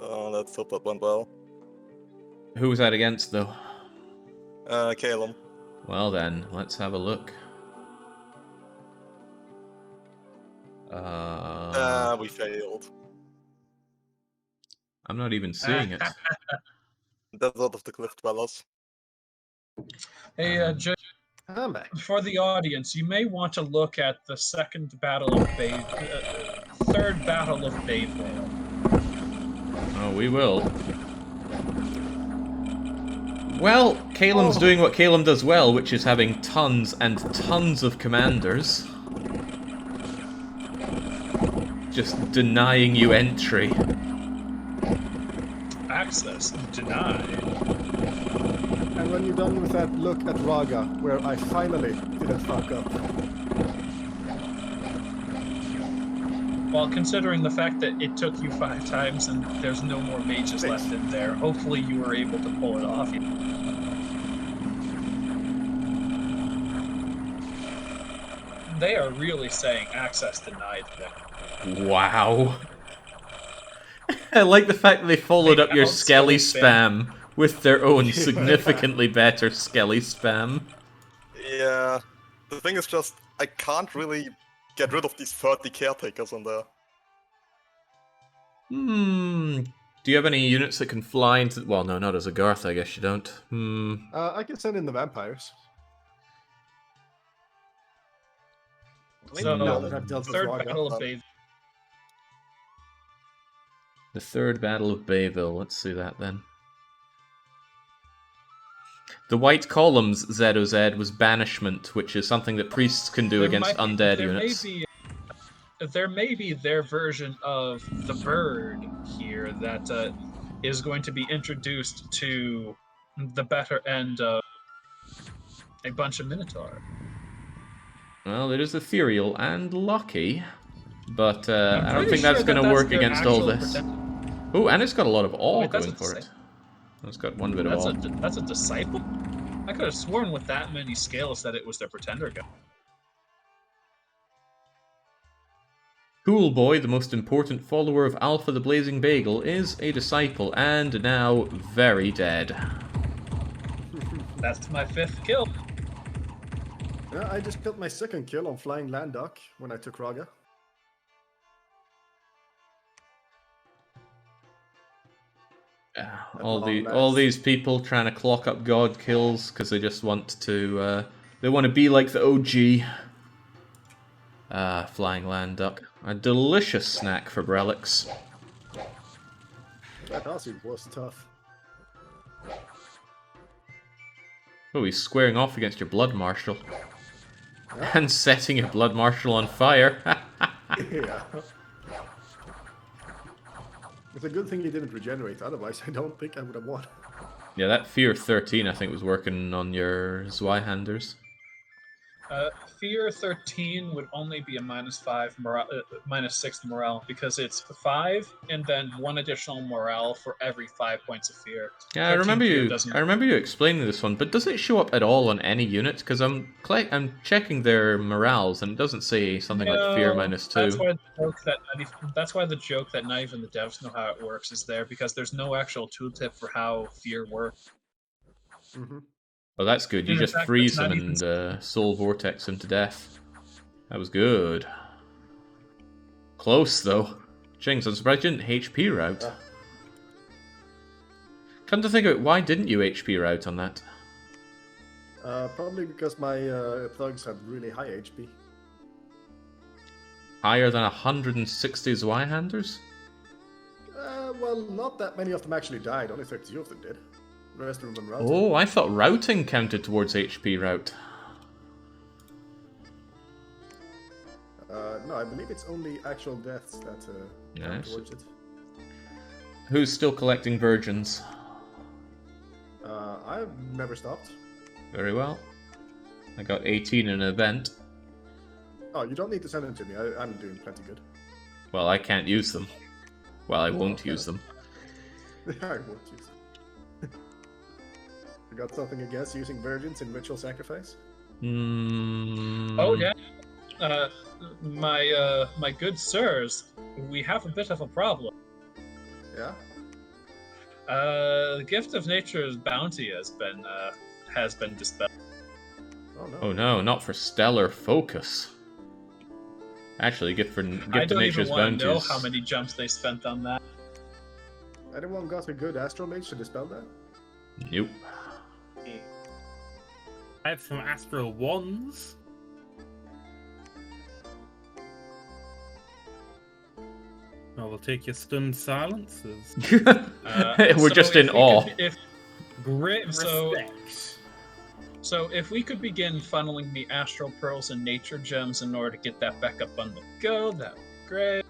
Let's hope that went well. Who was that against, though? Calum. Well then, let's have a look. We failed. I'm not even seeing it. That's out of the Cliff Dwellers. Hey, I'm back. for the audience, you may want to look at the third battle of Bayvale. Oh, we will. Well, Calum's doing what Calum does well, which is having tons and tons of commanders. Just denying you entry. Access denied. And when you're done with that, look at Raga, where I finally didn't fuck up. Well, considering the fact that it took you 5 times and there's no more mages left in there, hopefully you were able to pull it off. They are really saying access denied there. Wow. I like the fact that they followed up your Skelly spam with their own significantly better Skelly spam. Yeah. The thing is just, I can't really get rid of these 30 caretakers on there. Do you have any units that can fly into... Well, no, not as a Garth, I guess you don't. I can send in the vampires. So, now that I've dealt with third Raga. battle of Bayvale. The third battle of Bayville. Let's see that then. The white columns ZOZ was banishment, which is something that priests can do against undead units. There may be their version of the bird here that is going to be introduced to the better end of a bunch of Minotaur. Well, it is ethereal and lucky, but I don't pretty think that's sure going to that's work their against all actual this. Oh, and it's got a lot of awe Wait, that's going a for dis- it. It's got one bit of awe. That's a disciple? I could have sworn with that many scales that it was their pretender guy. Cool Boy, the most important follower of Alpha the Blazing Bagel, is a disciple and now very dead. That's my 5th kill. Yeah, I just killed my 2nd kill on Flying Land Duck when I took Raga. All these people trying to clock up god kills because they just want to they want to be like the OG. Flying Land Duck, a delicious snack for Brelix. That also was tough. Oh, he's squaring off against your Blood Marshal. And setting your Blood Marshal on fire. Yeah. It's a good thing he didn't regenerate, otherwise I don't think I would have won. Yeah, that Fear 13 I think was working on your Zweihanders. Fear 13 would only be a -5 morale, -6 morale, because it's 5 and then 1 additional morale for every 5 points of fear. Yeah, I 13 remember fear you. doesn't. I remember you explaining this one, but does it show up at all on any units? Because I'm checking their morales, and it doesn't say something like Fear No, -2. That's why the joke that not even the devs know how it works is there, because there's no actual tooltip for how fear works. Mm-hmm. Well, that's good. You And in just fact, freeze it's not them and Soul Vortex him to death. That was good. Close, though. Jings, I'm surprised you didn't HP route. Come to think of it, why didn't you HP route on that? Probably because my thugs had really high HP. Higher than 160 Zweihanders? Well, not that many of them actually died. Only 32 of them did. The rest of them routed. Oh, I thought routing counted towards HP route. No, I believe it's only actual deaths that count Yes. towards it. Who's still collecting virgins? I've never stopped. Very well. I got 18 in an event. Oh, you don't need to send them to me. I'm doing plenty good. Well, I can't use them. Well, I won't use them. I won't use them. You got something against using virgins in ritual sacrifice? Oh yeah. My good sirs, we have a bit of a problem. Yeah? The gift of nature's bounty has been dispelled. Oh no. Oh no, not for stellar focus. Actually, gift I of don't even nature's want to know bounties. how many jumps they spent on that. Anyone got a good astral mage to dispel that? Nope. I have some astral wands. I will take your stunned silences. We're just in awe. So if we could begin funneling the astral pearls and nature gems in order to get that back up on the go, that would be great.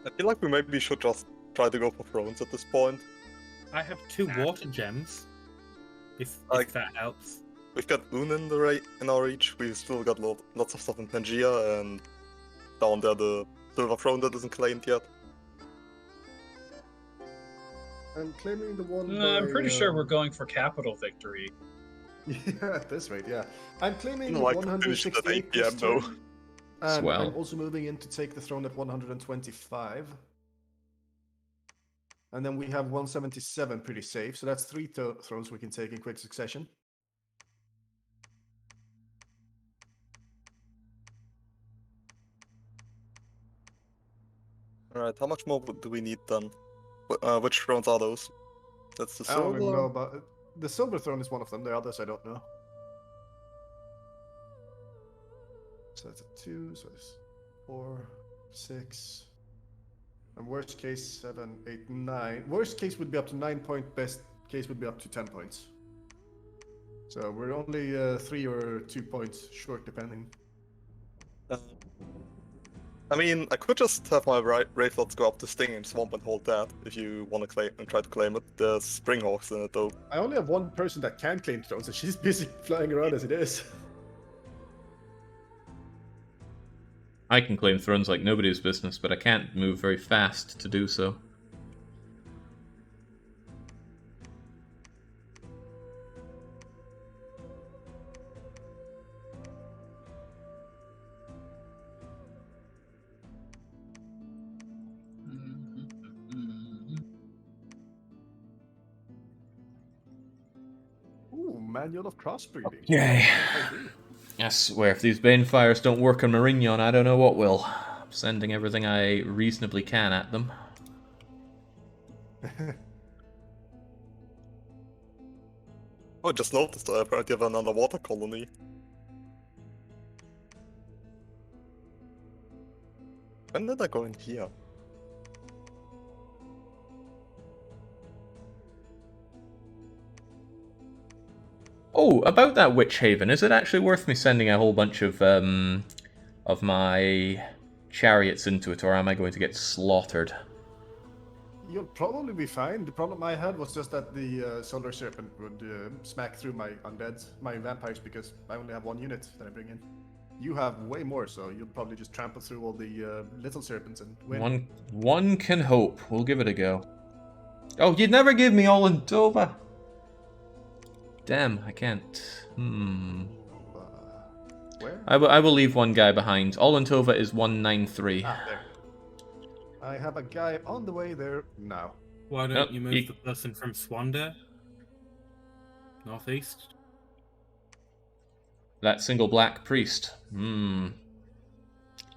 I feel like we maybe should just try to go for thrones at this point. I have 2 water gems. If that helps. We've got Boon in our reach. We've still got lots of stuff in Pangea, and down there the silver throne that isn't claimed yet. I'm claiming the one. I'm pretty sure we're going for capital victory. Yeah, at this rate, yeah. I'm claiming No, I can finish it at 168 8 PM this though. turn, and Swell. I'm also moving in to take the throne at 125. And then we have 177 pretty safe, so that's 3 thrones we can take in quick succession. Alright, how much more do we need then? Which thrones are those? That's the I don't silver. even know, but the silver throne is one of them. The others I don't know. So that's a 2, so it's 4, 6, and worst case 7, 8, 9. Worst case would be up to 9 points. Best case would be up to 10 points. So we're only 3 or 2 points short, depending. I mean, I could just have my Wraithlords go up to Stinging Swamp and hold that if you want to claim and try to claim it. There's Springhawks in it though. I only have one person that can claim thrones, and she's busy flying around as it is. I can claim thrones like nobody's business, but I can't move very fast to do so. Ooh, Manual of Crossbreeding. Okay. I swear, if these Banefires don't work on Marignon, I don't know what will. I'm sending everything I reasonably can at them. Oh, I just noticed I apparently have an underwater colony. When did I go in here? Oh, about that Witch Haven, is it actually worth me sending a whole bunch of my chariots into it, or am I going to get slaughtered? You'll probably be fine. The problem I had was just that the Solar Serpent would smack through my undeads, my vampires, because I only have one unit that I bring in. You have way more, so you'll probably just trample through all the little serpents and win. One can hope. We'll give it a go. Oh, you'd never give me Olentova! Damn, I can't. Where? I will leave one guy behind. Olentova is 193. Ah, there. I have a guy on the way there now. Why don't you move the person from Swanda? Northeast? That single black priest.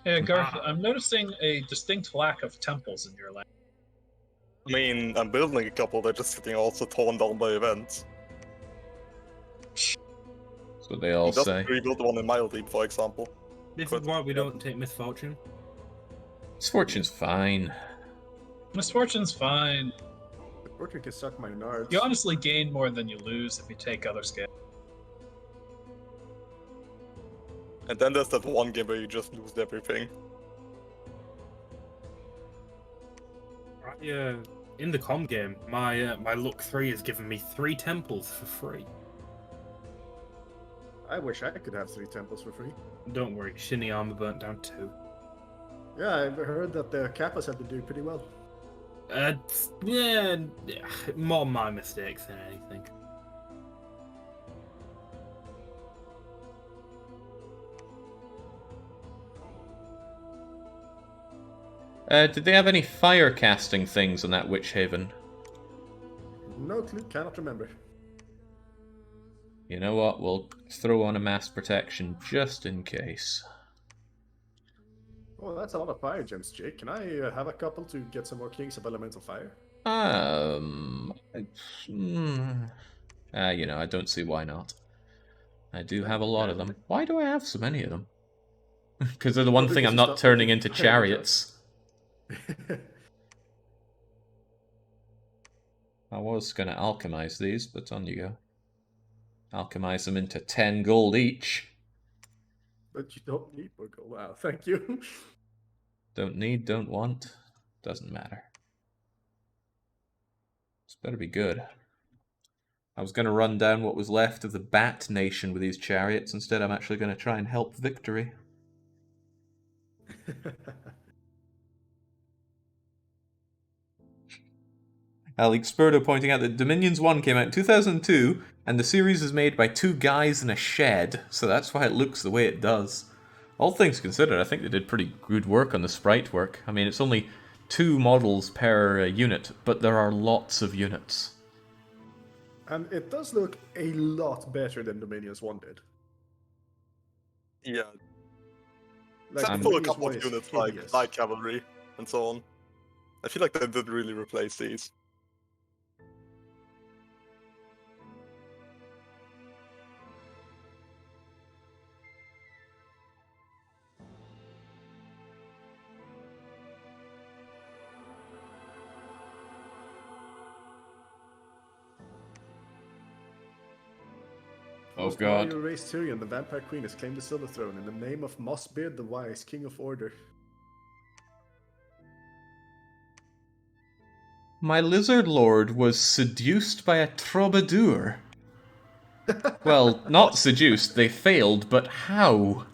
Hey, Garth, I'm noticing a distinct lack of temples in your land. I mean, I'm building a couple, they're just getting also torn down by events. That's what they all Just say. rebuild one in Milddeep, for example. This is why we don't take Misfortune. Misfortune's fine. Misfortune's fine. The portrait can suck my nards. You honestly gain more than you lose if you take other scales. And then there's that one game where you just lose everything. In the com game, my Luck 3 has given me 3 temples for free. I wish I could have 3 temples for free. Don't worry, Shinny Armor burnt down 2. Yeah, I've heard that the Kappas have been doing pretty well. Yeah, more my mistakes than anything. Did they have any fire casting things on that Witch Haven? No clue, cannot remember. You know what? We'll throw on a mass protection just in case. Oh, that's a lot of fire gems, Jake. Can I have a couple to get some more Kings of Elemental Fire? You know, I don't see why not. I do have a lot of them. Why do I have so many of them? Because they're the one thing I'm not turning into chariots. I was going to alchemize these, but on you go. Alchemize them into 10 gold each. But you don't need more gold. Wow, thank you. Don't need, don't want. Doesn't matter. This better be good. I was going to run down what was left of the Bat Nation with these chariots. Instead, I'm actually going to try and help victory. Alex Spurdo pointing out that Dominions 1 came out in 2002, and the series is made by 2 guys in a shed, so that's why it looks the way it does. All things considered, I think they did pretty good work on the sprite work. I mean, it's only 2 models per unit, but there are lots of units. And it does look a lot better than Dominions 1 did. Yeah. Like, Except for a Dominions couple 1 of is units like hideous. light cavalry and so on. I feel like they did really replace these. Oh Most god. warrior race Tyrion, the Vampire Queen, has claimed the Silver Throne in the name of Mossbeard the Wise, King of Order. My lizard lord was seduced by a troubadour. Well, not seduced, they failed, but how?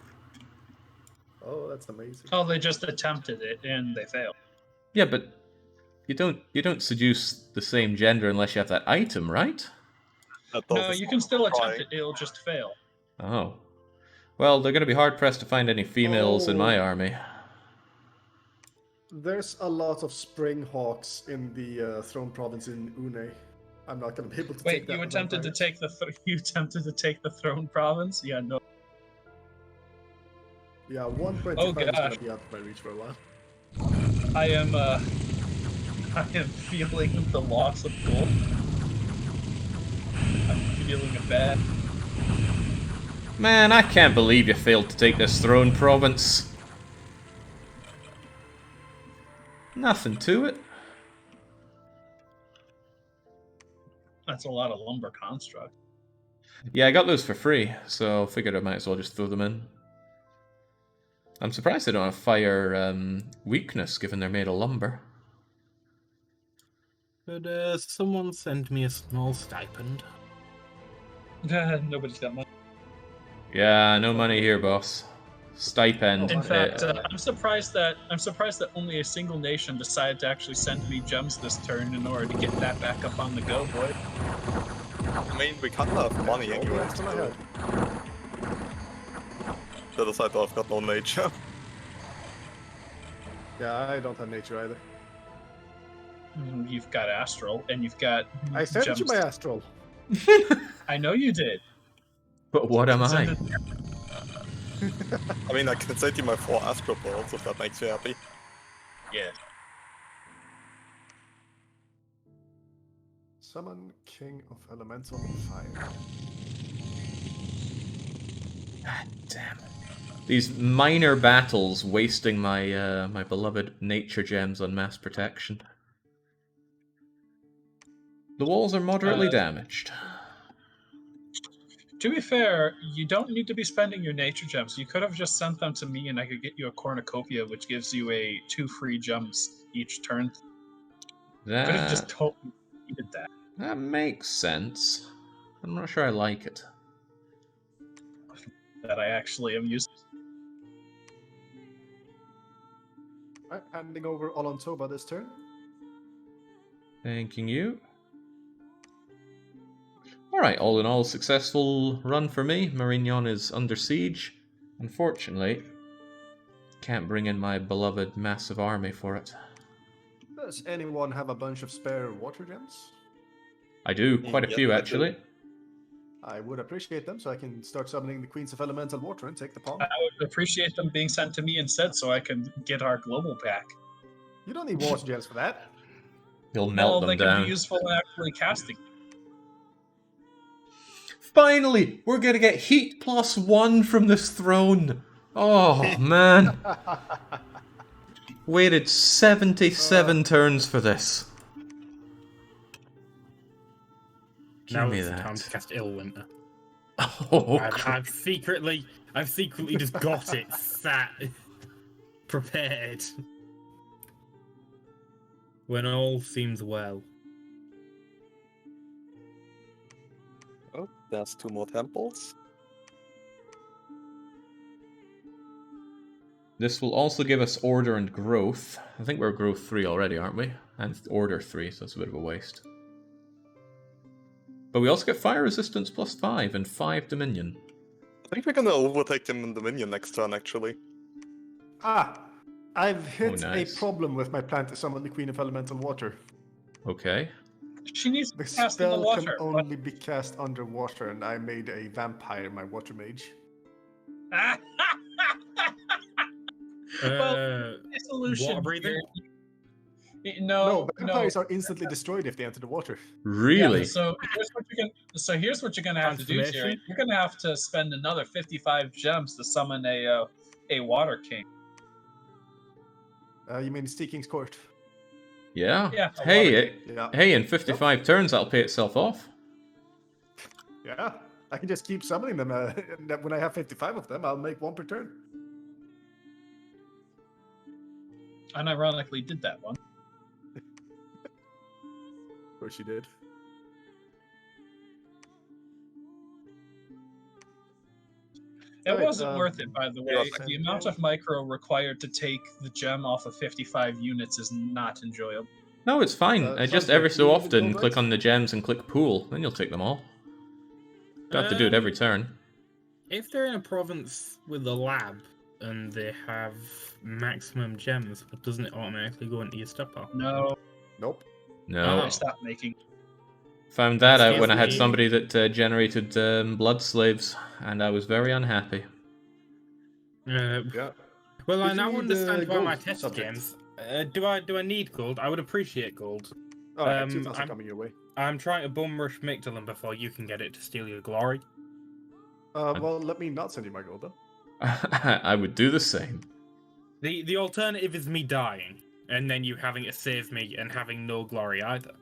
Oh, that's amazing. Oh, they just attempted it and they failed. Yeah, but you don't seduce the same gender unless you have that item, right? No, you can still attempt it, it'll just fail. Oh. Well, they're going to be hard-pressed to find any females in my army. There's a lot of Spring Hawks in the Throne Province in Une. I'm not going to be able to take Wait, that. you with attempted to vampires. take you attempted to take the throne province? Yeah, no. Yeah, 125 Oh, is going gosh. to be out of my reach for a while. I am feeling the loss of gold. I'm feeling it bad. Man, I can't believe you failed to take this throne province. Nothing to it. That's a lot of lumber construct. Yeah, I got those for free, so figured I might as well just throw them in. I'm surprised they don't have fire weakness, given they're made of lumber. Could someone send me a small stipend? Nobody's got money. Yeah, no money here, boss. Stipend. In fact, eh, I'm surprised that only a single nation decided to actually send me gems this turn in order to get that back up on the go, boy. I mean, we can't have money Oh, anyway. that's what I had. The other side, I've got no nature. Yeah, I don't have nature either. You've got Astral, and you've got I sent gems. you my astral. I know you did. But what am I? Send it- I mean, I can send you my 4 astral pearls if that makes you happy. Yeah. Summon King of Elemental Fire. God damn. These minor battles wasting my my beloved nature gems on mass protection. The walls are moderately damaged. To be fair, you don't need to be spending your nature gems. You could have just sent them to me, and I could get you a cornucopia, which gives you 2 free gems each turn. Could have just That, totally needed that. that makes sense. I'm not sure I like it. That I actually am using. Right, handing over Olontoba this turn. Thanking you. Alright, all in all, successful run for me. Marignon is under siege. Unfortunately, can't bring in my beloved massive army for it. Does anyone have a bunch of spare water gems? I do, quite a Yes, few I do. actually. I would appreciate them so I can start summoning the Queens of Elemental Water and take the palm. I would appreciate them being sent to me instead, so I can get our global pack. You don't need water gems for that. You'll melt Well, they them can down. be useful in actually casting. Finally, we're gonna get heat +1 from this throne. Oh man, waited 77 turns for this. Give Now me it's the time to that. cast Illwinter. Oh, I've secretly just got it sat, prepared. When all seems well. Oh, there's 2 more temples. this will also give us order and growth. I think we're growth 3 already, aren't we? And order 3, so that's a bit of a waste. But we also get fire resistance +5 and 5 dominion. I think we're gonna overtake them in Dominion next turn, actually. I've hit nice. a problem with my plan to summon the Queen of Elemental Water. Okay. She needs to The cast in the spell can water. only be cast underwater, and I made a vampire my water mage. Well, the solution water breathing? here- No, No, vampires are instantly destroyed if they enter the water. Really? Yeah, so here's what you're gonna have to do, Jerry. Transformation? You're gonna have to spend another 55 gems to summon a water king. You mean Sea King's Court? Yeah. Yeah, a Hey, water Yeah. hey, in 55 turns, that'll pay itself off. Yeah. I can just keep summoning them. And then when I have 55 of them, I'll make 1 per turn. Unironically did that one. Of course you did. It Right, wasn't worth it, by the way. yeah. The amount of micro required to take the gem off of 55 units is not enjoyable. No, it's fine. Just sounds every like so you often, did all click right. on the gems and click pool, then you'll take them all. Don't have to do it every turn. If they're in a province with a lab and they have maximum gems, but doesn't it automatically go into your stockpile? No, Nope. No. I stopped making. Found that out when I had Excuse me. somebody that generated blood slaves, and I was very unhappy. Yeah. Well, I Did now you need, understand about my gold test subject? games. Do I need gold? I would appreciate gold. Alright, 2,000 I'm- coming your way. I'm trying to bum rush Migdalin before you can get it to steal your glory. Well, let me not send you my gold then. I would do the same. The alternative is me dying, and then you having to save me and having no glory either.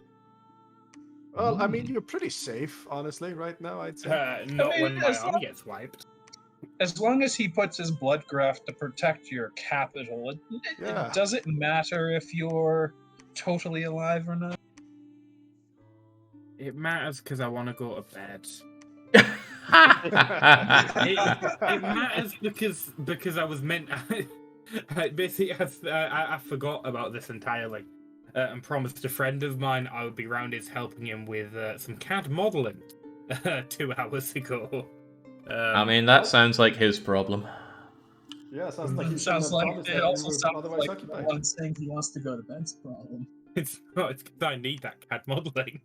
Well, I mean, you're pretty safe, honestly, right now, I'd say. Not when my as army long- gets wiped. As long as he puts his blood graft to protect your capital, Yeah. does it matter if you're totally alive or not? It matters because I want to go to bed. Uh, It matters because I was meant. Basically, I forgot about this entirely, and promised a friend of mine I would be round his helping him with some CAD modeling 2 hours ago. I mean, that sounds like his problem. Yeah, sounds like you Sounds shouldn't have like promised it that also you were sounds otherwise like occupied. one saying he wants to go to bed's problem. It's not. It's because I need that CAD modeling.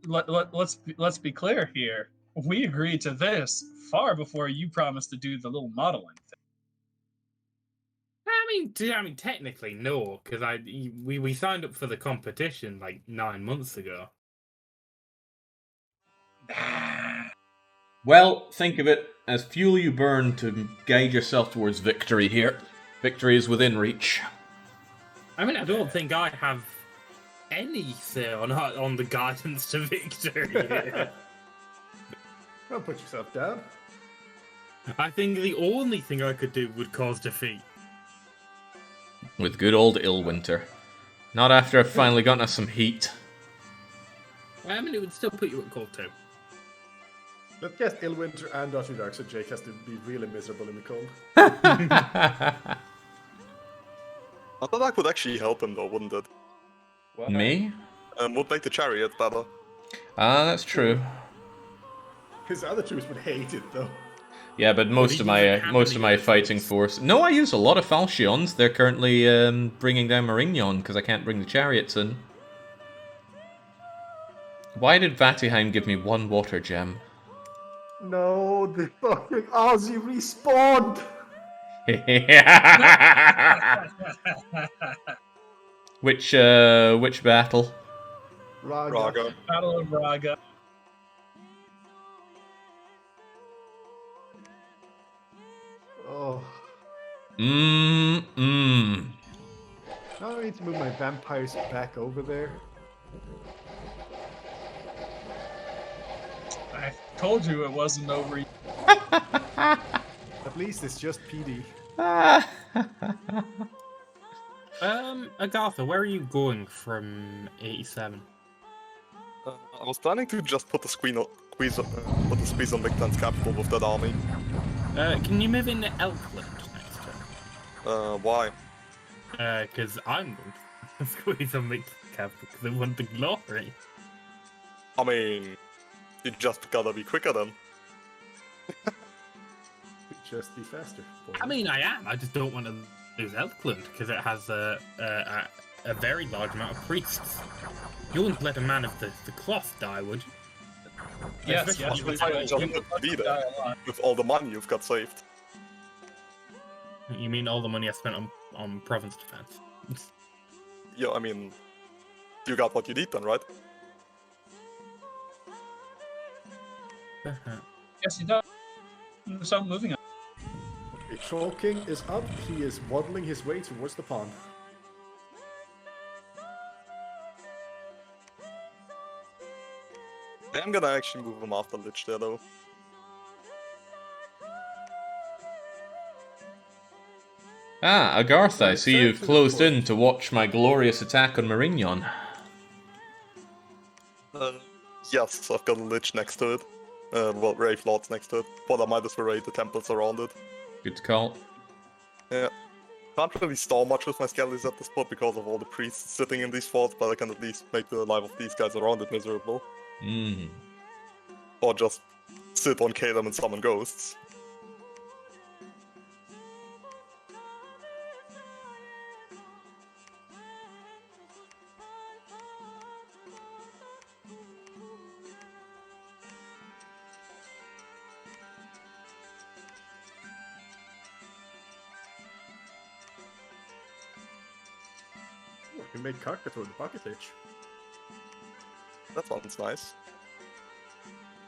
Let's be clear here. We agreed to this far before you promised to do the little modeling thing. I mean, technically no, because we signed up for the competition like 9 months ago. Well, think of it as fuel you burn to guide yourself towards victory here. Victory is within reach. I mean, I don't think I have any say on the guidance to victory. Don't put yourself down. I think the only thing I could do would cause defeat. With good old Illwinter. Not after I've finally gotten us some heat. I mean, it would still put you at cold 2. But yes, Illwinter and Dotry Dark, so Jake has to be really miserable in the cold. I thought that would actually help him though, wouldn't it? Me? Would make the chariot better. Ah, that's true. His other troops would hate it, though. Yeah, but most he of doesn't have my any fighting troops. force. No, I use a lot of falchions. They're currently bringing down Marignon because I can't bring the chariots in. Why did Vatiheim give me 1 water gem? No, the fucking Aussie respawned! Which battle? Raga. Battle of Raga. Oh. Mmm. Now I need to move my vampires back over there. I told you it wasn't over. At least it's just PD. Agatha, where are you going from 87? I was planning to just put the squeeze on Victan's capital with that army. Can you move into Elkland next turn? Why? Because I'm going to squeeze on Victor's capital because I want the glory. I mean, you just gotta be quicker then. Just be faster. I mean, I am. I just don't want to lose Elkland because it has a very large amount of priests. You wouldn't let a man of the cloth die, would you? Yes, Especially yes. with- Why don't you just be there with all the money you've got saved? You mean all the money I spent on province defense? Yeah, I mean, you got what you need then, right? Yes, he does. So moving on. The Troll King is up. He is waddling his way towards the pond. I'm gonna actually move him after Lich there though. Ah, Agartha, I see you've Return to the closed fort. in to watch my glorious attack on Marignon. Yes, I've got a Lich next to it. Well, Wraith Lords next to it. But I might as well raid the temples around it. Good call. Yeah. Can't really store much with my skellies at this spot because of all the priests sitting in these forts, but I can at least make the life of these guys around it miserable. Mm. Or just sit on Calum and summon ghosts. We made Karkator the Bucket Lich. That sounds nice.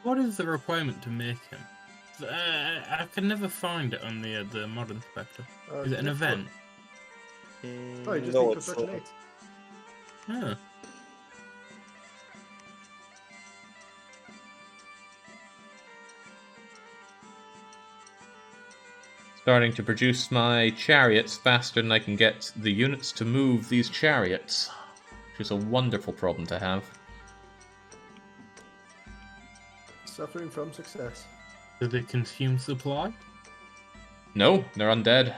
What is the requirement to make him? I can never find it on the modern Spectre. Is it an event? Oh, you just No, need it's construction 8. Oh. Starting to produce my chariots faster than I can get the units to move these chariots, which is a wonderful problem to have. Suffering from success. Do they consume supply? No, they're undead.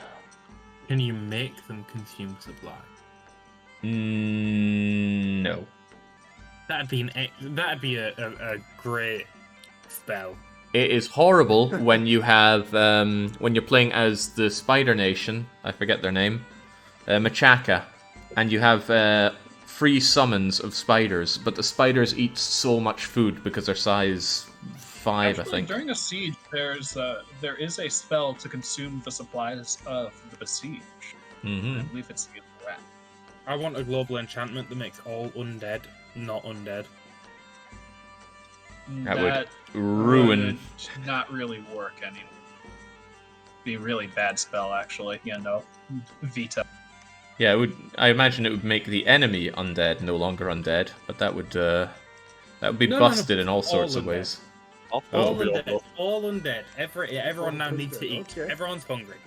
Can you make them consume supply? No. That'd be a great spell. It is horrible when you have when you're playing as the Spider Nation. I forget their name, Machaca, and you have free summons of spiders, but the spiders eat so much food because they're size 5, Actually, I think. during a siege, there is a spell to consume the supplies of the besieged. Mm-hmm. I believe it's the rat. I want a global enchantment that makes all undead not undead. That would ruin. would not really work anymore. Be a really bad spell, actually. You know, veto. Yeah, it would. I imagine it would make the enemy undead no longer undead, but that would be No, busted in all all sorts of undead. ways. All Oh. undead. All undead. Everyone now needs to eat. Okay. Everyone's hungry.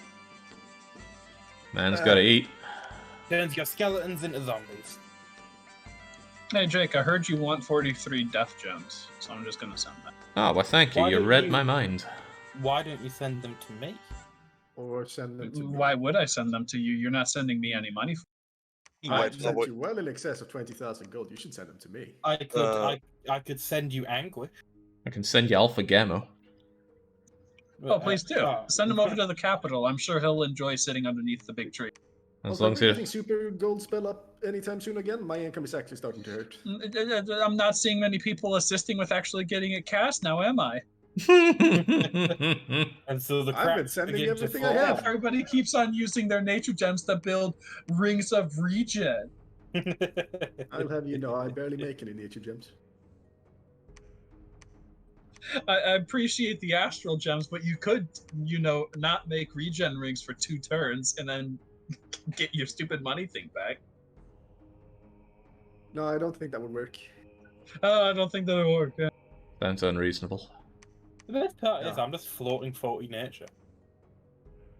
Man's gotta eat. Turns your skeletons into zombies. Hey, Jake, I heard you want 43 death gems, so I'm just gonna send that. Oh, well, thank you. Why You don't read you- my mind. Why don't you send them to me? Or send them to me. Why would I send them to you? You're not sending me any money. I've Wait, sent wait. you well in excess of 20,000 gold. You should send them to me. I could I could send you anguish. I can send you Alpha Gamma. Oh, please do. Oh. Send him over to the capital. I'm sure he'll enjoy sitting underneath the big tree. As Also, long as are we you. getting super gold spell up anytime soon again? My income is actually starting to hurt. I'm not seeing many people assisting with actually getting it cast now, am I? And so the I've cracks been sending begin to everything I fall. have. Everybody keeps on using their nature gems to build rings of regen. I'll have you know, I barely make any nature gems. I appreciate the astral gems, but you could, not make regen rings for 2 turns and then get your stupid money thing back. No, I don't think that would work. I don't think that'll work. Yeah. Sounds unreasonable. The best part is Yeah. I'm just floating 40 nature.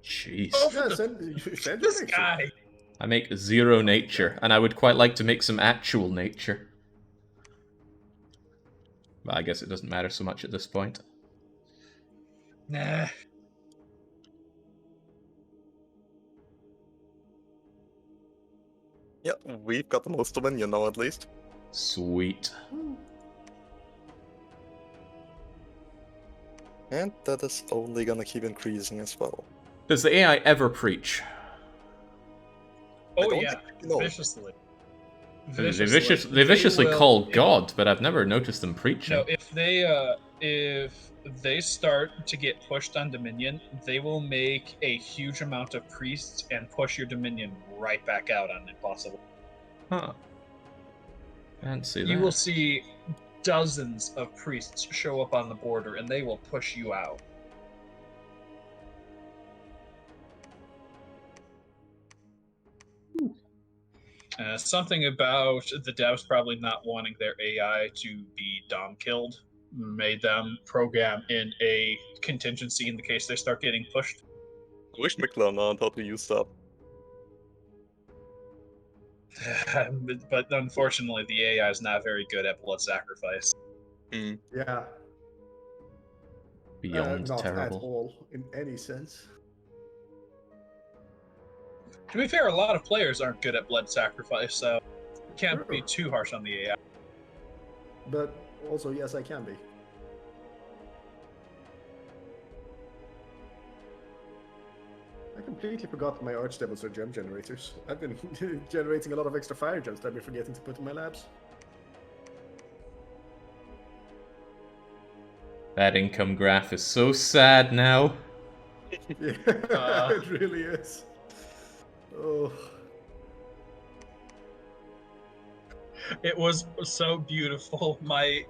Jeez. Yeah, send This nature. guy. I make 0 nature, and I would quite like to make some actual nature. But I guess it doesn't matter so much at this point. Nah. Yeah, we've got the most dominion now, at least. Sweet. And that is only gonna keep increasing as well. Does the AI ever preach? I Oh don't yeah, think you know. viciously. They viciously will- call God, but I've never noticed them preaching. No, if they start to get pushed on Dominion, they will make a huge amount of priests and push your Dominion right back out on Impossible. Huh. Fancy that. You will see dozens of priests show up on the border, and they will push you out. Something about the devs probably not wanting their AI to be dom killed made them program in a contingency in the case they start getting pushed. I wish McLaren learned how to use that. But unfortunately, the AI is not very good at blood sacrifice. Yeah. Beyond Not at terrible. all, in any sense. To be fair, a lot of players aren't good at blood sacrifice, so can't be too harsh on the AI. But also, yes, I can be. I completely forgot that my archdevils are gem generators. I've been generating a lot of extra fire gems that I've been forgetting to put in my labs. That income graph is so sad now. Yeah, it really is. Oh. It was so beautiful. My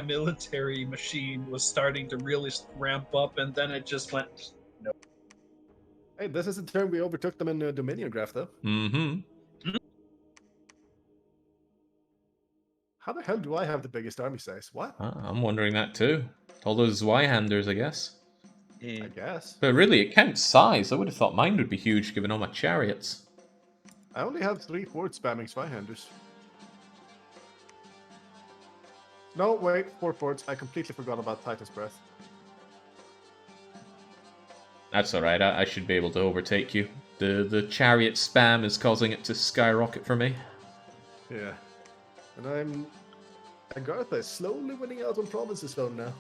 military machine was starting to really ramp up, and then it just went. Hey, this is the turn we overtook them in the Dominion graph, though. Mm-hmm. How the hell do I have the biggest army size? What? I'm wondering that too. All those Zweihanders, I guess. I guess. But really, it counts size. I would have thought mine would be huge given all my chariots. I only have 3 fort spamming Spyhanders. No, wait, 4 forts. I completely forgot about Titan's Breath. That's alright, I should be able to overtake you. The chariot spam is causing it to skyrocket for me. Yeah. And Agartha is slowly winning out on provinces though now.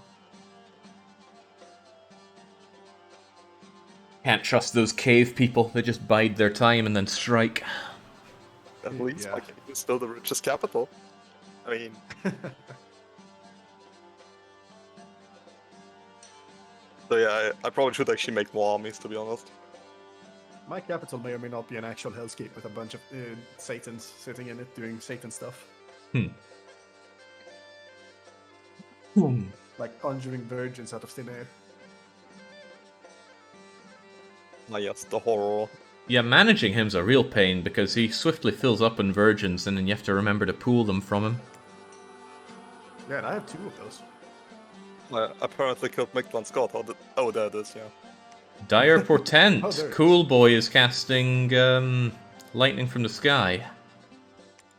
Can't trust those cave people. They just bide their time and then strike. At least Yeah. my game is still the richest capital. I mean, so yeah, I probably should actually make more armies, to be honest. My capital may or may not be an actual hellscape with a bunch of Satans sitting in it doing Satan stuff. Like conjuring virgins out of thin air. Ah, yes, the horror. Yeah, managing him's a real pain because he swiftly fills up on virgins and then you have to remember to pool them from him. Yeah, and I have 2 of those. I apparently killed Mictlan Scott. Oh, there it is, yeah. Dire Portent. Oh, there it is. Cool Boy is casting lightning from the sky.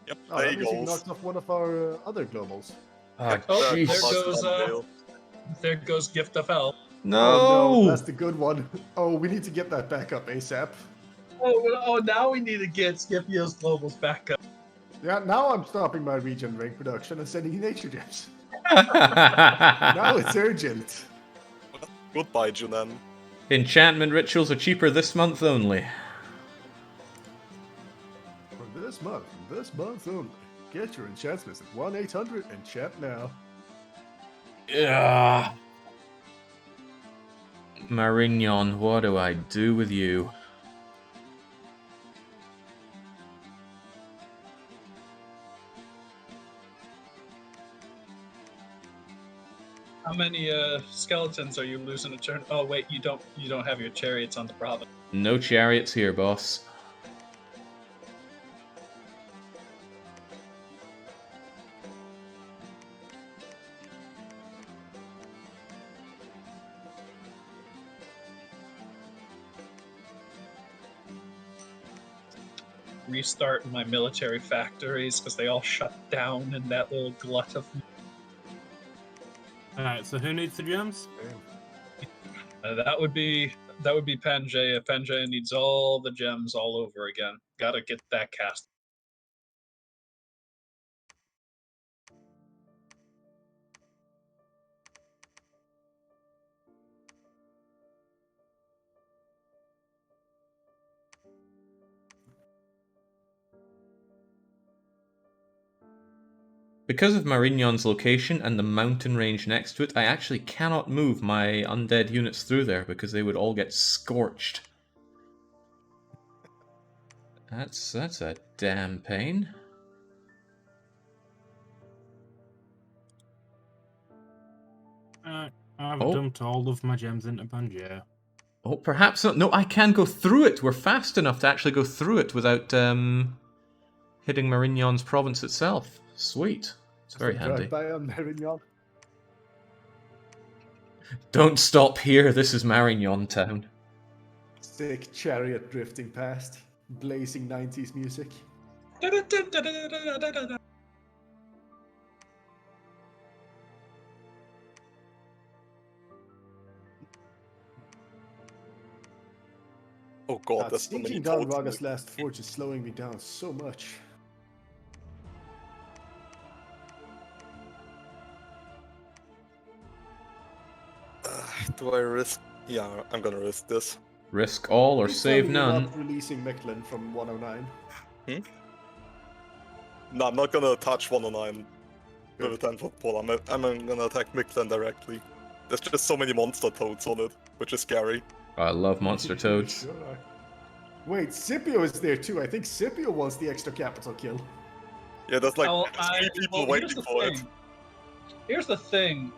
Yep, Oh, there that he means he goes. knocked off one of our other globals. Oh, Oh, there jeez. goes there goes Gift of Hell. No! Oh no, that's the good one. Oh, we need to get that back up ASAP. Oh, now we need to get Scipio's globals back up. Yeah, now I'm stopping my regen rank production and sending nature gems. Now it's urgent. Goodbye, Junan. Enchantment rituals are cheaper this month only. For this month only. Get your enchantments at 1-800-ENCHANT now. Yeah. Marignon, what do I do with you? How many skeletons are you losing a turn? Oh wait, you don't have your chariots on the province. No chariots here, boss. Restart my military factories because they all shut down in that little glut of. Alright, so who needs the gems? That would be Pangaea. Pangaea needs all the gems all over again. Gotta get that cast. Because of Marignon's location and the mountain range next to it, I actually cannot move my undead units through there because they would all get scorched. That's a damn pain. I've Oh. dumped all of my gems into Pangaea. Oh, perhaps not. No, I can go through it. We're fast enough to actually go through it without hitting Marignon's province itself. Sweet. It's very handy. Drive by on Marignon. Don't stop here. This is Marignon town. Sick chariot drifting past. Blazing 90s music. Oh god, there's so many Sinking down toads in Raga's the- last forge is slowing me down so much. Do I risk? Yeah, I'm gonna risk this. Risk all or Please save tell me you're none. not releasing Mechlin from 109. No, I'm not gonna touch 109 with a 10-foot pole. I'm gonna attack Mictlan directly. There's just so many monster toads on it, which is scary. I love monster toads. Sure. Wait, Scipio is there too. I think Scipio wants the extra capital kill. Yeah, there's like Well, three people well, waiting here's the for it. thing. Here's the thing.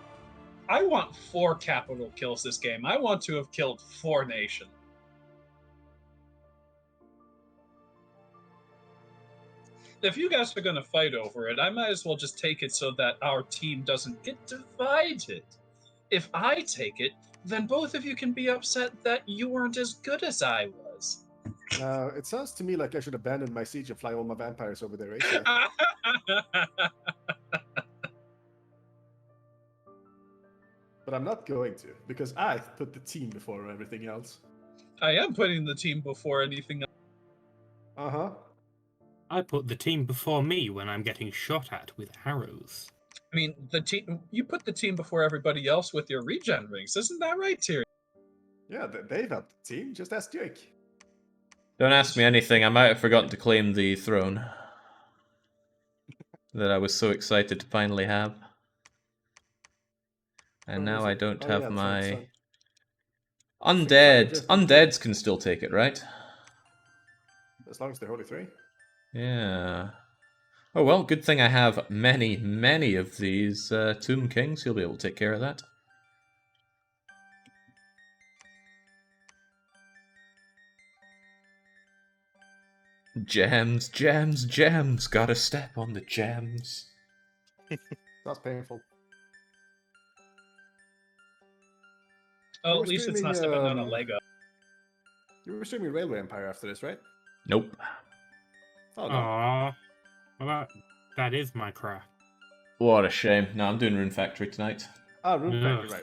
I want 4 capital kills this game. I want to have killed 4 nations. If you guys are going to fight over it, I might as well just take it so that our team doesn't get divided. If I take it, then both of you can be upset that you weren't as good as I was. It sounds to me like I should abandon my siege and fly all my vampires over there ASAP. But I'm not going to, because I put the team before everything else. I am putting the team before anything else. Uh-huh. I put the team before me when I'm getting shot at with arrows. I mean, the team. You put the team before everybody else with your regen rings, isn't that right, Tyrion? Yeah, they've helped the team. Just ask Jake. Don't ask me anything, I might have forgotten to claim the throne. That I was so excited to finally have. And now I don't have my... Undead. Undeads can still take it, right? As long as they're Holy 3. Yeah. Oh well, good thing I have many, many of these Tomb Kings. He'll be able to take care of that. Gems, gems, gems. Gotta step on the gems. That's painful. Oh, We're at least it's not streaming, stepping on a Lego. You were streaming Railway Empire after this, right? Nope. Oh, no. Aww. Well, that is my craft. What a shame. No, I'm doing Rune Factory tonight. Ah, Rune Yeah. Factory,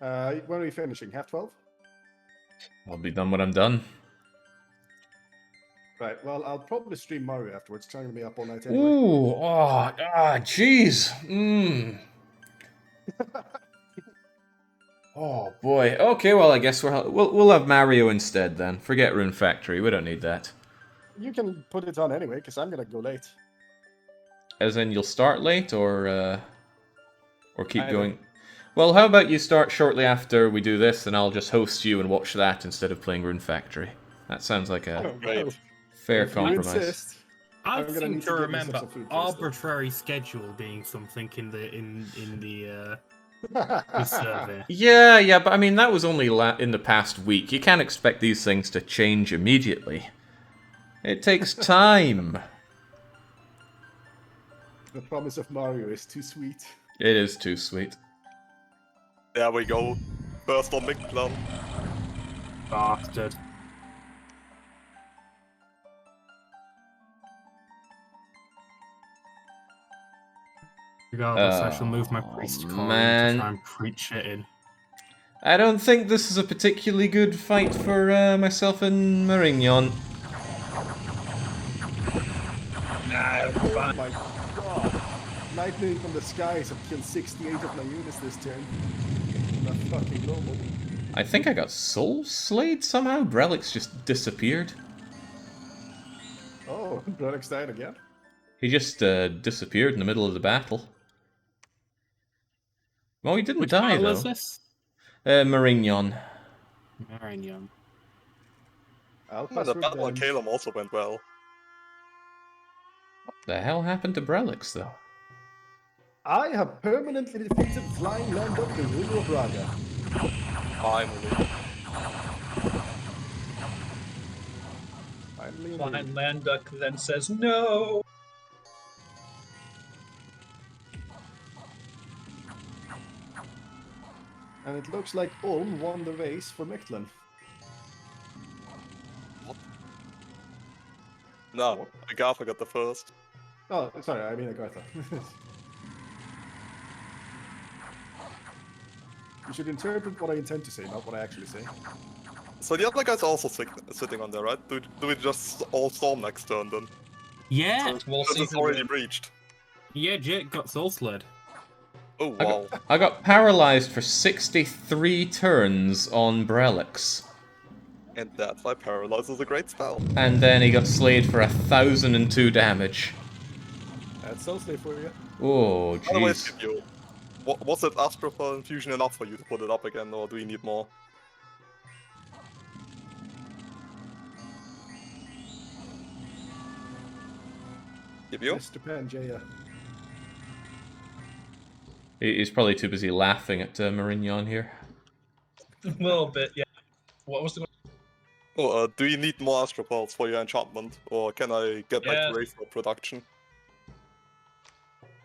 right. When are we finishing? Half 12? I'll be done when I'm done. Right, well, I'll probably stream Mario afterwards. It's going to be up all night anyway. Ooh, jeez. Mmm. Oh boy. Okay, well I guess we'll have Mario instead then. Forget Rune Factory. We don't need that. You can put it on anyway, because I'm going to go late. As in, you'll start late or keep Either. going. Well, how about you start shortly after we do this, and I'll just host you and watch that instead of playing Rune Factory. That sounds like a Great. fair If you compromise. insist. I I'm gonna seem need to to get remember myself some food first, though. arbitrary schedule being something in the survey. Yeah, but I mean that was only in the past week. You can't expect these things to change immediately. It takes time. The promise of Mario is too sweet. It is too sweet. There we go. First on Mictlan. Bastard. Regardless, I shall move my priest coin man. to try and preach it in. I don't think this is a particularly good fight for myself and Marignon. Nah, it'll be Oh fine. my god. Lightning from the skies have killed 68 of my units this turn. That's fucking normal. I think I got soul slayed somehow. Brelix just disappeared. Oh, Brelix died again? He just disappeared in the middle of the battle. Well, he didn't Which die battle though. is this? Marignon. Marignon. I'll Oh, pass the through battle on them. Calum also went well. What the hell happened to Brelix though? I have permanently defeated Flying Land of the Ruler of Braga. Finally. Finally, Blind indeed. Landuck then says no. And it looks like Ulm won the race for Mictlan. No, Agatha got the first. Oh, sorry, I mean Agartha. You should interpret what I intend to say, not what I actually say. So the other guy's also sitting on there, right? Do we just all storm next turn then? Yeah, We'll Because see it's who already wins. breached. yeah, Jake got soul sled. Oh wow. I got paralyzed for 63 turns on Brelix. And that's why Paralyze is a great spell. And then he got slayed for 1,002 damage. That's so safe for you. Oh, By the way, jeez. Scipio, was it Astropel Infusion enough for you to put it up again, or do we need more? Scipio? Mr. Pangaea. He's probably too busy laughing at Marignon here. A little bit, yeah. What was the Oh, do you need more Astropels for your enchantment, or can I get back Yeah. to Wraith for production?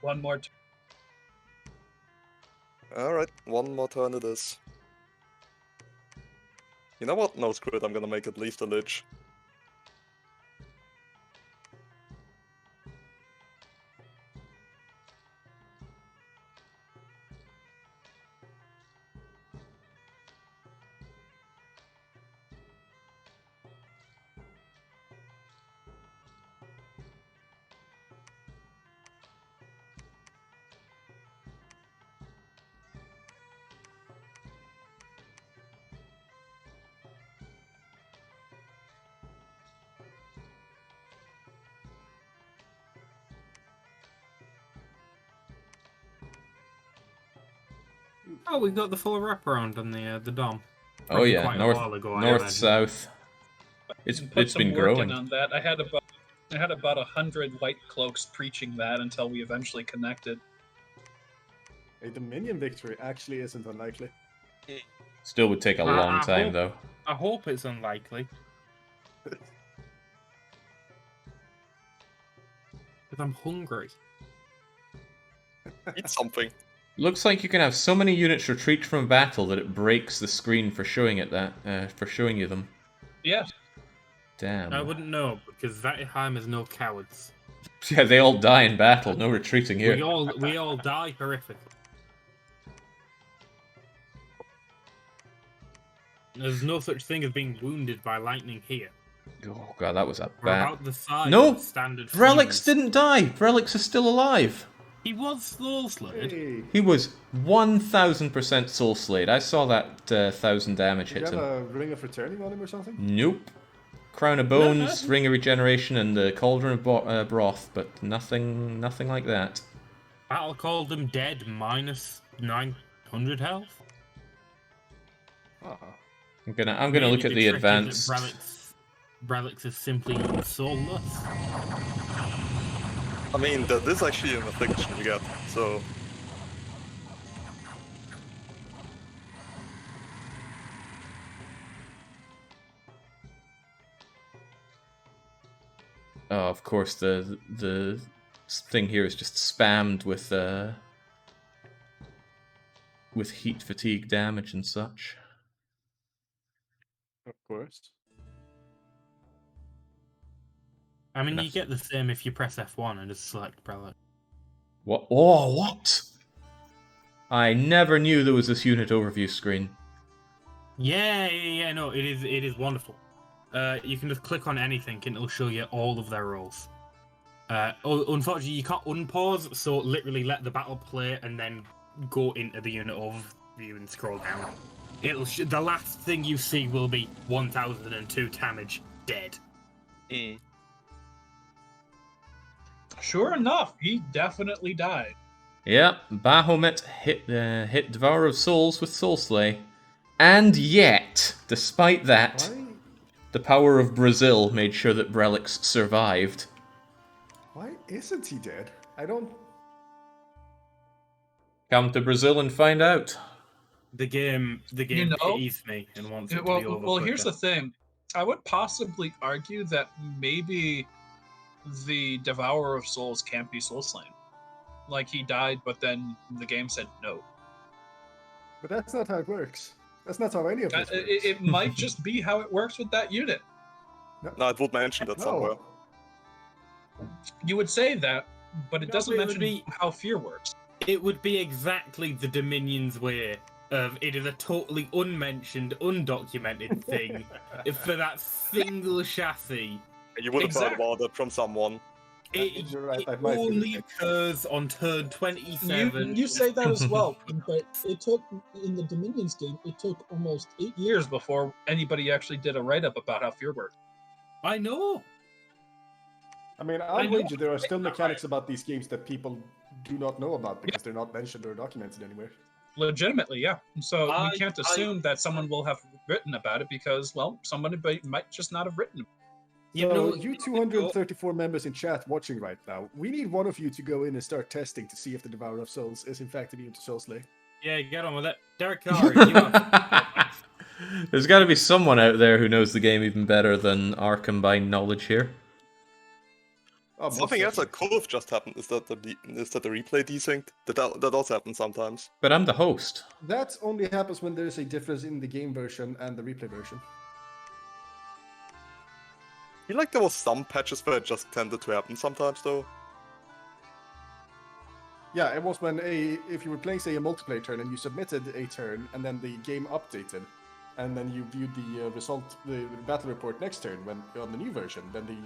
one more? Alright, one more turn it is. You know what? No, screw it. I'm gonna make at least a Lich. Oh, we got the full wraparound on the dom. Oh Probably yeah, quite a north, while ago, I north, imagine. south. It's Put some been work growing. in on that. I had about 100 white cloaks preaching that until we eventually connected. A Dominion victory actually isn't unlikely. Still would take a long time hope, though. I hope it's unlikely. Because I'm hungry. Eat something. Looks like you can have so many units retreat from battle that it breaks the screen for showing it for showing you them. Yeah. Damn. I wouldn't know because Vateheim is no cowards. Yeah, they all die in battle. No retreating here. We all die horrifically. There's no such thing as being wounded by lightning here. Oh god, that was a We're bad. about the size No! of standard Vrelix fuse. didn't die. Vrelix is still alive. He was soul slayed. Hey, He was 1000% soul slayed. I saw that 1000 damage did you hit have him. a Ring of Returning on him or something? Nope. Crown of Bones, Ring of Regeneration, and the Cauldron of Broth, but nothing like that. Battle called him dead, minus 900 health. Uh-huh. I'm gonna Maybe look at the trick is that advanced. Brelix is simply soulless. I mean, that is actually an affliction you get, so... Oh, of course, the thing here is just spammed with heat fatigue damage and such. Of course. I mean, you get the same if you press F1 and just select Brelix. What? Oh, what? I never knew there was this unit overview screen. Yeah, no, it is wonderful. You can just click on anything and it'll show you all of their roles. Unfortunately, you can't unpause, so literally let the battle play and then go into the unit overview and scroll down. The last thing you see will be 1002 damage, dead. Sure enough, he definitely died. Yeah, Bahamut hit Devourer of Souls with Soulslay. And yet, despite that, the power of Brazil made sure that Brelix survived. Why isn't he dead? I don't... Come to Brazil and find out. The game You know, pities me and wants it to be over. Well, here's the thing. I would possibly argue that maybe the Devourer of Souls can't be soul slain. Like, he died, but then the game said no. But that's not how it works. That's not how any of this works. It might just be how it works with that unit. No, it would mention that somewhere. You would say that, but it No, doesn't but it would mention be- how fear works. It would be exactly the Dominion's way of it is a totally unmentioned, undocumented thing for that single chassis. You would have heard Exactly. about it from someone. It, You're right, it I might be only right. occurs on turn 27. You say that as well, but it took, in the Dominions game, it took almost 8 Years before anybody actually did a write-up about how fear worked. I know. I mean, I I'll know. wager there are still mechanics about these games that people do not know about because they're not mentioned or documented anywhere. Legitimately, yeah. So I- we can't assume that someone will have written about it because, well, somebody might just not have written it. You So, know, you 234 members in chat watching right now, we need one of you to go in and start testing to see if the Devourer of Souls is in fact immune to Soulslay. Yeah, get on with it. Derek Carr, you have... There's got to be someone out there who knows the game even better than our combined knowledge here. Oh, most Something else that definitely. could have just happened is that the replay desynced. That does happen sometimes. But I'm the host. That only happens when there's a difference in the game version and the replay version. I feel like there was some patches where it just tended to happen sometimes, though. Yeah, it was when if you were playing, say, a multiplayer turn and you submitted a turn and then the game updated, and then you viewed the result, the battle report next turn when on the new version, then the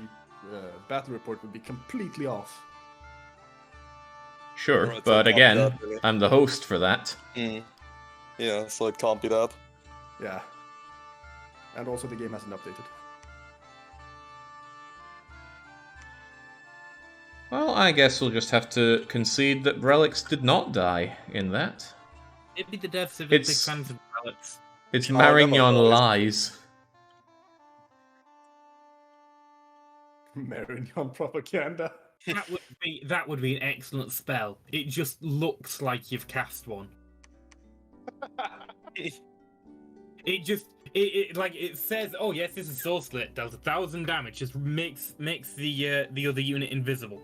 battle report would be completely off. Sure, Right, so but it can't be again, that, really. I'm the host for that. Yeah, so it can't be that. Yeah. And also the game hasn't updated. Well, I guess we'll just have to concede that Relics did not die in that. Maybe the devs are big It's- fans of Relics. It's Oh, never Marignon dies. lies. Marignon propaganda. That would be an excellent spell. It just looks like you've cast one. It says, oh yes, this is Soul Slit, does 1,000 damage, just makes the other unit invisible.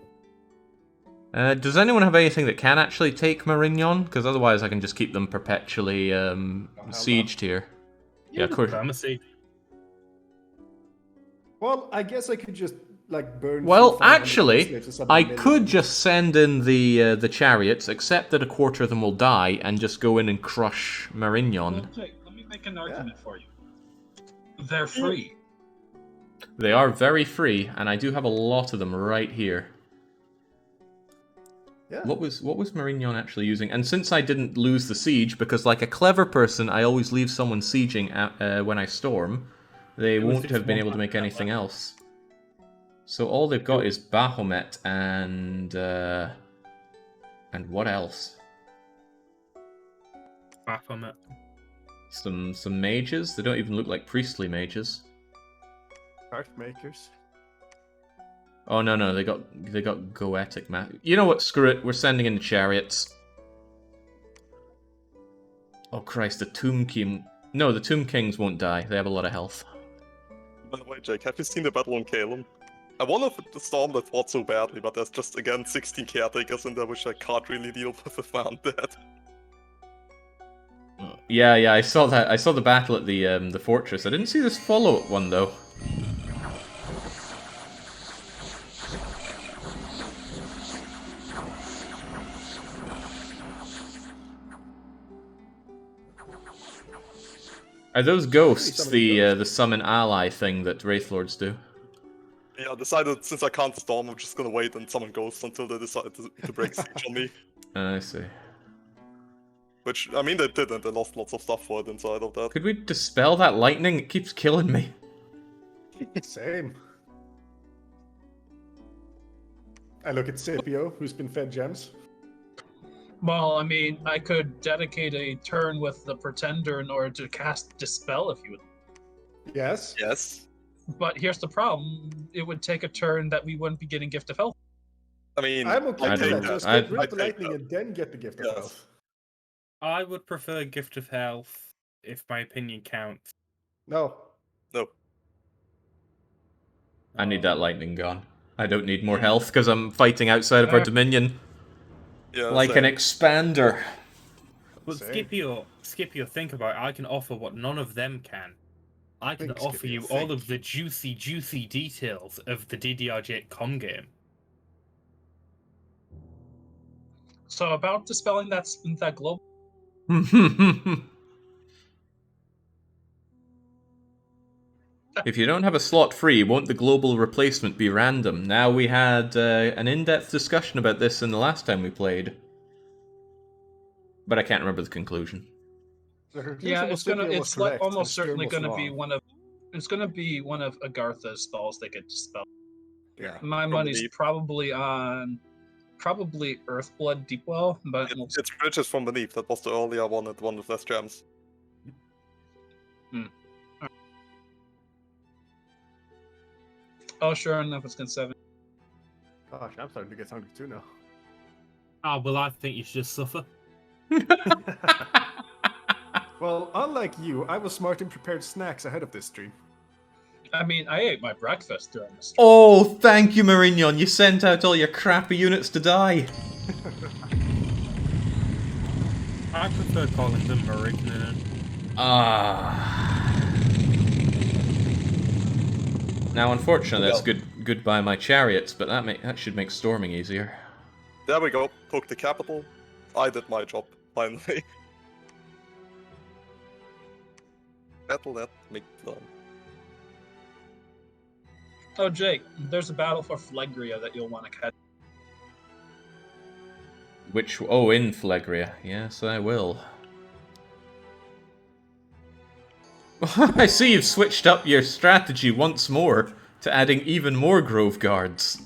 Does anyone have anything that can actually take Marignon? Because otherwise I can just keep them perpetually sieged here. Yeah, of course. Diplomacy. Well, I guess I could just burn. Well, through 500 actually, slaves or something I million. could just send in the chariots, accept that a quarter of them will die, and just go in and crush Marignon. Well, Jake, let me make an argument for you. They're free. They are very free, and I do have a lot of them right here. Yeah. What was Marignon actually using? And since I didn't lose the siege, because like a clever person, I always leave someone sieging when I storm, they was won't just have been one able to make battle anything else. So all they've got is Bahamut and what else? Baphomet. Some mages. They don't even look like priestly mages. Card makers. Oh no, they got Goetic You know what? Screw it. We're sending in the chariots. Oh Christ, the Tomb King. No, the Tomb Kings won't die. They have a lot of health. By the way, Jake, have you seen the battle on Kalem? I wonder if the storm that fought so badly, but there's just again 16 caretakers in there, which I can't really deal with my undead. Yeah, I saw that. I saw the battle at the fortress. I didn't see this follow-up one though. Are those ghosts the summon ally thing that Wraithlords do? Yeah, I decided since I can't storm, I'm just gonna wait and summon ghosts until they decide to break siege on me. I see. Which, I mean, they did, and they lost lots of stuff for it inside of that. Could we dispel that lightning? It keeps killing me. Same. I look at Scipio, who's been fed gems. Well, I mean, I could dedicate a turn with the Pretender in order to cast Dispel if you would. Yes. Yes. But here's the problem: it would take a turn that we wouldn't be getting Gift of Health. I mean, I'm okay I with don't that. know. Just I- get rid of the I take lightning that. and then get the gift of Yes. health. I would prefer Gift of Health, if my opinion counts. No. no. I need that lightning gone. I don't need more health because I'm fighting outside of our dominion Yeah, like same. an expander. But Same. Scipio, think about it. I can offer what none of them can. I can Think, offer Scipio, you think. all of the juicy details of the DDRJ com game. So about dispelling that global. If you don't have a slot free, won't the global replacement be random? Now, we had an in-depth discussion about this in the last time we played. But I can't remember the conclusion. The conclusion Yeah, was Scipio was it's like correct, almost and Stern certainly was gonna be wrong. one of. It's gonna be one of Agartha's spells that get dispelled. Yeah. My From money's Deep. probably Earthblood Deepwell, but It's Riches from Beneath. That was the earlier one, the one with less gems. oh, sure enough, it's gonna 7. Gosh, I'm starting to get hungry too now. Ah, well, I think you should just suffer. Well, unlike you, I was smart and prepared snacks ahead of this stream. I mean, I ate my breakfast during this. Oh, thank you, Marignon. You sent out all your crappy units to die. I prefer calling them Marignan. Now, unfortunately, that's Well. goodbye my chariots, but that should make storming easier. There we go. Took the capital. I did my job, finally. Battle that Mictlan. Oh, Jake, there's a battle for Phlegria that you'll want to catch. Which... Oh, in Phlegria. Yes, I will. I see you've switched up your strategy once more to adding even more Grove Guards.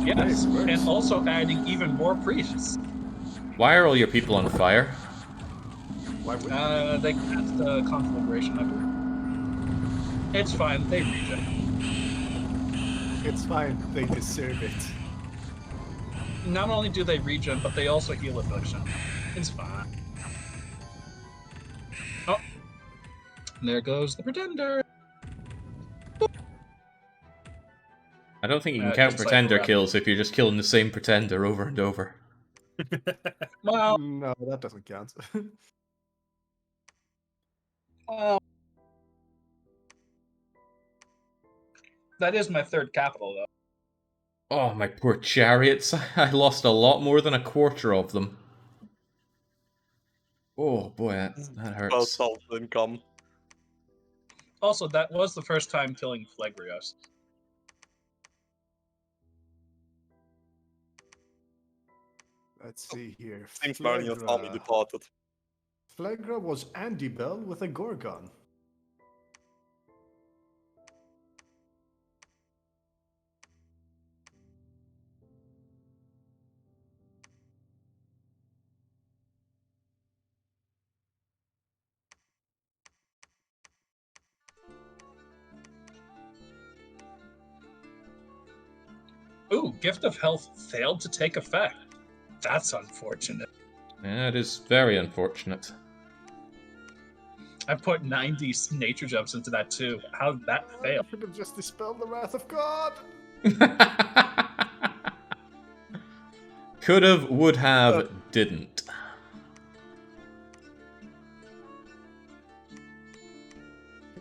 Yes, and also adding even more priests. Why are all your people on fire? Why would They cast Conflagration, I believe. It's fine, they regen. It's fine, they deserve it. Not only do they regen, but they also heal affliction. It's fine. Oh, there goes the Pretender. I don't think you can Just count like Pretender around- kills if you're just killing the same Pretender over and over. Well, No, that doesn't count. well, that is my third capital, though. Oh, my poor chariots. I lost a lot more than a quarter of them. Oh, boy, that hurts. 12,000 income. Also, that was the first time killing Phlegrios. Let's see here. Seems Marinion's army departed. Phlegra was Andy Bell with a Gorgon. Ooh, Gift of Health failed to take effect. That's unfortunate. Yeah, it is very unfortunate. I put 90 nature jumps into that too. How did that fail? I should have just dispelled the wrath of God. Could've, would have, didn't.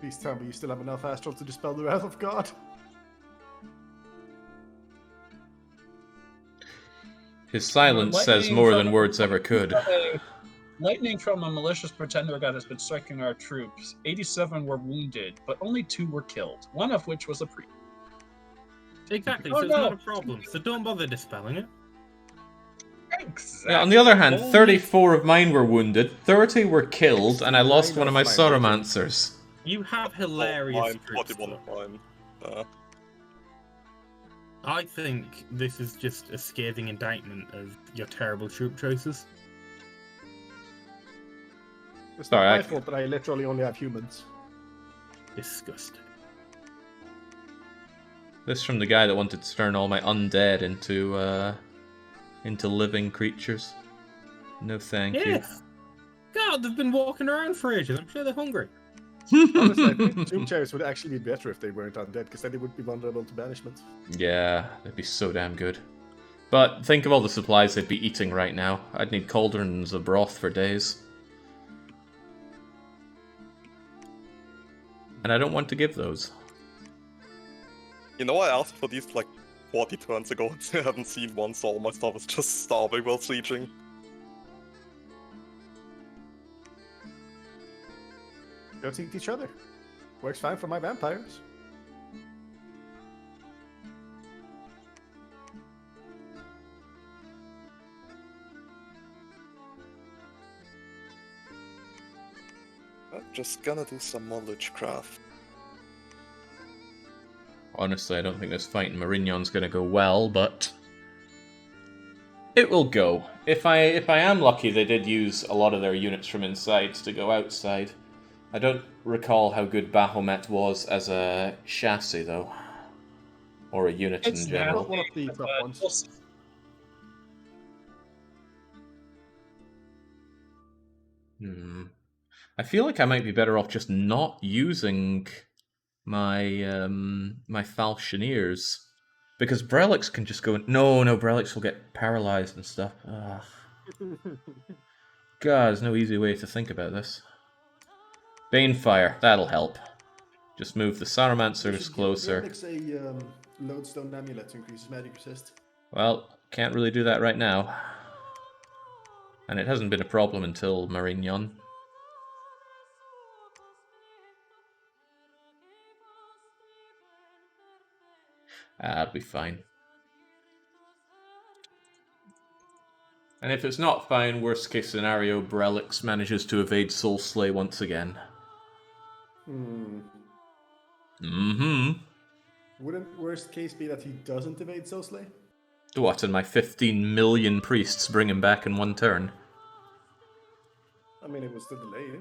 Please tell me you still have enough astral to dispel the wrath of God. His silence says Lightning more from than words ever could. Lightning from a malicious pretender god has been striking our troops. 87 were wounded, but only 2 were killed, one of which was a priest. Exactly, Oh, so it's no. not a problem. So don't bother dispelling it. Exactly. Yeah, on the other hand, Only- 34 of mine were wounded, 30 were killed, and I lost one of my Mine. Sauromancers. You have hilarious Mine, tricks, 41 though. of mine. I think this is just a scathing indictment of your terrible troop choices. It's Sorry, not I- my fault that I literally only have humans. Disgusting. This from the guy that wanted to turn all my undead into living creatures. No thank Yes. God, they've been walking around for ages. I'm sure they're hungry. Honestly, I think you. Tomb Chariots would actually be better if they weren't undead, because then they would be vulnerable to banishment. Yeah, they'd be so damn good. But think of all the supplies they'd be eating right now. I'd need cauldrons of broth for days. And I don't want to give those. You know, I asked for these like 40 turns ago and I haven't seen one, so all my stuff is just starving while sieging. Don't eat each other. Works fine for my vampires. I'm just gonna do some more Lichcraft. Honestly, I don't think this fight in Marignon's gonna go well, but it will go. If I am lucky, they did use a lot of their units from inside to go outside. I don't recall how good Baphomet was as a chassis, though. Or a unit It's in general. Not one of the top But ones. we'll see. I feel like I might be better off just not using my Falchineers. Because Brelix can just go... No, Brelix will get paralyzed and stuff. Ugh. God, there's no easy way to think about this. Banefire, that'll help. Just move the Sarumancers closer. Brelix a lodestone amulet to increase his magic resist. Well, can't really do that right now. And it hasn't been a problem until Marignon. That'll be fine. And if it's not fine, worst case scenario, Brelix manages to evade Soul Slay once again. Wouldn't worst case be that he doesn't evade Soul Slay? What, and my 15 million priests bring him back in one turn? I mean, it was still delayed.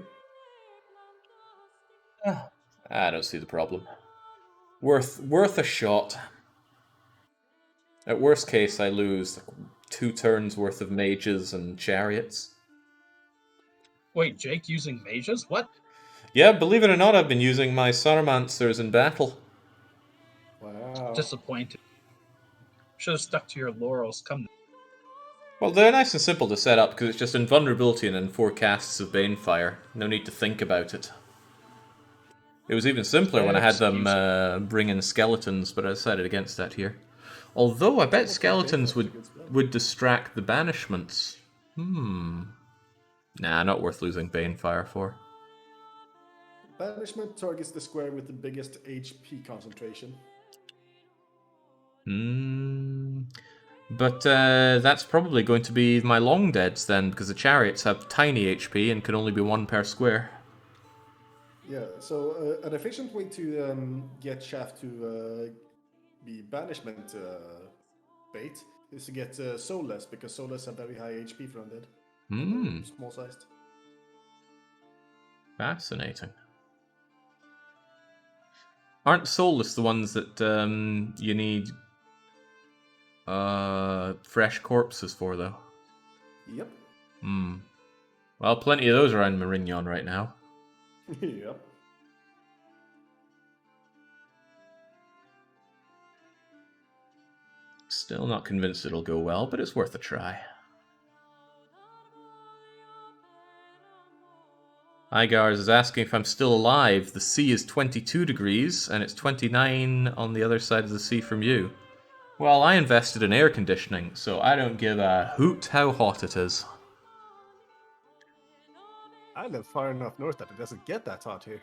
I don't see the problem. Worth a shot. At worst case, I lose 2 turns worth of mages and chariots. Wait, Jake using mages? What? Yeah, believe it or not, I've been using my Sarumancers in battle. Wow. Disappointed. Should have stuck to your laurels. Come. Well, they're nice and simple to set up, because it's just invulnerability and then 4 casts of Banefire. No need to think about it. It was even simpler when I had them bring in skeletons, but I decided against that here. Although I bet skeletons would distract the banishments. Nah, not worth losing Banefire for. Banishment targets the square with the biggest HP concentration. But that's probably going to be my long deads then, because the chariots have tiny HP and can only be 1 per square. Yeah, so an efficient way to get Shaft to be banishment bait is to get Soulless, because Soulless have very high HP for undead. Small sized. Fascinating. Aren't Soulless the ones that you need fresh corpses for, though? Yep. Well, plenty of those around Marignon right now. Yep. Still not convinced it'll go well, but it's worth a try. Igars is asking if I'm still alive. The sea is 22 degrees, and it's 29 on the other side of the sea from you. Well, I invested in air conditioning, so I don't give a hoot how hot it is. I live far enough north that it doesn't get that hot here.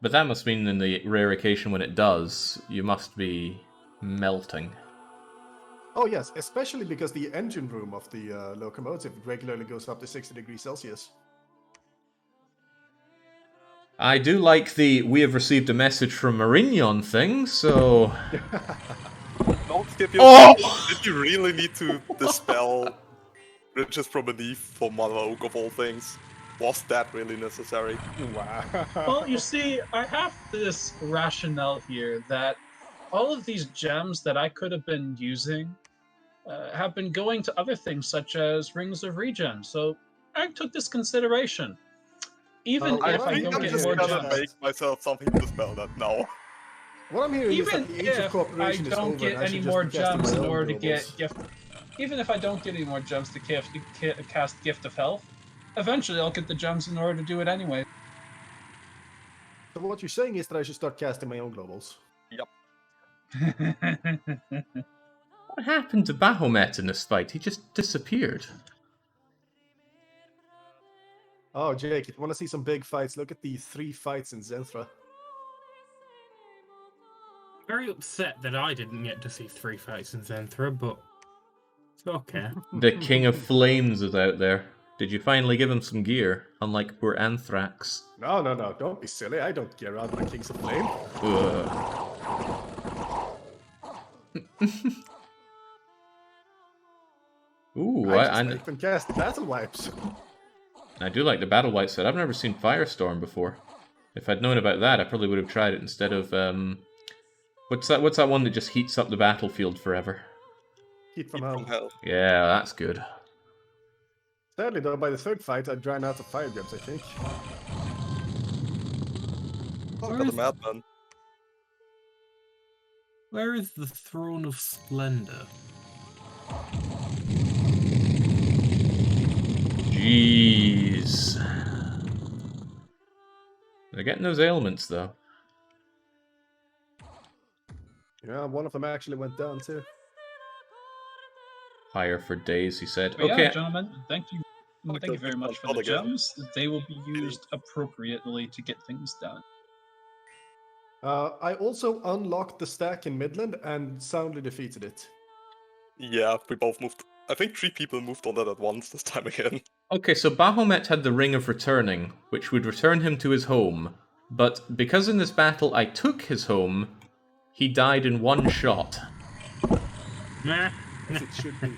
But that must mean in the rare occasion when it does, you must be melting. Oh yes, especially because the engine room of the locomotive regularly goes up to 60 degrees Celsius. I do like the "we have received a message from Marignon" thing, so... Don't skip Oh! Did you really need to dispel Riches from Beneath for Mother Oak of all things? Was that really necessary? Wow. Well, you see, I have this rationale here that all of these gems that I could have been using have been going to other things such as Rings of Regen, so I took this consideration. Even if I think don't I'm get just more gonna gems. make myself something to spell that now. What I'm hearing Even is that the age of if I cooperation is don't over. get and I any should more just be casting gems my in own order to nobles. get gift, even if I don't get any more gems to cast Gift of Health, eventually I'll get the gems in order to do it anyway. So what you're saying is that I should start casting my own globals. What happened to Bahamut in this fight? He just disappeared. Oh, Jake, if you want to see some big fights, look at the 3 fights in Zenthra. Very upset that I didn't get to see 3 fights in Zenthra, but it's okay. The King of Flames is out there. Did you finally give him some gear? Unlike poor Anthrax. No, don't be silly. I don't get around my Kings of Flame. Ooh, I just can cast battle wipes. I do like the battle white set. I've never seen Firestorm before. If I'd known about that, I probably would have tried it instead of what's that one that just heats up the battlefield forever? Heat from From hell. hell. Yeah, that's good. Sadly, though, by the 3rd fight, I ran out of fire gems, I think. Look at the madman. Where is the Throne of Splendor? Jeez. They're getting those ailments, though. Yeah, one of them actually went down too. Higher for days, he said. But Okay. yeah, gentlemen, thank you. Like Thank you the very much big for the one again. gems. They will be used appropriately to get things done. I also unlocked the stack in Midland and soundly defeated it. Yeah, we both moved. I think 3 people moved on that at once this time again. Okay, so Bahamut had the Ring of Returning, which would return him to his home. But because in this battle I took his home, he died in one shot. Nah. As it should be.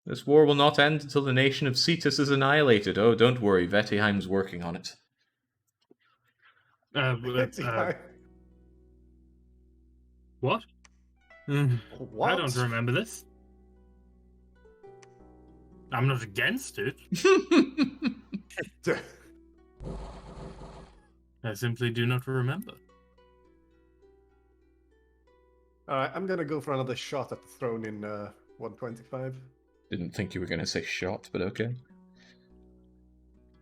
This war will not end until the nation of Cetus is annihilated. Oh, don't worry, Vettiheim's working on it. What? What? I don't remember this. I'm not against it. I simply do not remember. Alright, I'm gonna go for another shot at the throne in 125. Didn't think you were going to say shot, but okay.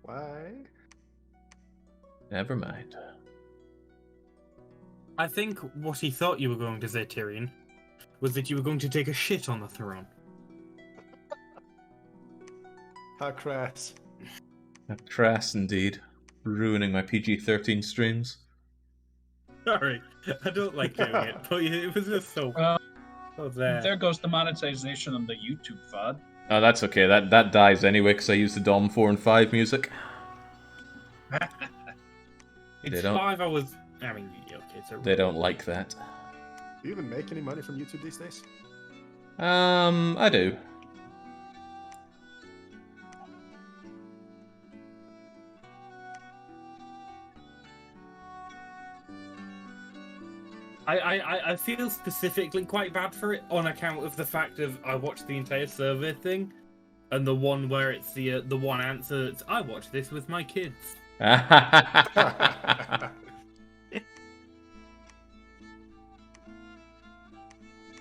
Why? Never mind. I think what he thought you were going to say, Tyrion, was that you were going to take a shit on the throne. How crass. Crass indeed. Ruining my PG-13 streams. Sorry, I don't like doing it, but it was just so... There goes the monetization on the YouTube VOD. Oh, that's okay. That dies anyway, because I use the DOM 4 and 5 music. It's They don't- 5 hours... I mean, okay, so... They don't like that. Do you even make any money from YouTube these days? I do. I feel specifically quite bad for it on account of the fact of I watched the entire survey thing, and the one where it's the one answer that's I watched this with my kids. I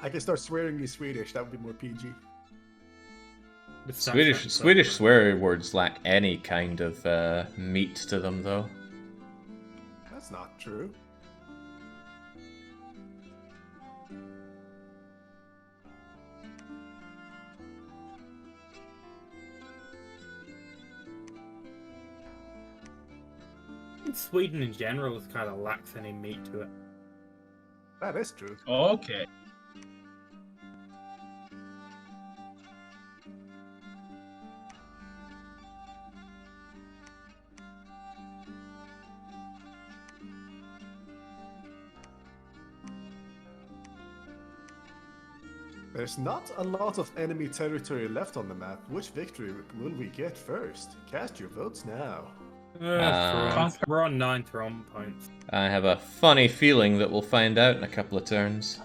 can start swearing in Swedish, that would be more PG. Swedish swear words lack any kind of meat to them, though. That's not true. Sweden in general kind of lacks any meat to it. That is true. Okay. There's not a lot of enemy territory left on the map. Which victory will we get first? Cast your votes now. We're on 9 throne points. I have a funny feeling that we'll find out in a couple of turns.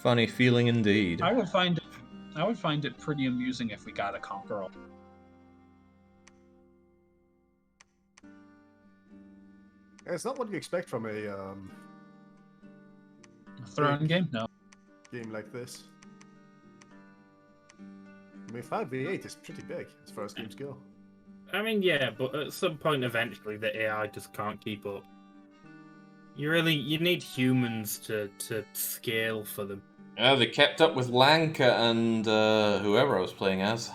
Funny feeling indeed. I would find it pretty amusing if we got a conqueror. It's not what you expect from a Throne game? No. game like this. I mean, 5v8 is pretty big as far as games go. I mean, yeah, but at some point eventually the AI just can't keep up. You need humans to scale for them. Yeah, they kept up with Lanka and whoever I was playing as.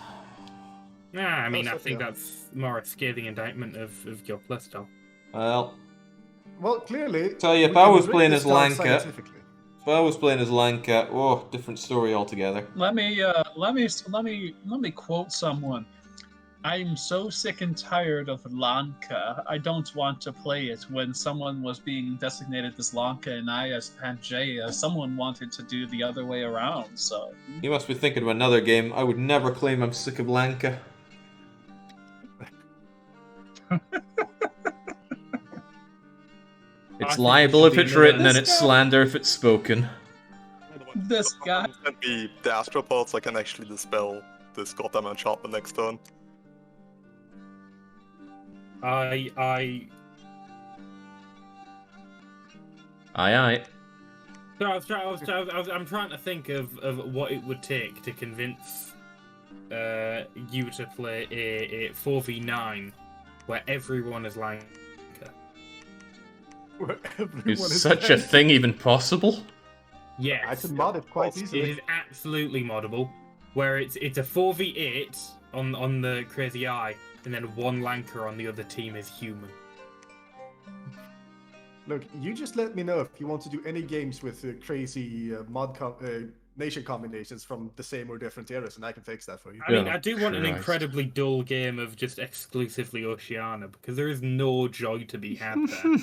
Nah, I mean, I That's think yeah. that's more a scathing indictment of your playstyle. Well, clearly. tell you, if we I can was break playing this as down Lanka, scientifically. if I was playing as Lanka, oh, different story altogether. Let me quote someone. I'm so sick and tired of Lanka. I don't want to play it. When someone was being designated as Lanka and I as Pangaea, someone wanted to do the other way around, so... You must be thinking of another game. I would never claim I'm sick of Lanka. It's think libel we if should it's be written, and this it's guy. slander if it's spoken. This guy... Send me the astropods, I can actually dispel this goddamn enchantment next turn. Aye, aye. So I'm trying to think of what it would take to convince you to play a 4v9 where everyone is Lanka. Where everyone Is such a dead. thing even possible? Yes. I can mod it quite It easily. is absolutely moddable. Where it's a 4v8 on the Crazy Eye, and then one Lanka on the other team is human. Look, you just let me know if you want to do any games with crazy nation combinations from the same or different eras, and I can fix that for you. I mean, Oh, I do want an Christ. incredibly dull game of just exclusively Oceania, because there is no joy to be had there.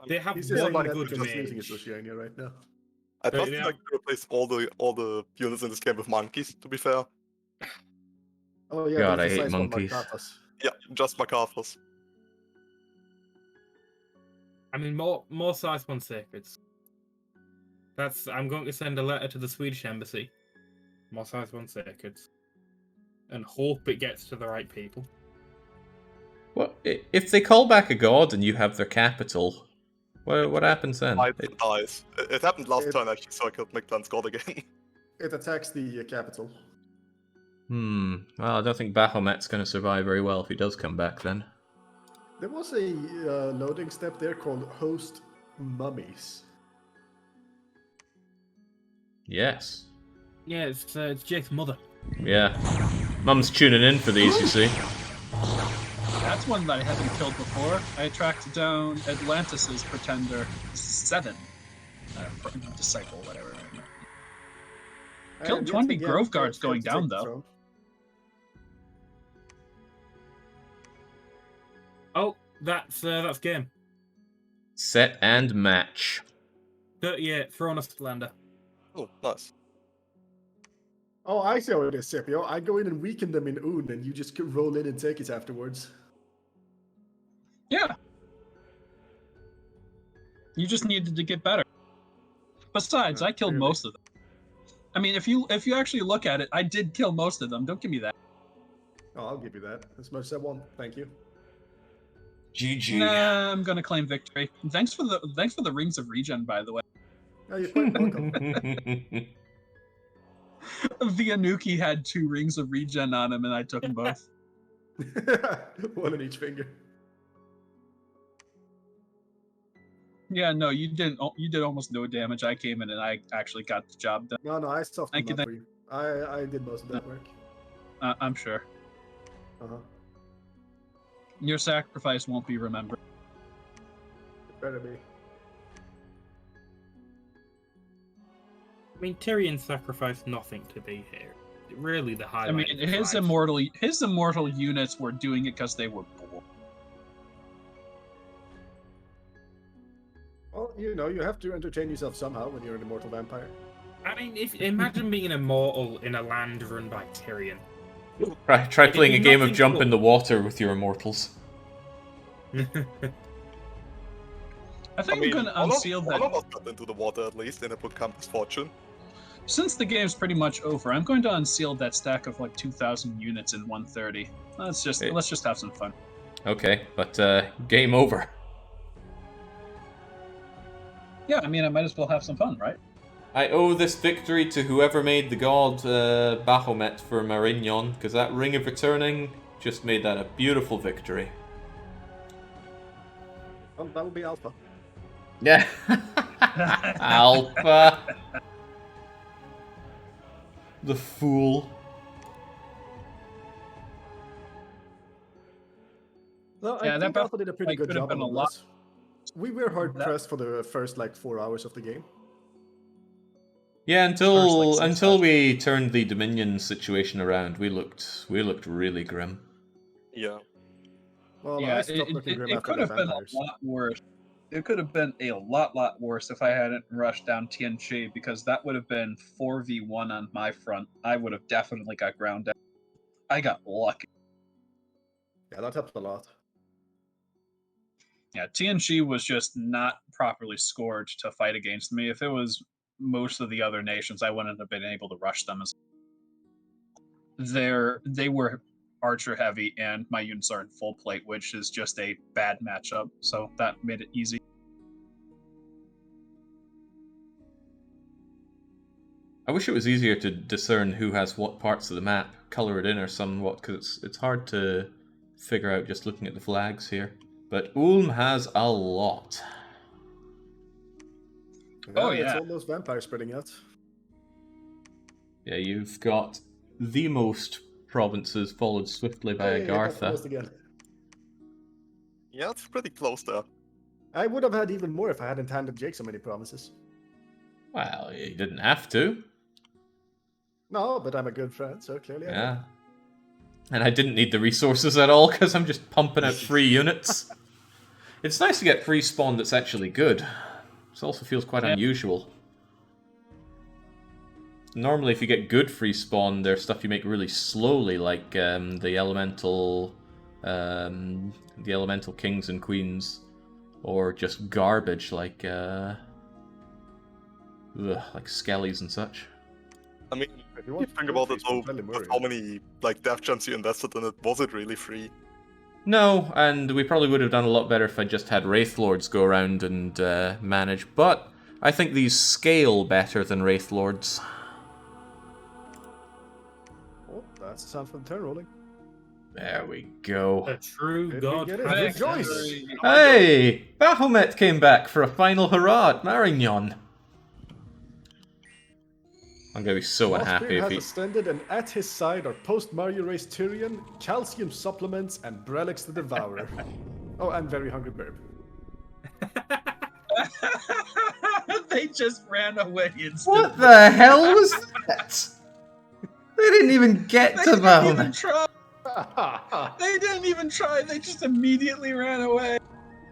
They have He's just saying one that good because losing his mage. Oceania right now. I But just yeah. like to replace all the units in this game with monkeys, to be fair. Oh yeah, God, there's I the hate size one monkeys. Markatas. Yeah, just Macarthur's. I mean, more size one sacreds. I'm going to send a letter to the Swedish embassy. More size one sacreds. And hope it gets to the right people. What if they call back a god and you have their capital? What happens then? Hides and dies. It happened last It- turn actually, so I killed Mictlan's god again. It attacks the capital. Well, I don't think Bahamut's going to survive very well if he does come back then. There was a loading step there called host mummies. Yes. Yeah, it's Jake's mother. Yeah. Mum's tuning in for these, you see. That's one that I haven't killed before. I tracked down Atlantis's Pretender 7. Disciple, whatever. Killed And yet 20 again, Grove they Guards failed going to down, take the though. throne. Oh, that's game. Set and match. 38, Throne of Splendor. Oh, nice. Oh, I see how it is, Scipio. I go in and weaken them in Un, and you just roll in and take it afterwards. Yeah. You just needed to get better. Besides, I killed Really? most of them. I mean, if you actually look at it, I did kill most of them. Don't give me that. Oh, I'll give you that. As much as I want. Thank you. GG. Nah, I'm gonna claim victory. Thanks for the rings of regen, by the way. Oh, you're quite welcome. Vianuki had 2 rings of regen on him, and I took them both. One on each finger. Yeah, no, you didn't. You did almost no damage. I came in and I actually got the job done. No, I softened Thank them you, up for you. I did most of that work. I'm sure Uh-huh. your sacrifice won't be remembered. It better be. I mean, Tyrion sacrificed nothing to be here. Really, the highlight. I mean, of his life. immortal units were doing it because they were bored. Well, you know, you have to entertain yourself somehow when you're an immortal vampire. I mean, imagine being immortal in a land run by Tyrion. Try playing a game of Nothing jump cool. in the water with your immortals. I think I'm gonna unseal that. One of us got into the water at least, and it would come as fortune. Since the game's pretty much over, I'm going to unseal that stack of like 2,000 units in 130. Let's just have some fun. Okay, but game over. Yeah, I mean, I might as well have some fun, right? I owe this victory to whoever made the god Baphomet for Marignon, because that Ring of Returning just made that a beautiful victory. Well, that would be Alpha. Yeah. Alpha. The fool. No, I Yeah, that think buff Alpha did a pretty fight good could have job been a on lot- this. We were hard That- pressed for the first like 4 hours of the game. Yeah, First, until like, 6 until hours. we turned the Dominion situation around, we looked really grim. Yeah. Well, Yeah, I stopped looking grim it after could the have been vampires. a lot worse. It could have been a lot worse if I hadn't rushed down Tianchi, because that would have been 4v1 on my front. I would have definitely got ground down. I got lucky. Yeah, that helped a lot. Yeah, Tianchi was just not properly scored to fight against me. If it was most of the other nations, I wouldn't have been able to rush them. They were archer heavy, and my units are in full plate, which is just a bad matchup. So that made it easy. I wish it was easier to discern who has what parts of the map, color it in or somewhat, because it's hard to figure out just looking at the flags here. But Ulm has a lot. Oh, It's yeah. all those vampires spreading out. Yeah, you've got the most provinces, followed swiftly by Hey, I got Agartha. closed again. Yeah, it's pretty close there. I would have had even more if I hadn't handed Jake so many promises. Well, you didn't have to. No, but I'm a good friend, so clearly I did. Yeah. And I didn't need the resources at all, because I'm just pumping out free units. It's nice to get free spawn that's actually good. This also feels quite unusual. Normally, if you get good free spawn, there's stuff you make really slowly, like the elemental kings and queens, or just garbage like skellies and such. I mean, If you you want think about it, trophies, though, Valley with Murray. how many like death gems you invested in it, was it really free? No, and we probably would have done a lot better if I just had Wraith Lords go around and manage, but I think these scale better than Wraith Lords. Oh, that's the sound from the turn rolling. There we go. A true Did we god. get it? has Rejoice! victory. Hey! Baphomet came back for a final hurrah at Marignon. I'm gonna be so unhappy Mothbeard if has he... ascended, and at his side are post-Mario race Tyrion, calcium supplements, and Brelix the Devourer. Oh, and Very Hungry Burb. They just ran away instantly. What the hell was that? They didn't even get They to didn't even Baphomet. try. They didn't even try. They just immediately ran away.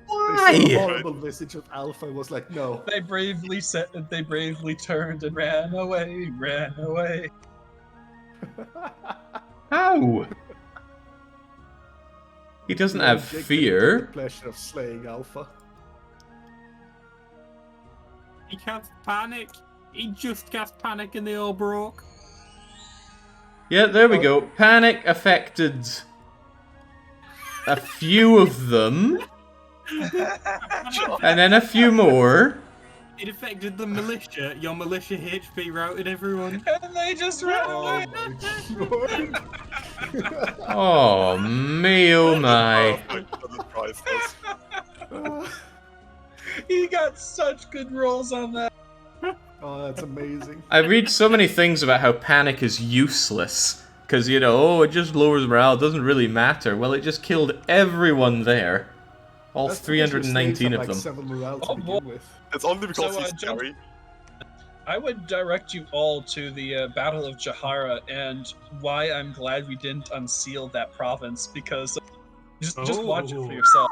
The Why? horrible visage of Alpha was like, no. They bravely turned and ran away. Ran away. How? He doesn't have Jake didn't fear. take the pleasure of slaying Alpha. He cast panic. He just cast panic and they all broke. Yeah, there we go. Panic affected a few of them, and then a few more. It affected the militia. Your militia HP routed everyone. And they just ran away. Oh me, oh my. He got such good rolls on that. Oh, that's amazing. I read so many things about how panic is useless. Because, you know, oh, it just lowers morale, it doesn't really matter. Well, it just killed everyone there. All That's because your 319 slaves of have, them. like 7 morale to Oh, begin boy. with. It's only because So, he's John- scary. I would direct you all to the Battle of Jahara and why I'm glad we didn't unseal that province, because just watch it for yourself.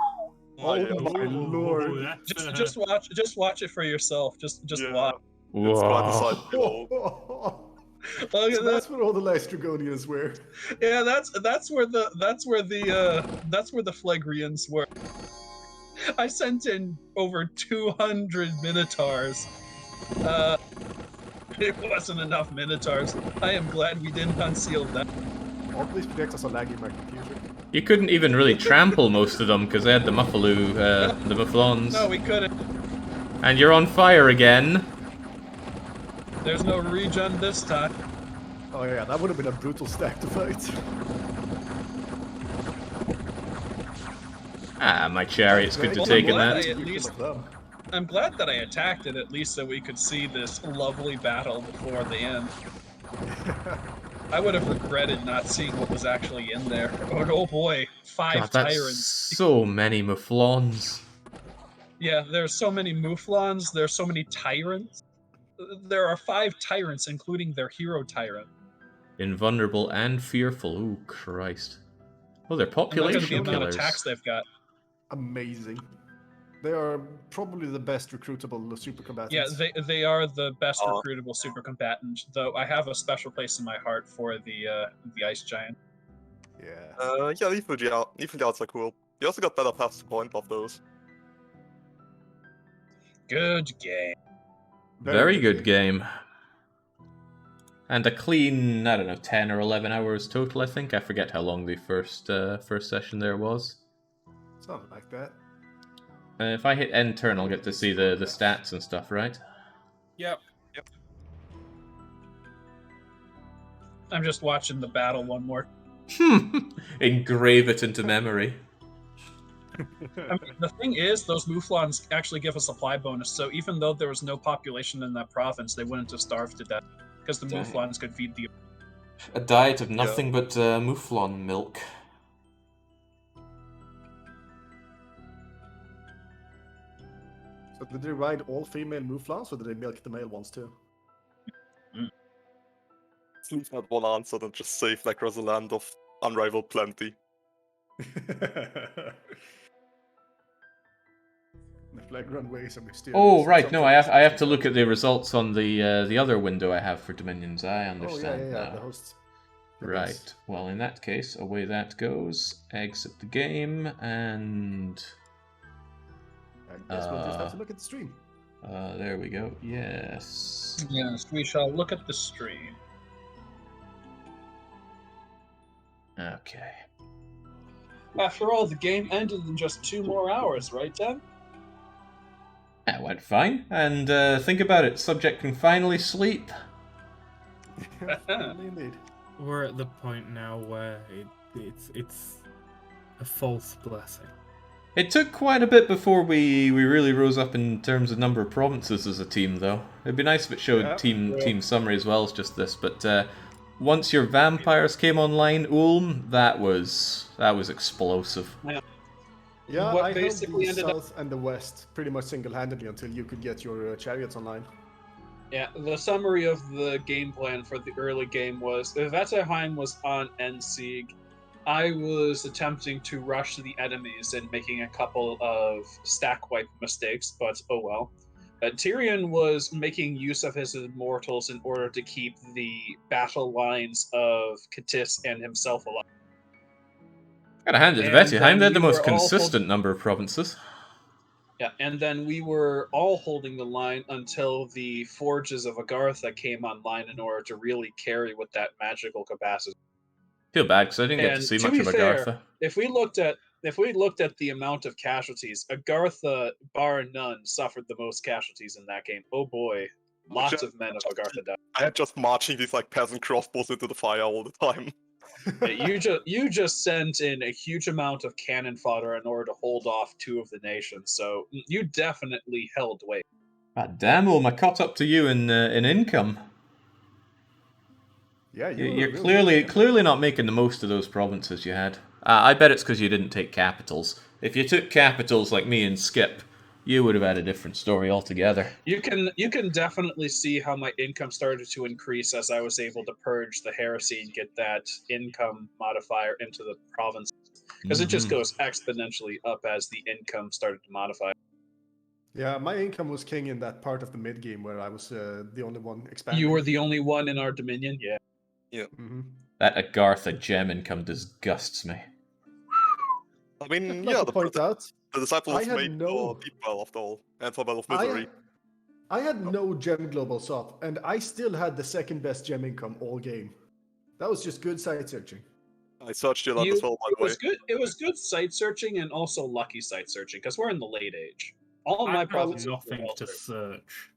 Oh, yeah. my lord. That's, Just watch it for yourself. Just Yeah, watch. it's quite a Whoa. sight to behold. Look So at that. that's what all the last Dragonians were. Yeah, that's where the Phlegrians were. I sent in over 200 Minotaurs. It wasn't enough Minotaurs. I am glad we didn't unseal them. Oh, please protect us on lagging my computer. You couldn't even really trample most of them because they had the Muffaloo, the Mufflons. No, we couldn't. And you're on fire again. There's no regen this time. Oh yeah, that would have been a brutal stack to fight. Ah, my chariot's good to Well, take I'm in glad that. I at least- I'm glad that I attacked it at least so we could see this lovely battle before the end. I would have regretted not seeing what was actually in there. Oh boy, 5 God, that's tyrants. so many Mufflons. Yeah, there's so many Mouflons, there's so many tyrants. There are 5 tyrants, including their hero tyrant. Invulnerable and fearful. Ooh, Christ. Oh, they're And look at the population amount of killers. attacks they've got. Amazing. They are probably the best recruitable super combatants. Yeah, they are the best Oh. recruitable super combatant, though I have a special place in my heart for the Ice Giant. Yeah. Yeah, Lethal Yards are cool. You also got better paths to point off those. Good game. Very good game. And a clean, I don't know, 10 or 11 hours total, I think. I forget how long the first session there was. Something like that. If I hit end turn, I'll get to see the stats and stuff, right? Yep. I'm just watching the battle one more. Engrave it into memory. I mean, the thing is, those Mouflons actually give a supply bonus, so even though there was no population in that province, they wouldn't have starved to death, because the Dang. Mouflons could feed the... A diet of nothing but mouflon milk. So did they ride all female Mouflons, or did they milk the male ones too? Leave not one answer and just save like across a land of unrivaled plenty. The flag runways are mysterious. Oh right, no, I have to look at the results on the other window I have for Dominions. I understand The now. hosts. Right. Well, in that case, away that goes. Exit the game, and I guess we'll just have to look at the stream. there we go. Yes. Yes, we shall look at the stream. Okay. After all, the game ended in just 2 more hours, right, Dan? That went fine. And think about it. Subject can finally sleep. Indeed. We're at the point now where it's a false blessing. It took quite a bit before we really rose up in terms of number of provinces as a team, though. It'd be nice if it showed team summary as well as just this, but once your vampires came online, Ulm, that was explosive. Yeah, What I held basically the ended up- south and the west pretty much single-handedly until you could get your chariots online. Yeah, the summary of the game plan for the early game was Vetterheim was on Endsieg. I was attempting to rush the enemies and making a couple of stack wipe mistakes, but oh well. Tyrion was making use of his immortals in order to keep the battle lines of Katis and himself alive. Gotta hand it to And Vettiheim, then they had the we most were all consistent number of provinces. Yeah, and then we were all holding the line until the Forges of Agartha came online in order to really carry with that magical capacity. Feel bad because I didn't get to And see to much be of fair, Agartha. If we looked at the amount of casualties, Agartha, bar none, suffered the most casualties in that game. Oh boy, lots of men of Agartha died. I had just marching these like peasant crossbows into the fire all the time. You just sent in a huge amount of cannon fodder in order to hold off 2 of the nations, so you definitely held weight. God damn, Ulm, I caught up to you in income. Yeah, You're were clearly good. clearly not making the most of those provinces you had. I bet it's because you didn't take capitals. If you took capitals like me and Skip, you would have had a different story altogether. You can definitely see how my income started to increase as I was able to purge the heresy and get that income modifier into the province, because it just goes exponentially up as the income started to modify. Yeah, my income was king in that part of the mid game where I was the only one expanding. You were the only one in our dominion, yeah. Mm-hmm. That Agartha gem income disgusts me. I mean, Like yeah, to point out, the disciple I was had made no- for Deepwell after all, and for Battle of Misery. I had no gem global SOP, and I still had the second best gem income all game. That was just good site searching. I searched your land as well, by the way. It was good site searching and also lucky site searching because we're in the late age. All of I my have provinces were nothing well to searched. search.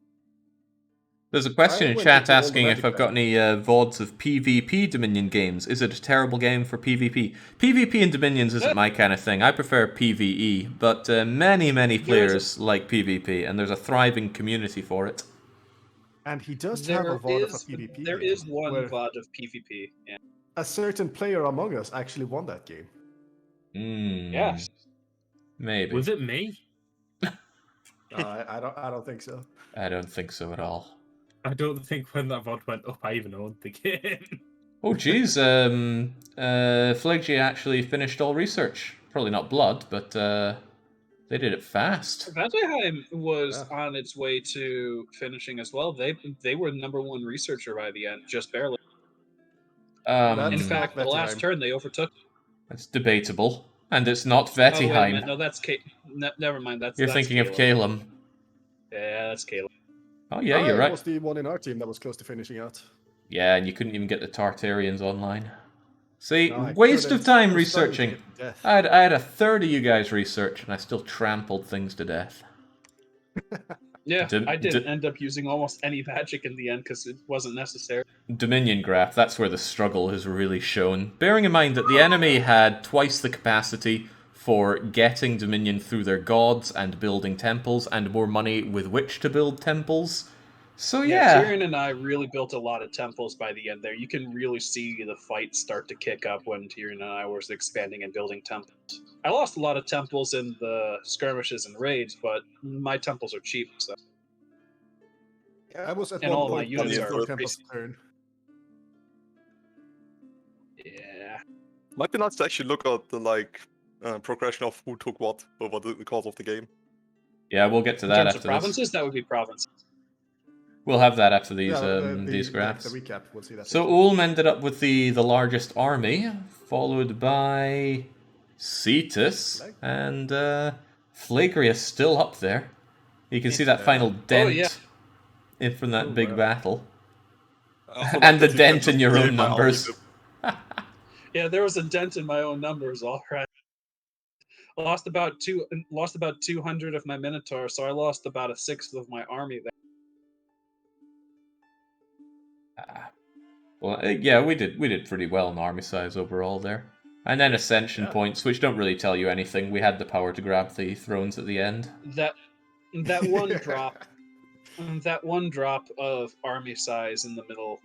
There's a question I in went chat into all the asking if magic I've got any VODs of PvP Dominion games. Is it a terrible game for PvP? PvP in Dominions isn't my kind of thing. I prefer PvE, but many players like PvP, and there's a thriving community for it. And he does have a VOD of a PvP There game, is one where VOD of PvP. Yeah. a certain player among us actually won that game. Yes. Maybe. Was it me? I don't think so. I don't think so at all. I don't think when that VOD went up, I even owned the game. Oh, geez. Fleggy actually finished all research. Probably not blood, but they did it fast. Vetterheim was on its way to finishing as well. They were number 1 researcher by the end, just barely. In fact, the last turn they overtook. That's debatable. And it's not Oh, wait a Vettiheim. minute. No, that's never mind. You're that's thinking of Caleb. Calum. Yeah, that's Caleb. Oh, yeah, you're I right. was the one in our team that was close to finishing out. Yeah, and you couldn't even get the Tartarians online. See, No, I waste couldn't. of time I was starting to researching. get to death. I had a third of you guys research, and I still trampled things to death. Yeah, Dim- I didn't di- end up using almost any magic in the end because it wasn't necessary. Dominion Graph, that's where the struggle has really shown. Bearing in mind that the enemy had twice the capacity for getting Dominion through their gods and building temples, and more money with which to build temples. So yeah. Tyrion and I really built a lot of temples by the end there. You can really see the fight start to kick up when Tyrion and I was expanding and building temples. I lost a lot of temples in the skirmishes and raids, but my temples are cheap, so. Yeah, I was at And one all my point units building are 4 temples a turn. Yeah. Might be nice to actually look at the progression of who took what over the course of the game. Yeah, we'll get to In that terms of after provinces, this. that would be provinces. We'll have that after these The graphs. recap, we'll see that. So later. Ulm ended up with the largest army, followed by Cetus, and Phlegrius still up there. You can see that final dent yeah. in from that big wow. battle. I also And the like that you can dent in just your play own by army numbers. dip. Yeah, there was a dent in my own numbers, all right. I lost about 200 of my Minotaur, so I lost about a sixth of my army there. Well, yeah, we did pretty well in army size overall there. And then ascension points, which don't really tell you anything. We had the power to grab the thrones at the end. That one drop, that one drop of army size in the middle,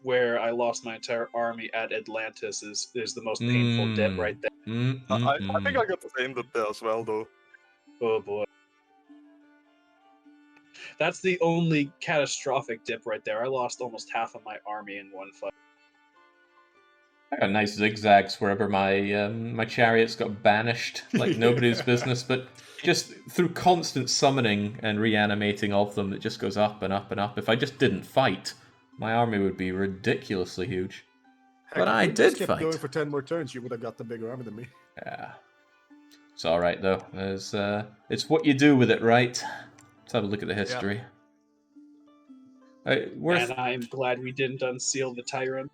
where I lost my entire army at Atlantis, is the most painful dip right there. I think I got the same dip there as well, though. Oh boy. That's the only catastrophic dip right there. I lost almost half of my army in one fight. I got nice zigzags wherever my my chariots got banished, like nobody's business, but just through constant summoning and reanimating of them, it just goes up and up and up. If I just didn't fight, my army would be ridiculously huge. Heck, But if I you just did kept fight. going for 10 more turns, you would have got the bigger army than me. Yeah. It's alright though. It's what you do with it, right? Let's have a look at the history. And I'm glad we didn't unseal the Tyrant.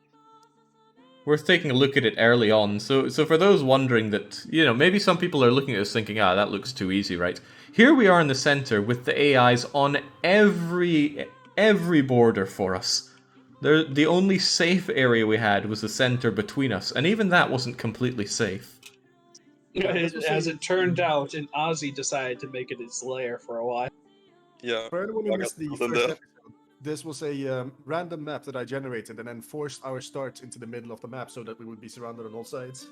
Worth taking a look at it early on. So for those wondering that, maybe some people are looking at us thinking, that looks too easy, right? Here we are in the center with the AIs on every border for us. The only safe area we had was the center between us, and even that wasn't completely safe. As it turned out, and Ozzy decided to make it his lair for a while. Yeah. For anyone who missed the got first there. episode, this was a random map that I generated and then forced our start into the middle of the map so that we would be surrounded on all sides.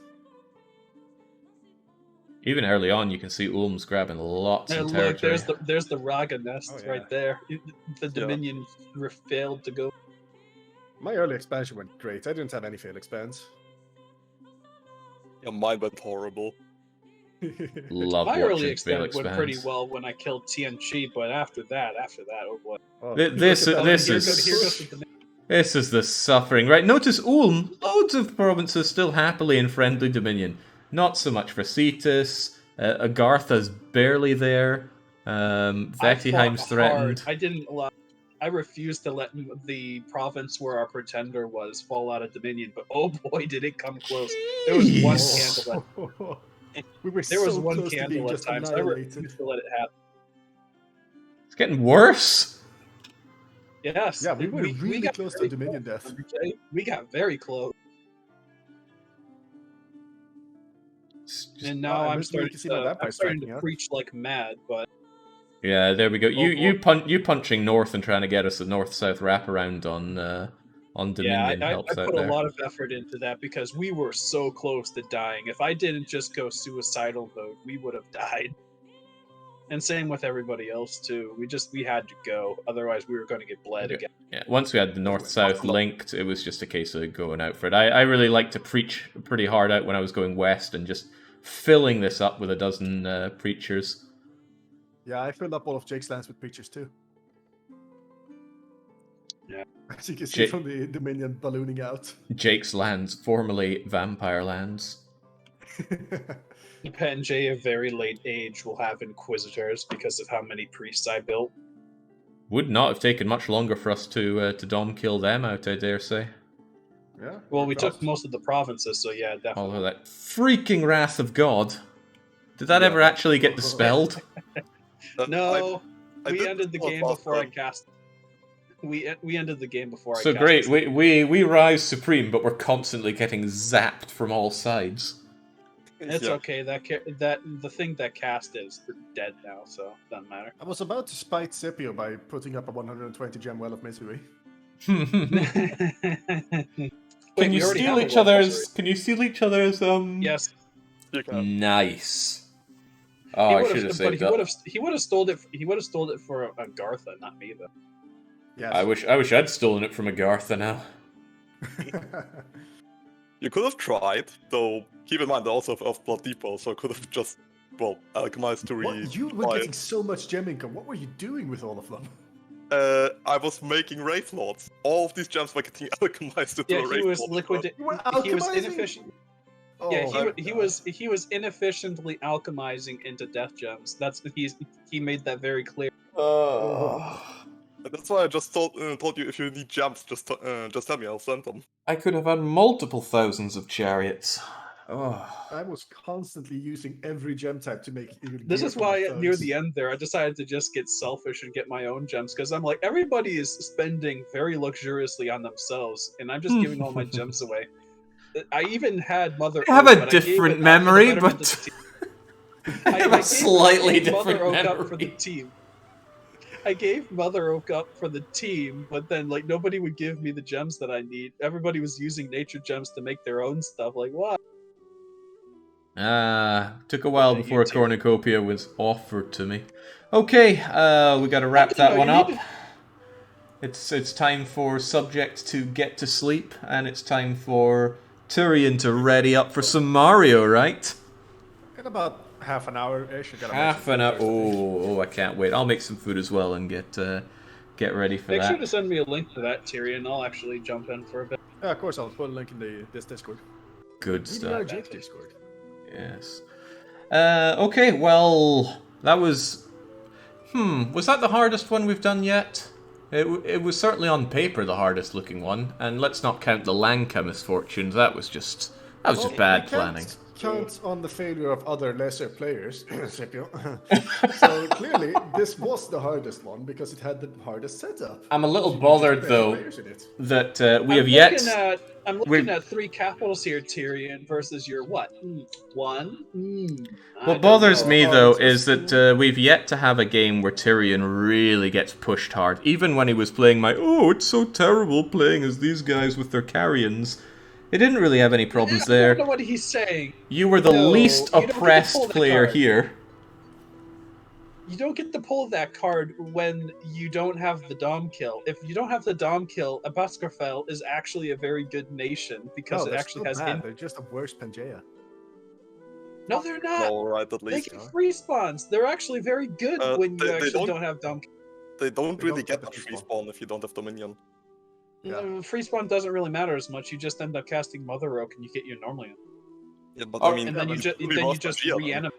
Even early on, you can see Ulm's grabbing lots of And look, territory. there's the Raga nest Oh, yeah. right there. The Dominion failed to go. My early expansion went great. I didn't have any failed expands. Yeah, mine went horrible. Love My early watching fail extent went pretty expands. well when I killed Tianchi, but after that, oh boy. Oh, This look at that. is Here goes the Dominion. this is the suffering, right? Notice Ulm, loads of provinces still happily in friendly dominion. Not so much for Cetus. Agartha's barely there. Vetiheim's fought threatened. hard. I refused to let the province where our pretender was fall out of Dominion, but oh boy, did it come close. There was one Jeez. candle. We were There was so one close to being candle at just times. I annihilated. refused to let it happen. It's getting worse. Yes. Yeah, we were really got close to very Dominion close, death. okay? We got very close. And now I'm Eventually you starting can see my vampires striking to out. preach like mad, but Yeah, there we go. Oh, You punching north and trying to get us a north-south wraparound on Dominion yeah, I helps out put there. a lot of effort into that because we were so close to dying. If I didn't just go suicidal mode, we would have died. And same with everybody else too. We had to go, otherwise we were going to get bled Okay. again. Yeah, once we had the north-south linked, it was just a case of going out for it. I really liked to preach pretty hard out when I was going west and just filling this up with a dozen preachers. Yeah, I filled up all of Jake's lands with preachers too. Yeah. As you can see Jake- from the Dominion ballooning out. Jake's lands, formerly vampire lands. Pangaea, a very late age, will have inquisitors because of how many priests I built. Would not have taken much longer for us to dom kill them out, I dare say. Yeah. Well, we took fast. most of the provinces, so yeah, definitely. Although that freaking wrath of God. Did that ever actually get dispelled? No, I We did ended the this game last before I time. cast. We ended the game before I So cast. great, this. we rise supreme, but we're constantly getting zapped from all sides. It's Yeah. okay. That the thing that cast is dead now, so doesn't matter. I was about to spite Scipio by putting up a 120 gem Well of Misery. Wait, Can we you already steal have a each Well of other's? Misery. Can you steal each other's? Yes. You can. Nice. Oh, He I would should have, have but saved he up. would have. He would have stole it. He would have stole it for a Gartha, not me though. Yes. I wish I'd stolen it from Agartha now. You could have tried, though. Keep in mind, they also have Earthblood Depot, so could have just, well, alchemized to What? You were retry getting it. so much gem income. What were you doing with all of them? I was making Wraith Lords. All of these gems were getting alchemized into Yeah, a he Wraith was Lord. liquid. You were He was alchemizing? inefficient. Oh, Yeah, my he God. was inefficiently alchemizing into death gems. He made that very clear. That's why I just told you if you need gems, just tell me, I'll send them. I could have had multiple thousands of chariots. Oh. I was constantly using every gem type to make. This gear is for my why near thugs. the end there, I decided to just get selfish and get my own gems because I'm like everybody is spending very luxuriously on themselves, and I'm just giving all my gems away. I even had Mother. I have Oak, a but I gave different it not for the memory, betterment but of the team. I have a gave slightly Mother different Oak up for the memory. team. I gave Mother Oak up for the team, but then like nobody would give me the gems that I need. Everybody was using nature gems to make their own stuff. Like what? Took a while Yeah, before a you too. cornucopia was offered to me. Okay, we gotta wrap you that know, one you up. need It's time for Subject to get to sleep, and it's time for Tyrion to ready up for some Mario, right? In about half an hour-ish. I gotta make Half some an hour. food first, I think. Oh, I can't wait. I'll make some food as well and get ready for Make that. sure to send me a link to that, Tyrion. I'll actually jump in for a bit. Yeah, of course, I'll put a link in this Discord. Good DDR stuff. Jake Discord. Yes. Okay, well, that was... was that the hardest one we've done yet? It was certainly on paper the hardest looking one, and let's not count the Lanka misfortunes. That was just bad planning. Count on the failure of other lesser players, Scipio. So clearly, this was the hardest one because it had the hardest setup. I'm a little You just bothered better though players in it. that we have yet. I'm we've- looking at 3 capitals here, Tyrion, versus your what? 1? What bothers me though Oh, is that we've yet to have a game where Tyrion really gets pushed hard. Even when he was playing it's so terrible playing as these guys with their carrions. He didn't really have any problems I there. don't know what he's saying. You were the No, least you don't get to oppressed pull the player card. here. You don't get to pull that card when you don't have the Dom kill. If you don't have the Dom kill, Abaskarfell is actually a very good nation because No, it they're actually still has. bad. They're just a worse Pangea. No, they're not. Alright, at They least. get free spawns. They're actually very good when you they actually don't- don't have Dom. They don't They really don't get get the much free respawn if you don't have Dominion. Yeah. Free spawn doesn't really matter as much. You just end up casting Mother Oak and you get your normally. Yeah, but Oh, I mean, And then you it's pretty then you worse just Pangea, though. reanimate.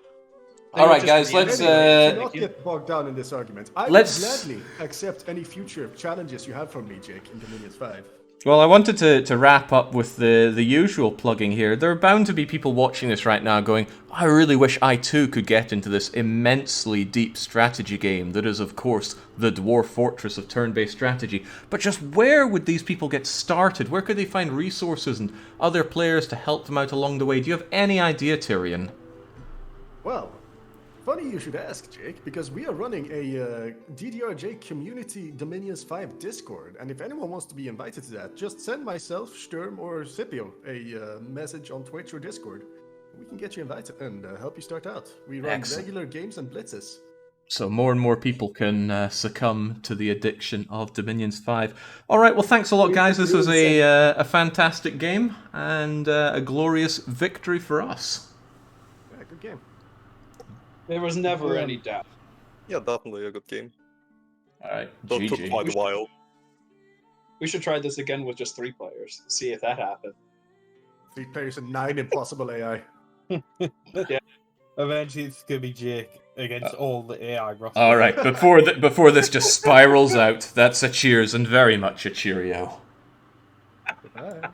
All right, guys, let's. Do not get bogged down in this argument. I let's- would gladly accept any future challenges you have from me, Jake, in Dominions 5. Well, I wanted to wrap up with the usual plugging here. There are bound to be people watching this right now going, I really wish I too could get into this immensely deep strategy game that is, of course, the Dwarf Fortress of turn-based strategy. But just where would these people get started? Where could they find resources and other players to help them out along the way? Do you have any idea, Tyrion? Well, funny you should ask, Jake, because we are running a DDRJ Community Dominions 5 Discord, and if anyone wants to be invited to that, just send myself, Sturm, or Scipio a message on Twitch or Discord. We can get you invited and help you start out. We run Excellent. regular games and blitzes. So more and more people can succumb to the addiction of Dominions 5. All right, well, thanks a lot, guys. This was a fantastic game and a glorious victory for us. Yeah, good game. There was never any doubt. Yeah, definitely a good game. All right, Though it took GG. quite a while. We should try this again with just 3 players. See if that happens. 3 players and 9 impossible AI. Eventually, it's gonna be Jake against all the AI roster. All right, before this just spirals out, that's a cheers and very much a cheerio. Goodbye.